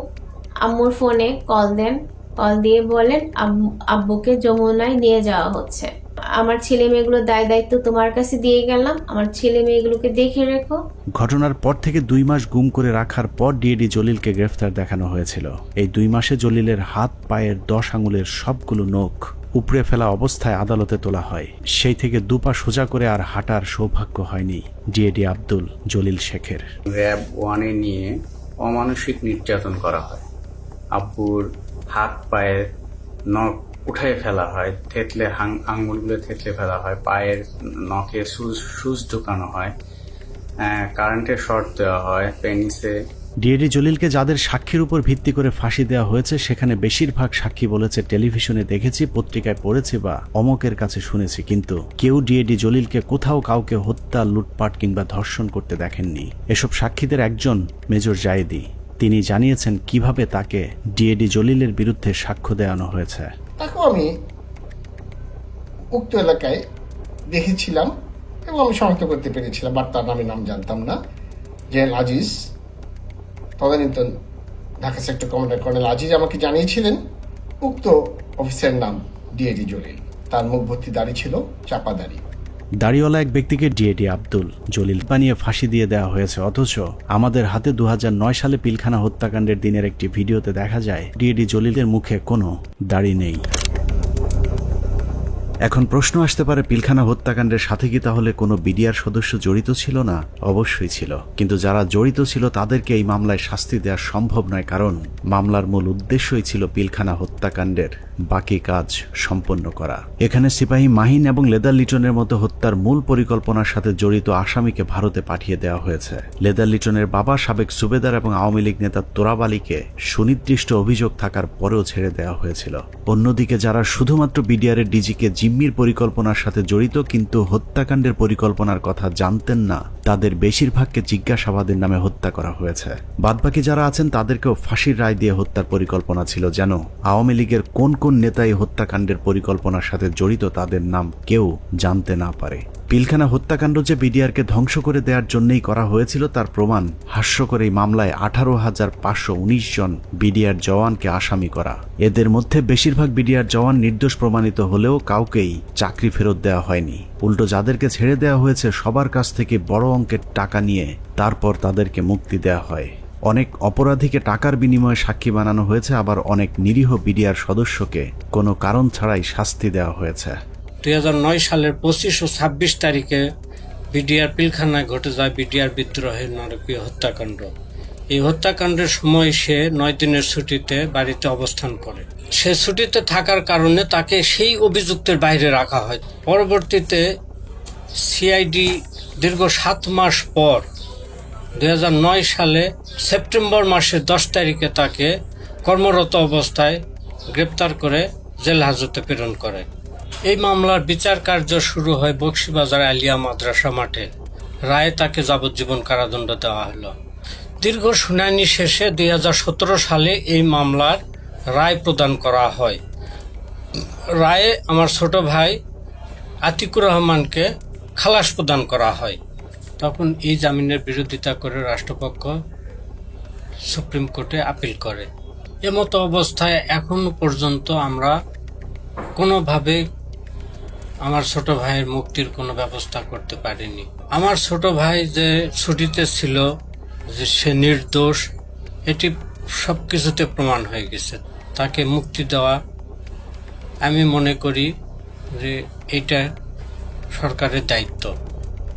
আম্মুর ফোনে কল দেন, কল দিয়ে বলেন আব্বুকে যমুনায় নিয়ে যাওয়া হচ্ছে। আমার ছেলে মেয়েগুলোর দায়িত্ব তোমার কাছে দিয়ে গেলাম, আমার ছেলে মেয়েগুলোকে দেখে রেখো। ঘটনার পর থেকে 2 মাস গুম করে রাখার পর ডিএডি জলিলকে গ্রেফতার দেখানো হয়েছিল। এই 2 মাসে জলিলের হাত পায়ের 10 আঙুলের সবগুলো নখ উপড়ে ফেলা অবস্থায় আদালতে তোলা হয়। সেই থেকে 2 পা সোজা করে আর হাঁটার সৌভাগ্য হয়নি ডিএডি আব্দুল জলিল শেখের। র‍্যাব 1-এ নিয়ে অমানসিক নির্যাতন করা হয়। আব্বুর হাত পায়ের নখ উঠায় ফেলা হয়, থেতলে আঙুলগুলো থেতলে ফেলা হয়, পায়ের নখে সুচ ঢুকানো হয়, কারেন্টের শর্ট দেওয়া হয় পেনিসে। ডিএডি জলিলকে যাদের সাক্ষীর উপর ভিত্তি করে ফাঁসি দেওয়া হয়েছে সেখানে বেশিরভাগ সাক্ষী বলেছে টেলিভিশনে দেখেছি, পত্রিকায় পড়েছি বা অমকের কাছে শুনেছি, কিন্তু কেউ ডিএডি জলিলকে কোথাও কাউকে হত্যা, লুটপাট কিংবা ধর্ষণ করতে দেখেননি। এসব সাক্ষীদের একজন মেজর জায়েদি। তিনি জানিয়েছেন কিভাবে তাকে ডিএডি জলিলের বিরুদ্ধে সাক্ষ্য দেওয়ানো হয়েছে। তাকেও আমি উক্ত এলাকায় দেখেছিলাম এবং আমি শনাক্ত করতে পেরেছিলাম, বাট তার নাম জানতাম না। জেনারেল আজিজ, তদানীন্তন Dhaka sector commander colonel Aziz আমাকে জানিয়েছিলেন উক্ত অফিসারের নাম ডিএডি জলিল। তার মুখ ভর্তি দাড়ি ছিল, চাপা দাড়ি। দাড়িওয়ালা এক ব্যক্তিকে ডিএডি আব্দুল জলিল বানিয়ে ফাঁসি দিয়ে দেওয়া হয়েছে, অথচ আমাদের হাতে 2009 সালে পিলখানা হত্যাকাণ্ডের দিনের একটি ভিডিওতে দেখা যায় ডিএডি জলিলের মুখে কোনো দাড়ি নেই। এখন প্রশ্ন আসতে পারে, পিলখানা হত্যাকাণ্ডের সাথে কি তাহলে কোনো বিডিআর সদস্য জড়িত ছিল না? অবশ্যই ছিল, কিন্তু যারা জড়িত ছিল তাদেরকে এই মামলায় শাস্তি দেওয়া সম্ভব নয়, কারণ মামলার মূল উদ্দেশ্যই ছিল পিলখানা হত্যাকাণ্ডের বাকি কাজ সম্পন্ন করা। এখানে সিপাহী মাহিন এবং লেদার লিটনের মতো হত্যার মূল পরিকল্পনার সাথে জড়িত আসামিকে ভারতে পাঠিয়ে দেওয়া হয়েছে। লেদার লিটনের বাবা সাবেক সুবেদার এবং আওয়ামী লীগ নেতা তোরাব আলীকে সুনির্দিষ্ট অভিযোগ থাকার পরেও ছেড়ে দেওয়া হয়েছিল। অন্যদিকে যারা শুধুমাত্র বিডিআরের ডিজিকে জিম্মির পরিকল্পনার সাথে জড়িত কিন্তু হত্যাকাণ্ডের পরিকল্পনার কথা জানতেন না, তাদের বেশিরভাগকে জিজ্ঞাসাবাদের নামে হত্যা করা হয়েছে। বাদবাকি যারা আছেন তাদেরকেও ফাঁসির রায় দিয়ে হত্যার পরিকল্পনা ছিল, যেন আওয়ামী লীগের কোন কোন নেতা এই হত্যাকাণ্ডের পরিকল্পনার সাথে জড়িত তাদের নাম কেউ জানতে না পারে। পিলখানা হত্যাকাণ্ড যে বিডিআরকে ধ্বংস করে দেওয়ার জন্যই করা হয়েছিল তার প্রমাণ হাস্যকর এই মামলায় 18,519 জন বিডিআর জওয়ানকে আসামি করা। এদের মধ্যে বেশিরভাগ বিডিআর জওয়ান নির্দোষ প্রমাণিত হলেও কাউকেই চাকরি ফেরত দেওয়া হয়নি। উল্টো যাদেরকে ছেড়ে দেওয়া হয়েছে সবার কাছ থেকে বড় অঙ্কের টাকা নিয়ে তারপর তাদেরকে মুক্তি দেওয়া হয়। অনেক অপরাধীকে টাকার বিনিময়ে সাক্ষী বানানো হয়েছে, আবার অনেক নিরীহ বিডিআর সদস্যকে কোনো কারণ ছাড়াই শাস্তি দেওয়া হয়েছে। 2009 সালের 25 ও 26 তারিখে বিডিআর পিলখানায় ঘটে যায় বিডিআর বিদ্রোহের নারকীয় হত্যাকাণ্ড। এই হত্যাকাণ্ডের সময় সে 9 দিনের ছুটিতে বাড়িতে অবস্থান করে। সে ছুটিতে থাকার কারণে তাকে সেই অভিযুক্তের বাইরে রাখা হয়। পরবর্তীতে সিআইডি দীর্ঘ 7 মাস পর 2009 সালে সেপ্টেম্বর মাসের 10 তারিখে তাকে কর্মরত অবস্থায় গ্রেপ্তার করে জেল হাজতে প্রেরণ করে। এই মামলার বিচার কার্য শুরু হয় বকশীবাজার আলিয়া মাদ্রাসা মাঠে। রায়ে তাকে যাবজ্জীবন কারাদণ্ড দেওয়া হলো। দীর্ঘ শুনানি শেষে 2017 সালে এই মামলার রায় প্রদান করা হয়। রায়ে আমার ছোট ভাই আতিকুর রহমানকে খালাস প্রদান করা হয়। তখন এই জামিনের বিরোধিতা করে রাষ্ট্রপক্ষ সুপ্রিম কোর্টে আপিল করে। এমতো অবস্থায় এখনো পর্যন্ত আমরা কোনোভাবে আমার ছোট ভাইয়ের মুক্তির কোনো ব্যবস্থা করতে পারিনি। আমার ছোট ভাই যে ছুটিতে ছিল, যে সে নির্দোষ, এটি সবকিছুতে প্রমাণ হয়ে গেছে। তাকে মুক্তি দেওয়া আমি মনে করি যে এটা সরকারের দায়িত্ব।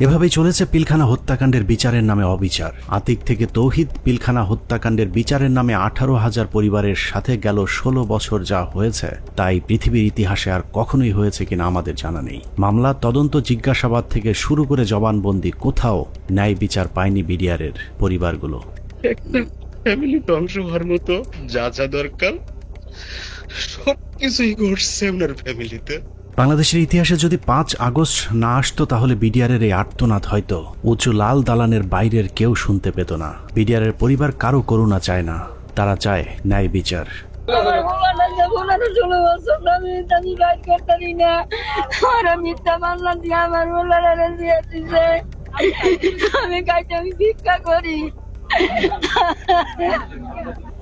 এভাবেই চলেছে পিলখানা হত্যাকাণ্ডের বিচারের নামে অবিচার। আতিক থেকে তৌহিদ পিলখানা হত্যাকাণ্ডের বিচারের নামে 18,000 পরিবারের সাথে গেল 16 বছর যা হয়েছে তাই পৃথিবীর ইতিহাসে আর কখনোই হয়েছে কিনা আমাদের জানা নেই। মামলা, তদন্ত, জিজ্ঞাসাবাদ থেকে শুরু করে জবানবন্দি, কোথাও ন্যায় বিচার পায়নি বিডিআরের পরিবারগুলো। একটা ফ্যামিলি ধ্বংস হওয়ার মতো যা যা দরকার সবকিছুই ঘটছে আপনার ফ্যামিলিতে। বাংলাদেশের ইতিহাসে যদি 5 আগস্ট না আসতো তাহলে বিডিআরের এই আর্তনাদ হয়তো উঁচু লাল দালানের বাইরের কেউ শুনতে পেত না। বিডিআরের পরিবার কারো করুণা চায় না, তারা চায় ন্যায় বিচার।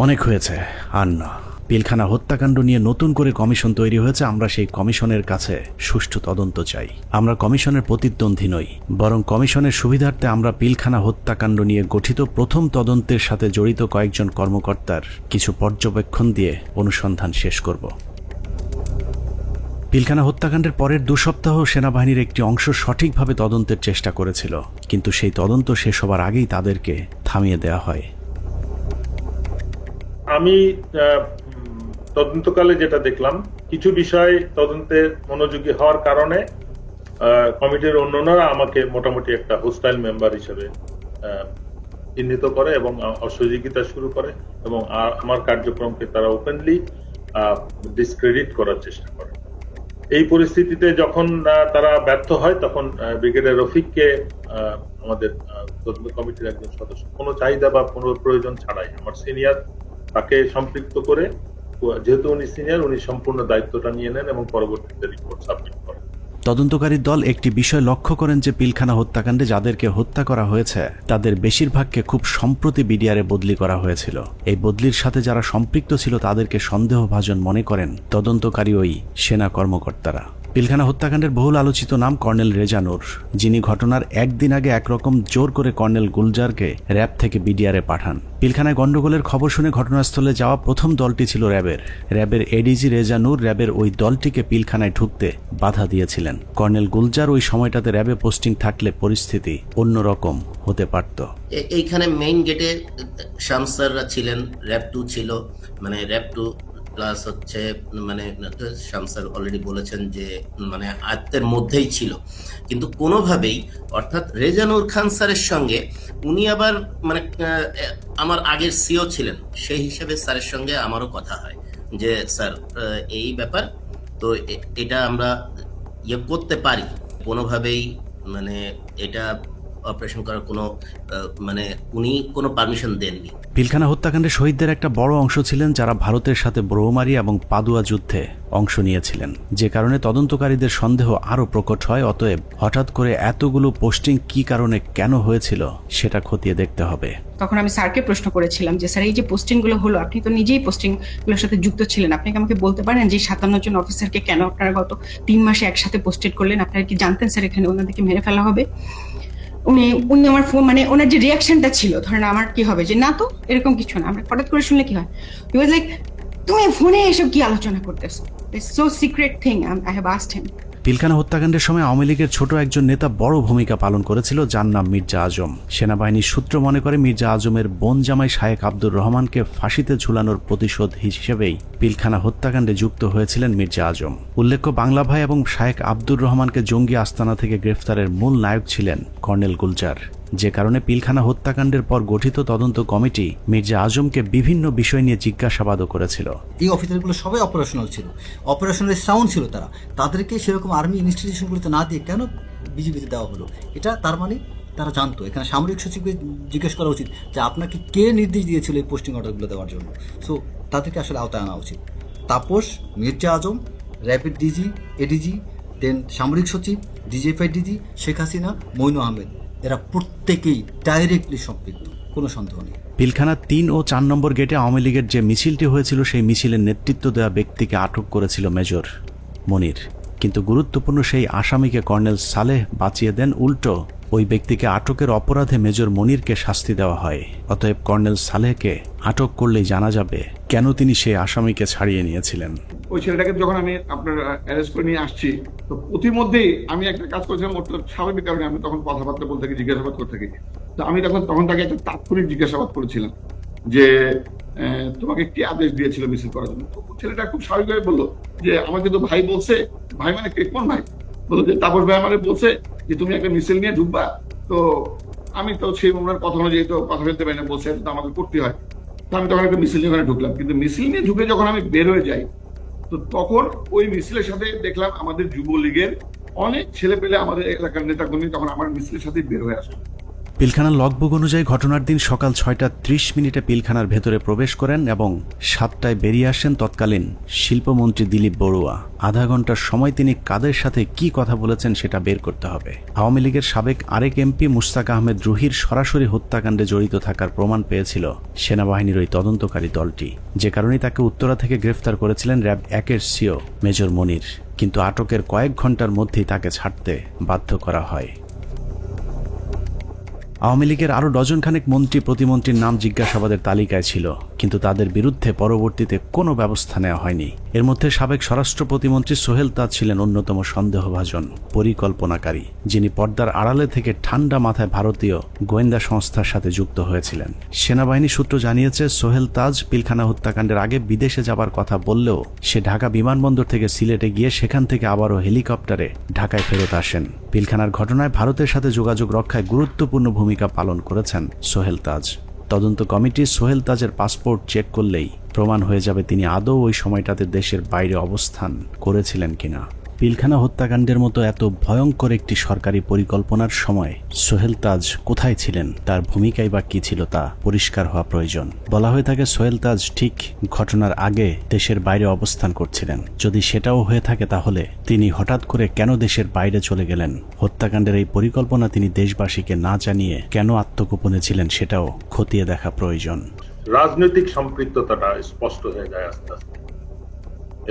অনেক হয়েছে, আর না। পিলখানা হত্যাকাণ্ড নিয়ে নতুন করে কমিশন তৈরি হয়েছে। আমরা সেই কমিশনের কাছে সুষ্ঠু তদন্ত চাই। আমরা কমিশনের প্রতিদ্বন্দ্বী নই, বরং কমিশনের সুবিধার্থে আমরা পিলখানা হত্যাকাণ্ড নিয়ে গঠিত প্রথম তদন্তের সাথে জড়িত কয়েকজন কর্মকর্তার কিছু পর্যবেক্ষণ দিয়ে অনুসন্ধান শেষ করব। পিলখানা হত্যাকাণ্ডের পরের 2 সপ্তাহ সেনাবাহিনীর একটি অংশ সঠিকভাবে তদন্তের চেষ্টা করেছিল, কিন্তু সেই তদন্ত শেষ হবার আগেই তাদেরকে থামিয়ে দেওয়া হয়। আমি তদন্তকালে যেটা দেখলাম, কিছু বিষয় তদন্তে মনোযোগী হওয়ার কারণে কমিটির অন্যান্যরা আমাকে মোটামুটি একটা হোস্টাইল মেম্বার হিসেবে চিহ্নিত করে এবং অসহযোগিতা শুরু করে এবং আমার কার্যক্রমকে তারা ওপেনলি ডিসক্রেডিট করার চেষ্টা করে। এই পরিস্থিতিতে যখন তারা ব্যর্থ হয় তখন ব্রিগেডিয়ার রফিককে আমাদের তদন্ত কমিটির একজন সদস্য কোনো চাহিদা বা কোনো প্রয়োজন ছাড়াই আমার সিনিয়র তাকে সম্পৃক্ত করে, যেহেতু উনি সিনিয়র, উনি সম্পূর্ণ দায়িত্বটা নিয়ে নেন এবং পরবর্তীতে রিপোর্ট সাবমিট করেন। তদন্তকারী দল একটি বিষয় লক্ষ্য করেন যে পিলখানা হত্যাকাণ্ডে যাদেরকে হত্যা করা হয়েছে তাদের বেশিরভাগকে খুব সম্প্রতি বিডিআরে বদলি করা হয়েছিল। এই বদলির সাথে যারা সম্পৃক্ত ছিল তাদেরকে সন্দেহভাজন মনে করেন তদন্তকারী ওই সেনা কর্মকর্তারা। পিলখানা হত্যাকাণ্ডের বহুল আলোচিত নাম কর্নেল রেজা নূর, যিনি ঘটনার একদিন আগে একরকম জোর করে কর্নেল গুলজারকে র্যাব থেকে বিডিআরে পাঠান। পিলখানায় গন্ডগোলের খবর শুনে ঘটনাস্থলে যাওয়া প্রথম দলটি ছিল র্যাবের এডিজি রেজা নূর র্যাবের ওই দলটিকে পিলখানায় ঢুকতে বাধা দিয়েছিলেন। কর্নেল গুলজার ওই সময়টাতে র্যাবে পোস্টিং থাকলে পরিস্থিতি অন্যরকম হতে পারত। এইখানে মেইন গেটে শামসাররা ছিলেন, র্যাব 2 ছিল, মানে র্যাব 2 প্লাস হচ্ছে মানে শামসার অলরেডি বলেছেন যে মানে আয়ত্তের মধ্যেই ছিল, কিন্তু কোনোভাবেই অর্থাৎ রেজানুর খান স্যারের সঙ্গে উনি আবার মানে আমার আগের সিও ছিলেন, সেই হিসাবে স্যারের সঙ্গে আমারও কথা হয় যে স্যার এই ব্যাপার তো এটা আমরা ইয়ে করতে পারি, কোনোভাবেই মানে এটা অপারেশন করার কোনো মানে উনি কোনো পারমিশন দেননি। পিলখানা হত্যাকাণ্ডে শহীদদের একটা বড় অংশ ছিলেন যারা ভারতের সাথে ব্রহ্মারি এবং পাদুয়া যুদ্ধে অংশ নিয়েছিলেন, যে কারণে তদন্তকারীদের সন্দেহ আরও প্রকট হয়। অতএব হঠাৎ করে এতগুলো পোস্টিং কি কারণে কেন হয়েছিল সেটা খতিয়ে দেখতে হবে। তখন আমি স্যারকে প্রশ্ন করেছিলাম যে স্যার এই যে পোস্টিংগুলো হলো, আপনি তো নিজেই পোস্টিংগুলোর সাথে যুক্ত ছিলেন, আপনি কি আমাকে বলতে পারেন যে 57 জন অফিসারকে কেন আপনারা গত 3 মাসে একসাথে পোস্টেড করলেন? আপনারা কি জানতেন স্যার এখানে ওনাদেরকে মেরে ফেলা হবে? উনি আমার ফোন মানে ওনার যে রিয়াকশনটা ছিল, ধরেন আমার কি হবে যে না তো এরকম কিছু না, আমরা হঠাৎ করে শুনলে কি হয়, হি ওয়াজ লাইক তুমি ফোনে এসব কি আলোচনা করতেছো, it's so secret thing, I have asked হিম। পিলখানা হত্যাকাণ্ডের সময় আওয়ামী লীগের ছোট একজন নেতা বড় ভূমিকা পালন করেছিল, যার নাম মির্জা আজম। সেনাবাহিনীর সূত্র মনে করে মির্জা আজমের বোন জামাই শায়েখ আব্দুর রহমানকে ফাঁসিতে ঝুলানোর প্রতিশোধ হিসেবেই পিলখানা হত্যাকাণ্ডে যুক্ত হয়েছিলেন মির্জা আজম। উল্লেখ্য, বাংলা ভাই এবং শায়েখ আব্দুর রহমানকে জঙ্গি আস্তানা থেকে গ্রেফতারের মূল নায়ক ছিলেন কর্নেল গুলজার, যে কারণে পিলখানা হত্যাকাণ্ডের পর গঠিত তদন্ত কমিটি মির্জা আজমকে বিভিন্ন বিষয় নিয়ে জিজ্ঞাসাবাদও করেছিল। এই অফিসারগুলো সবাই অপারেশনাল ছিল, অপারেশনাল সাউন্ড ছিল, তাদেরকে সেরকম আর্মি ইনস্টিটিউশনগুলোতে না দিয়ে কেন বিজিবিতে দেওয়া হলো? এটা তার মানে তারা জানতো। এখানে সামরিক সচিবকে জিজ্ঞেস করা উচিত যে আপনাকে কে নির্দেশ দিয়েছিল এই পোস্টিং অর্ডারগুলো দেওয়ার জন্য। সো তাদেরকে আসলে আওতায় আনা উচিত। তাপস, মির্জা আজম, র্যাপিড ডিজি, এডিজি, দেন সামরিক সচিব, ডিজিএফআই ডিজি, শেখ হাসিনা, মইনু আহমেদ, এরা প্রত্যেকেই ডাইরেক্টলি সম্পৃক্ত, কোনো সন্দেহ নেই। পিলখানা 3 ও 4 নম্বর গেটে আওয়ামী লীগের যে মিছিলটি হয়েছিল সেই মিছিলের নেতৃত্ব দেওয়া ব্যক্তিকে আটক করেছিল মেজর মনির, কিন্তু গুরুত্বপূর্ণ সেই আসামিকে কর্নেল সালেহ বাঁচিয়ে দেন। উল্টো ওই ব্যক্তিকে আটকের অপরাধে মেজর মনিরকে শাস্তি দেওয়া হয়। অতএব কর্নেল সালেহকে আটক করলেই জানা যাবে কেন তিনি সেই আসামিকে ছাড়িয়ে নিয়েছিলেন। ওই ছেলেটাকে যখন আমি আপনার অ্যারেস্ট করে নিয়ে আসছি, তো প্রতিমধ্যেই আমি একটা কাজ করেছিলাম, ওর স্বাভাবিক কারণে আমি তখন কথাবার্তা বলতে থাকি, জিজ্ঞাসাবাদ করতে থাকি। তো আমি তখন তাকে একটা তাৎক্ষণিক জিজ্ঞাসাবাদ করেছিলাম যে তোমাকে কে আদেশ দিয়েছিল মিছিল করার জন্য। তো ছেলেটা খুব স্বাভাবিকভাবে বললো যে আমাকে তো ভাই বলছে। ভাই মানে কোন ভাই? বললো যে তাপস ভাই আমার বলছে যে তুমি একটা মিছিল নিয়ে ঢুকবা। তো আমি তো সেই ওনার কথা অনুযায়ী তো কথা বলতে পারি না, বলছে তো আমাকে করতে হয়। তো আমি তখন একটা মিছিল নিয়ে ওখানে ঢুকলাম, কিন্তু মিছিল নিয়ে ঢুকে যখন আমি বের হয়ে যাই, তো তখন ওই মিছিলের সাথে দেখলাম আমাদের যুবলীগের অনেক ছেলে পেলে, আমাদের এলাকার নেতাকর্মী তখন আমার মিছিলের সাথে বের হয়ে আসলো। পিলখানার লগবুক অনুযায়ী ঘটনার দিন সকাল 6:30 পিলখানার ভেতরে প্রবেশ করেন এবং 7টায় বেরিয়ে আসেন তৎকালীন শিল্পমন্ত্রী দিলীপ বড়ুয়া। আধা ঘন্টার সময় তিনি কাদের সাথে কি কথা বলেছেন সেটা বের করতে হবে। আওয়ামী লীগের সাবেক আরেক এমপি মুশতাক আহমেদ রুহির সরাসরি হত্যাকাণ্ডে জড়িত থাকার প্রমাণ পেয়েছিল সেনাবাহিনীর ওই তদন্তকারী দলটি, যে কারণে তাকে উত্তরা থেকে গ্রেফতার করেছিলেন র্যাব 1-এর সিও মেজর মনির। কিন্তু আটকের কয়েক ঘন্টার মধ্যেই তাকে ছাড়তে বাধ্য করা হয়। আওয়ামী লীগের আরও ডজনখানেক মন্ত্রী প্রতিমন্ত্রীর নাম জিজ্ঞাসাবাদের তালিকায় ছিল, কিন্তু তাদের বিরুদ্ধে পরবর্তীতে কোনো ব্যবস্থা নেওয়া হয়নি। এর মধ্যে সাবেক স্বরাষ্ট্র প্রতিমন্ত্রী সোহেল তাজ ছিলেন অন্যতম সন্দেহভাজন পরিকল্পনাকারী, যিনি পর্দার আড়ালে থেকে ঠান্ডা মাথায় ভারতীয় গোয়েন্দা সংস্থার সাথে যুক্ত হয়েছিলেন। সেনাবাহিনী সূত্র জানিয়েছে সোহেল তাজ পিলখানা হত্যাকাণ্ডের আগে বিদেশে যাবার কথা বললেও সে ঢাকা বিমানবন্দর থেকে সিলেটে গিয়ে সেখান থেকে আবারও হেলিকপ্টারে ঢাকায় ফেরত আসেন। পিলখানার ঘটনায় ভারতের সাথে যোগাযোগ রক্ষায় গুরুত্বপূর্ণ ভূমিকা পালন করেছেন সোহেল তাজ। তদন্ত কমিটি সোহেল তাজের পাসপোর্ট চেক করলেই প্রমাণ হয়ে যাবে তিনি আদৌ ওই সময়টাতে দেশের বাইরে অবস্থান করেছিলেন কিনা। পিলখানা হত্যাকাণ্ডের মতো এত ভয়ঙ্কর একটি সরকারি পরিকল্পনার সময় সোহেল তাজ কোথায় ছিলেন, তার ভূমিকাই বা কি ছিল তা পরিষ্কার হওয়া প্রয়োজন। বলা হয়ে থাকে সোহেল তাজ ঠিক ঘটনার আগে দেশের বাইরে অবস্থান করছিলেন। যদি সেটাও হয়ে থাকে তাহলে তিনি হঠাৎ করে কেন দেশের বাইরে চলে গেলেন? হত্যাকাণ্ডের এই পরিকল্পনা তিনি দেশবাসীকে না জানিয়ে কেন আত্মগোপনে ছিলেন সেটাও খতিয়ে দেখা প্রয়োজন। রাজনৈতিক সম্পৃক্ততাটা স্পষ্ট হয়ে যায় আস্তে আস্তে।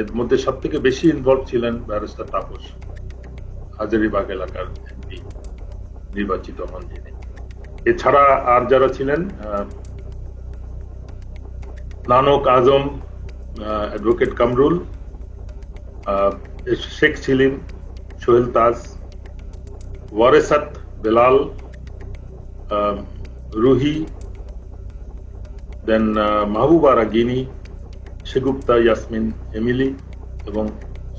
এর মধ্যে সব থেকে বেশি ইনভলভ ছিলেন ব্যারিস্টার তাপস, হাজারীবাগ এলাকার এমপি নির্বাচিত হন যিনি। এছাড়া আর যারা ছিলেন, নানক আজম, অ্যাডভোকেট কামরুল, শেখ সেলিম, সোহেল তাজ, ওয়ারেসাত বেলাল, রুহি, দেন মাহবুবা রাগিনী, শেগুপ্তা ইয়াসমিন এমিলি এবং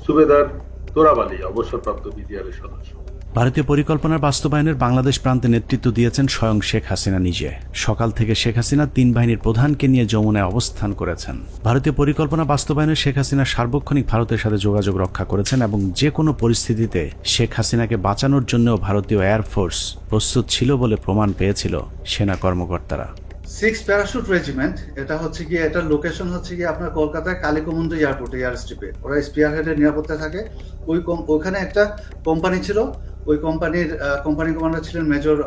সুবেদার তোরাবালি অবসরপ্রাপ্ত বিডিআরের সদস্য। ভারতীয় পরিকল্পনার বাস্তবায়নের বাংলাদেশ প্রান্তে নেতৃত্ব দিয়েছেন স্বয়ং শেখ হাসিনা নিজে। সকাল থেকে শেখ হাসিনা 3 বাহিনীর প্রধানকে নিয়ে যমুনায় অবস্থান করেছেন। ভারতীয় পরিকল্পনা বাস্তবায়নে শেখ হাসিনা সার্বক্ষণিক ভারতের সাথে যোগাযোগ রক্ষা করেছেন এবং যে কোনো পরিস্থিতিতে শেখ হাসিনাকে বাঁচানোর জন্যও ভারতীয় এয়ারফোর্স প্রস্তুত ছিল বলে প্রমাণ পেয়েছিল সেনা কর্মকর্তারা। 6 প্যারাশুট রেজিমেন্ট, এটা হচ্ছে গিয়ে, এটার লোকেশন হচ্ছে গিয়ে আপনার কলকাতায় কালীকুমুন্দ এয়ারপোর্টে, এয়ার স্ট্রিপে। ওরা স্পিয়ার হেডের নিরাপত্তায় থাকে। ওইখানে একটা কোম্পানি ছিল, ওই কোম্পানি কমান্ডার ছিলেন মেজর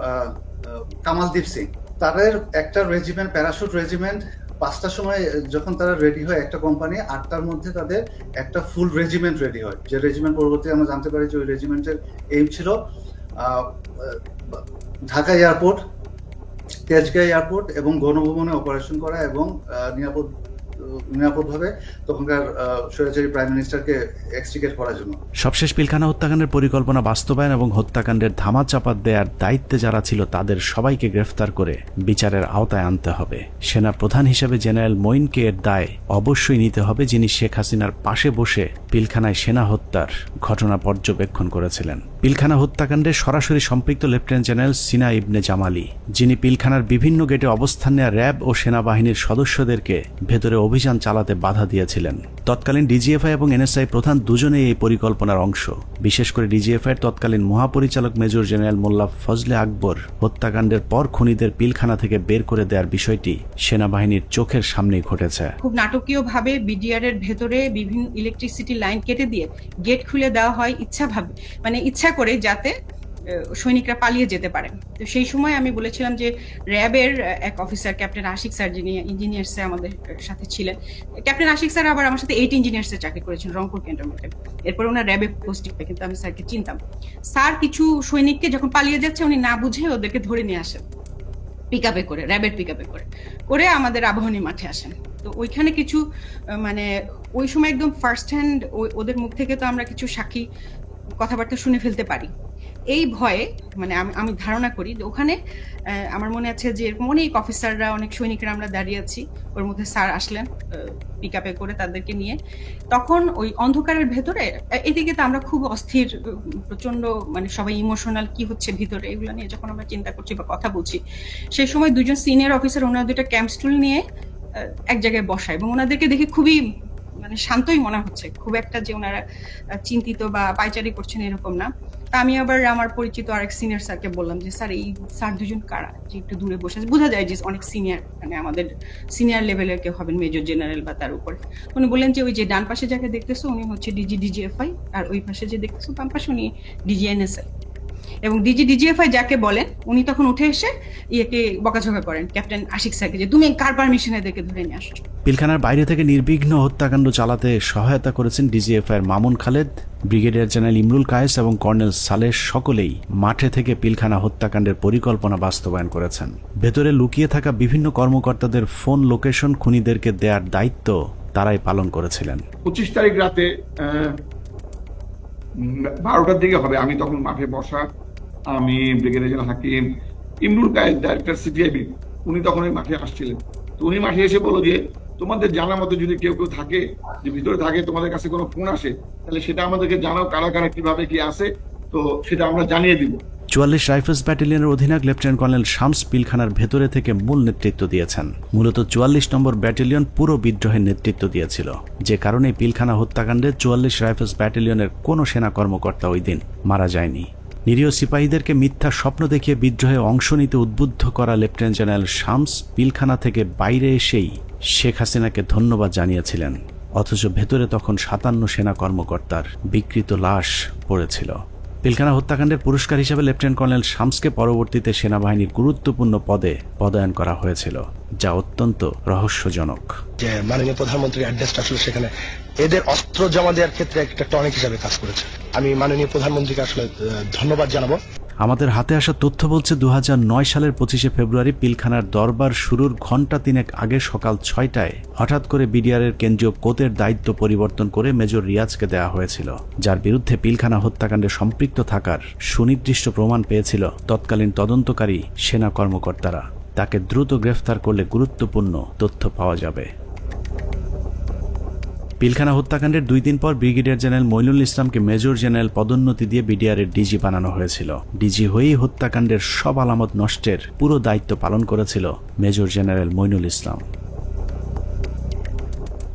কামালদীপ সিং। তাদের একটা রেজিমেন্ট, প্যারাশুট রেজিমেন্ট, 5টার সময় যখন তারা রেডি হয় একটা কোম্পানি, 8টার মধ্যে তাদের একটা ফুল রেজিমেন্ট রেডি হয়। যে রেজিমেন্ট পরবর্তী আমরা জানতে পারি যে ওই রেজিমেন্টের এইম ছিল ঢাকা এয়ারপোর্ট, তেজগাঁও এয়ারপোর্ট এবং গণভবনে অপারেশন করা এবং নিরাপদভাবে তখনকার স্বৈরাচারী প্রাইম মিনিস্টারকে এক্সট্রিকেট করার জন্য। সবশেষ পিলখানা হত্যাকাণ্ডের পরিকল্পনা বাস্তবায়ন এবং হত্যাকাণ্ডের ধামাচাপা দেওয়ার দায়িত্বে যারা ছিল তাদের সবাইকে গ্রেফতার করে বিচারের আওতায় আনতে হবে। সেনা প্রধান হিসেবে জেনারেল মঈনকে এর দায় অবশ্যই নিতে হবে, যিনি শেখ হাসিনার পাশে বসে পিলখানায় সেনা হত্যার ঘটনা পর্যবেক্ষণ করেছিলেন। পিলখানা হত্যাকাণ্ডে সরাসরি সম্পৃক্ত লেফটেন্যান্ট জেনারেল সিনা ইবনে জামালি, যিনি পিলখানার বিভিন্ন গেটে অবস্থান নেওয়া র্যাব ও সেনাবাহিনীর সদস্যদেরকে ভেতরে অভিযান চালাতে বাধা দিয়েছিলেন। তৎকালীন ডিজিএফআই এবং এনএসআই প্রধান দুজনেই এই পরিকল্পনার অংশ। বিশেষ করে ডিজিএফআই তৎকালীন মহাপরিচালক মেজর জেনারেল মোল্লা ফজলে আকবর হত্যাকাণ্ডের পর খুনিদের পিলখানা থেকে বের করে দেওয়ার বিষয়টি সেনাবাহিনীর চোখের সামনেই ঘটেছে। খুব নাটকীয়ভাবে বিডিআর এর ভেতরে বিভিন্ন ইলেকট্রিসিটি লাইন কেটে দিয়ে গেট খুলে দেওয়া হয় ইচ্ছা করে, যাতে সৈনিকরা পালিয়ে যেতে পারেন। তো সেই সময় আমি বলেছিলাম যে র্যাবের এক অফিসার ক্যাপ্টেন আশিক স্যার, যিনি ইঞ্জিনিয়ার্সে আমাদের সাথে ছিলেন, ক্যাপ্টেন আশিক স্যার আবার আমার সাথে 8 ইঞ্জিনিয়ার্সে চাকরি করেছেন রংপুর ক্যান্টনমেন্টে। এরপর ওনার র্যাবে পোস্টিং হয়, কিন্তু আমি স্যারকে চিনতাম। স্যার কিছু সৈনিককে যখন পালিয়ে যাচ্ছে উনি না বুঝে ওদেরকে ধরে নিয়ে আসেন পিকআপে করে, র্যাবের পিকআপে করে আমাদের আবাহনী মাঠে আসেন। তো ওইখানে কিছু ওই সময় একদম ফার্স্ট হ্যান্ড ওদের মুখ থেকে তো আমরা কিছু সাক্ষী কথাবার্তা শুনে ফেলতে পারি। এই ভয়ে আমি ধারণা করি যে ওখানে আমার মনে আছে যে এরকম অনেক অফিসাররা, অনেক সৈনিকরা আমরা দাঁড়িয়ে আছি, ওর মধ্যে স্যার আসলেন পিকআপে করে তাদেরকে নিয়ে। তখন ওই অন্ধকারের ভেতরে এদিকে তো আমরা খুব অস্থির, প্রচন্ড সবাই ইমোশনাল, কি হচ্ছে ভিতরে এগুলো নিয়ে যখন আমরা চিন্তা করছি বা কথা বলছি, সেই সময় দুজন সিনিয়র অফিসার ওনারা দুইটা ক্যাম্প স্টুল নিয়ে এক জায়গায় বসায় এবং ওনাদেরকে দেখে খুবই শান্তই মনে হচ্ছে, খুব একটা যে ওনারা চিন্তিত বা পায়চারি করছেন এরকম না। তা আমি আবার আমার পরিচিত আরেক সিনিয়র স্যারকে বললাম যে স্যার এই স্যার দুজন কারা, যে একটু দূরে বসে আছে, বোঝা যায় যে অনেক সিনিয়র, আমাদের সিনিয়র লেভেলের কেউ হবেন, মেজর জেনারেল বা তার উপরে। উনি বললেন যে ওই যে ডান পাশে যাকে দেখতেছো উনি হচ্ছে ডিজিএফআই, আর ওই পাশে যে দেখতেছো বাম পাশে উনি ডিজিএনএসএল। এবং ডিজিএফআই যাকে বলেন উনি তখন উঠে এসে ইয়েকে বকাঝকা করেন ক্যাপ্টেন আশিক স্যারকে যে তুমি কার পারমিশনে এদেরকে ধরে নিয়ে আসছো। পিলখানার বাইরে থেকে নির্বিঘ্ন হত্যাকাণ্ড চালাতে সহায়তা করেছেন ডিজিএফআই এর মামুন খালেদ, ব্রিগেডিয়ার জেনারেল ইমরুল কায়েস এবং কর্নেল সালেহ, সকলেই মাঠে থেকে পিলখানা হত্যাকাণ্ডের পরিকল্পনা বাস্তবায়ন করেছেন। ভেতরে লুকিয়ে থাকা বিভিন্ন কর্মকর্তাদের ফোন লোকেশন খুনিদেরকে দেওয়ার দায়িত্ব তারাই পালন করেছিলেন। 25 তারিখ রাতে 12টার দিকে হবে, আমি তখন মাঠে বসা, আমি ব্রিগেডিয়ার জেনারেল হাকিম, ইমরুল কায়েস ডাইরেক্টর সিটিআইবি, উনি তখন ওই মাঠে আসছিলেন। তো উনি মাঠে এসে বলল যে তোমাদের জানার মতো যদি কেউ থাকে, যে ভিতরে থাকে, তোমাদের কাছে কোনো ফোন আসে, তাহলে সেটা আমাদেরকে জানাও, কারা কারা কিভাবে কি আসে, তো সেটা আমরা জানিয়ে দিব। 44 রাইফেলস ব্যাটালিয়নের অধিনায়ক লেফটেন্যান্ট কর্নেল শামস পিলখানার ভেতরে থেকে মূল নেতৃত্ব দিয়েছেন। মূলত 44 নম্বর ব্যাটালিয়ন পুরো বিদ্রোহের নেতৃত্ব দিয়েছিল, যে কারণে পিলখানা হত্যাকাণ্ডে 44 রাইফেলস ব্যাটালিয়নের কোনো সেনা কর্মকর্তা ওই দিন মারা যায়নি। নিরীহ সিপাহীদেরকে মিথ্যা স্বপ্ন দেখিয়ে বিদ্রোহে অংশ নিতে উদ্বুদ্ধ করা লেফটেন্যান্ট জেনারেল শামস পিলখানা থেকে বাইরে এসেই শেখ হাসিনাকে ধন্যবাদ জানিয়েছিলেন, অথচ ভেতরে তখন 57 সেনা কর্মকর্তার বিকৃত লাশ পড়েছিল। পিলখানা হত্যাকাণ্ডের পুরস্কার হিসেবে লেফটেন্যান্ট কর্নেল শামসকে পরবর্তীতে সেনাবাহিনীর গুরুত্বপূর্ণ পদে পদায়ন করা হয়েছিল, যা অত্যন্ত রহস্যজনক। যে মাননীয় প্রধানমন্ত্রীর অ্যাড্রেসটা আসলে সেখানে এদের অস্ত্র জমা দেওয়ার ক্ষেত্রে একটা টনিক হিসাবে কাজ করেছে। আমি মাননীয় প্রধানমন্ত্রীকে আসলে ধন্যবাদ জানাবো। আমাদের হাতে আসা তথ্য বলছে 2009 সালের 25শে ফেব্রুয়ারি পিলখানার দরবার শুরুর ঘণ্টা 3 আগে সকাল 6টায় হঠাৎ করে বিডিআরের কেন্দ্রীয় কোতের দায়িত্ব পরিবর্তন করে মেজর রিয়াজকে দেওয়া হয়েছিল, যার বিরুদ্ধে পিলখানা হত্যাকাণ্ডে সম্পৃক্ত থাকার সুনির্দিষ্ট প্রমাণ পেয়েছিল তৎকালীন তদন্তকারী সেনা কর্মকর্তারা। তাকে দ্রুত গ্রেফতার করলে গুরুত্বপূর্ণ তথ্য পাওয়া যাবে। পিলখানা হত্যাকাণ্ডের 2 দিন পর ব্রিগেডিয়ার জেনারেল মইনুল ইসলামকে মেজর জেনারেল পদোন্নতি দিয়ে বিডিআরের ডিজি বানানো হয়েছিল। ডিজি হয়েই হত্যাকাণ্ডের সব আলামত নষ্টের পুরো দায়িত্ব পালন করেছিল মেজর জেনারেল মইনুল ইসলাম।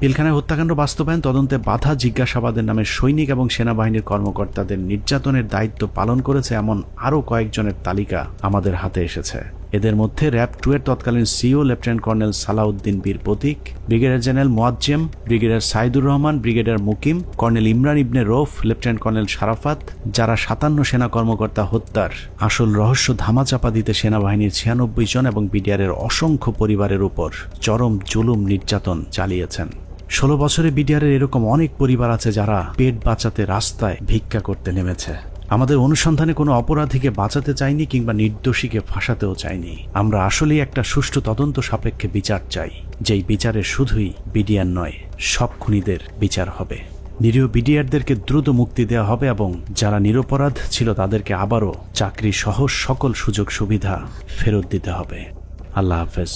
পিলখানায় হত্যাকাণ্ড বাস্তবায়ন, তদন্তে বাধা, জিজ্ঞাসাবাদের নামে সৈনিক এবং সেনাবাহিনীর কর্মকর্তাদের নির্যাতনের দায়িত্ব পালন করেছে এমন আরও কয়েকজনের তালিকা আমাদের হাতে এসেছে। এদের মধ্যে র্যাব 2 এর তৎকালীন CEO lieutenant colonel Salahuddin Bir Protik, brigadier general Moazzem, brigadier Saidur Rahman, brigadier Mukim, colonel Imran Ibne Rouf, lieutenant colonel Sharafat, যারা 57 সেনা কর্মকর্তা হত্যার আসল রহস্য ধামাচাপা দিতে সেনাবাহিনীর 96 জন এবং বিডিআরের অসংখ্য পরিবারের উপর চরম জুলুম নির্যাতন চালিয়েছেন। 16 বছরে বিডিআরের এরকম অনেক পরিবার আছে যারা পেট বাঁচাতে রাস্তায় ভিক্ষা করতে নেমেছে। আমাদের অনুসন্ধানে কোনো অপরাধীকে বাঁচাতে চাইনি কিংবা নির্দোষীকে ফাঁসাতেও চাইনি। আমরা আসলেই একটা সুষ্ঠু তদন্ত সাপেক্ষে বিচার চাই, যেই বিচারে শুধুই বিডিআর নয়, সব খুনিদের বিচার হবে। নিরীহ বিডিআরদেরকে দ্রুত মুক্তি দেওয়া হবে এবং যারা নিরপরাধ ছিল তাদেরকে আবারও চাকরি সহ সকল সুযোগ সুবিধা ফেরত দিতে হবে। আল্লাহ হাফেজ।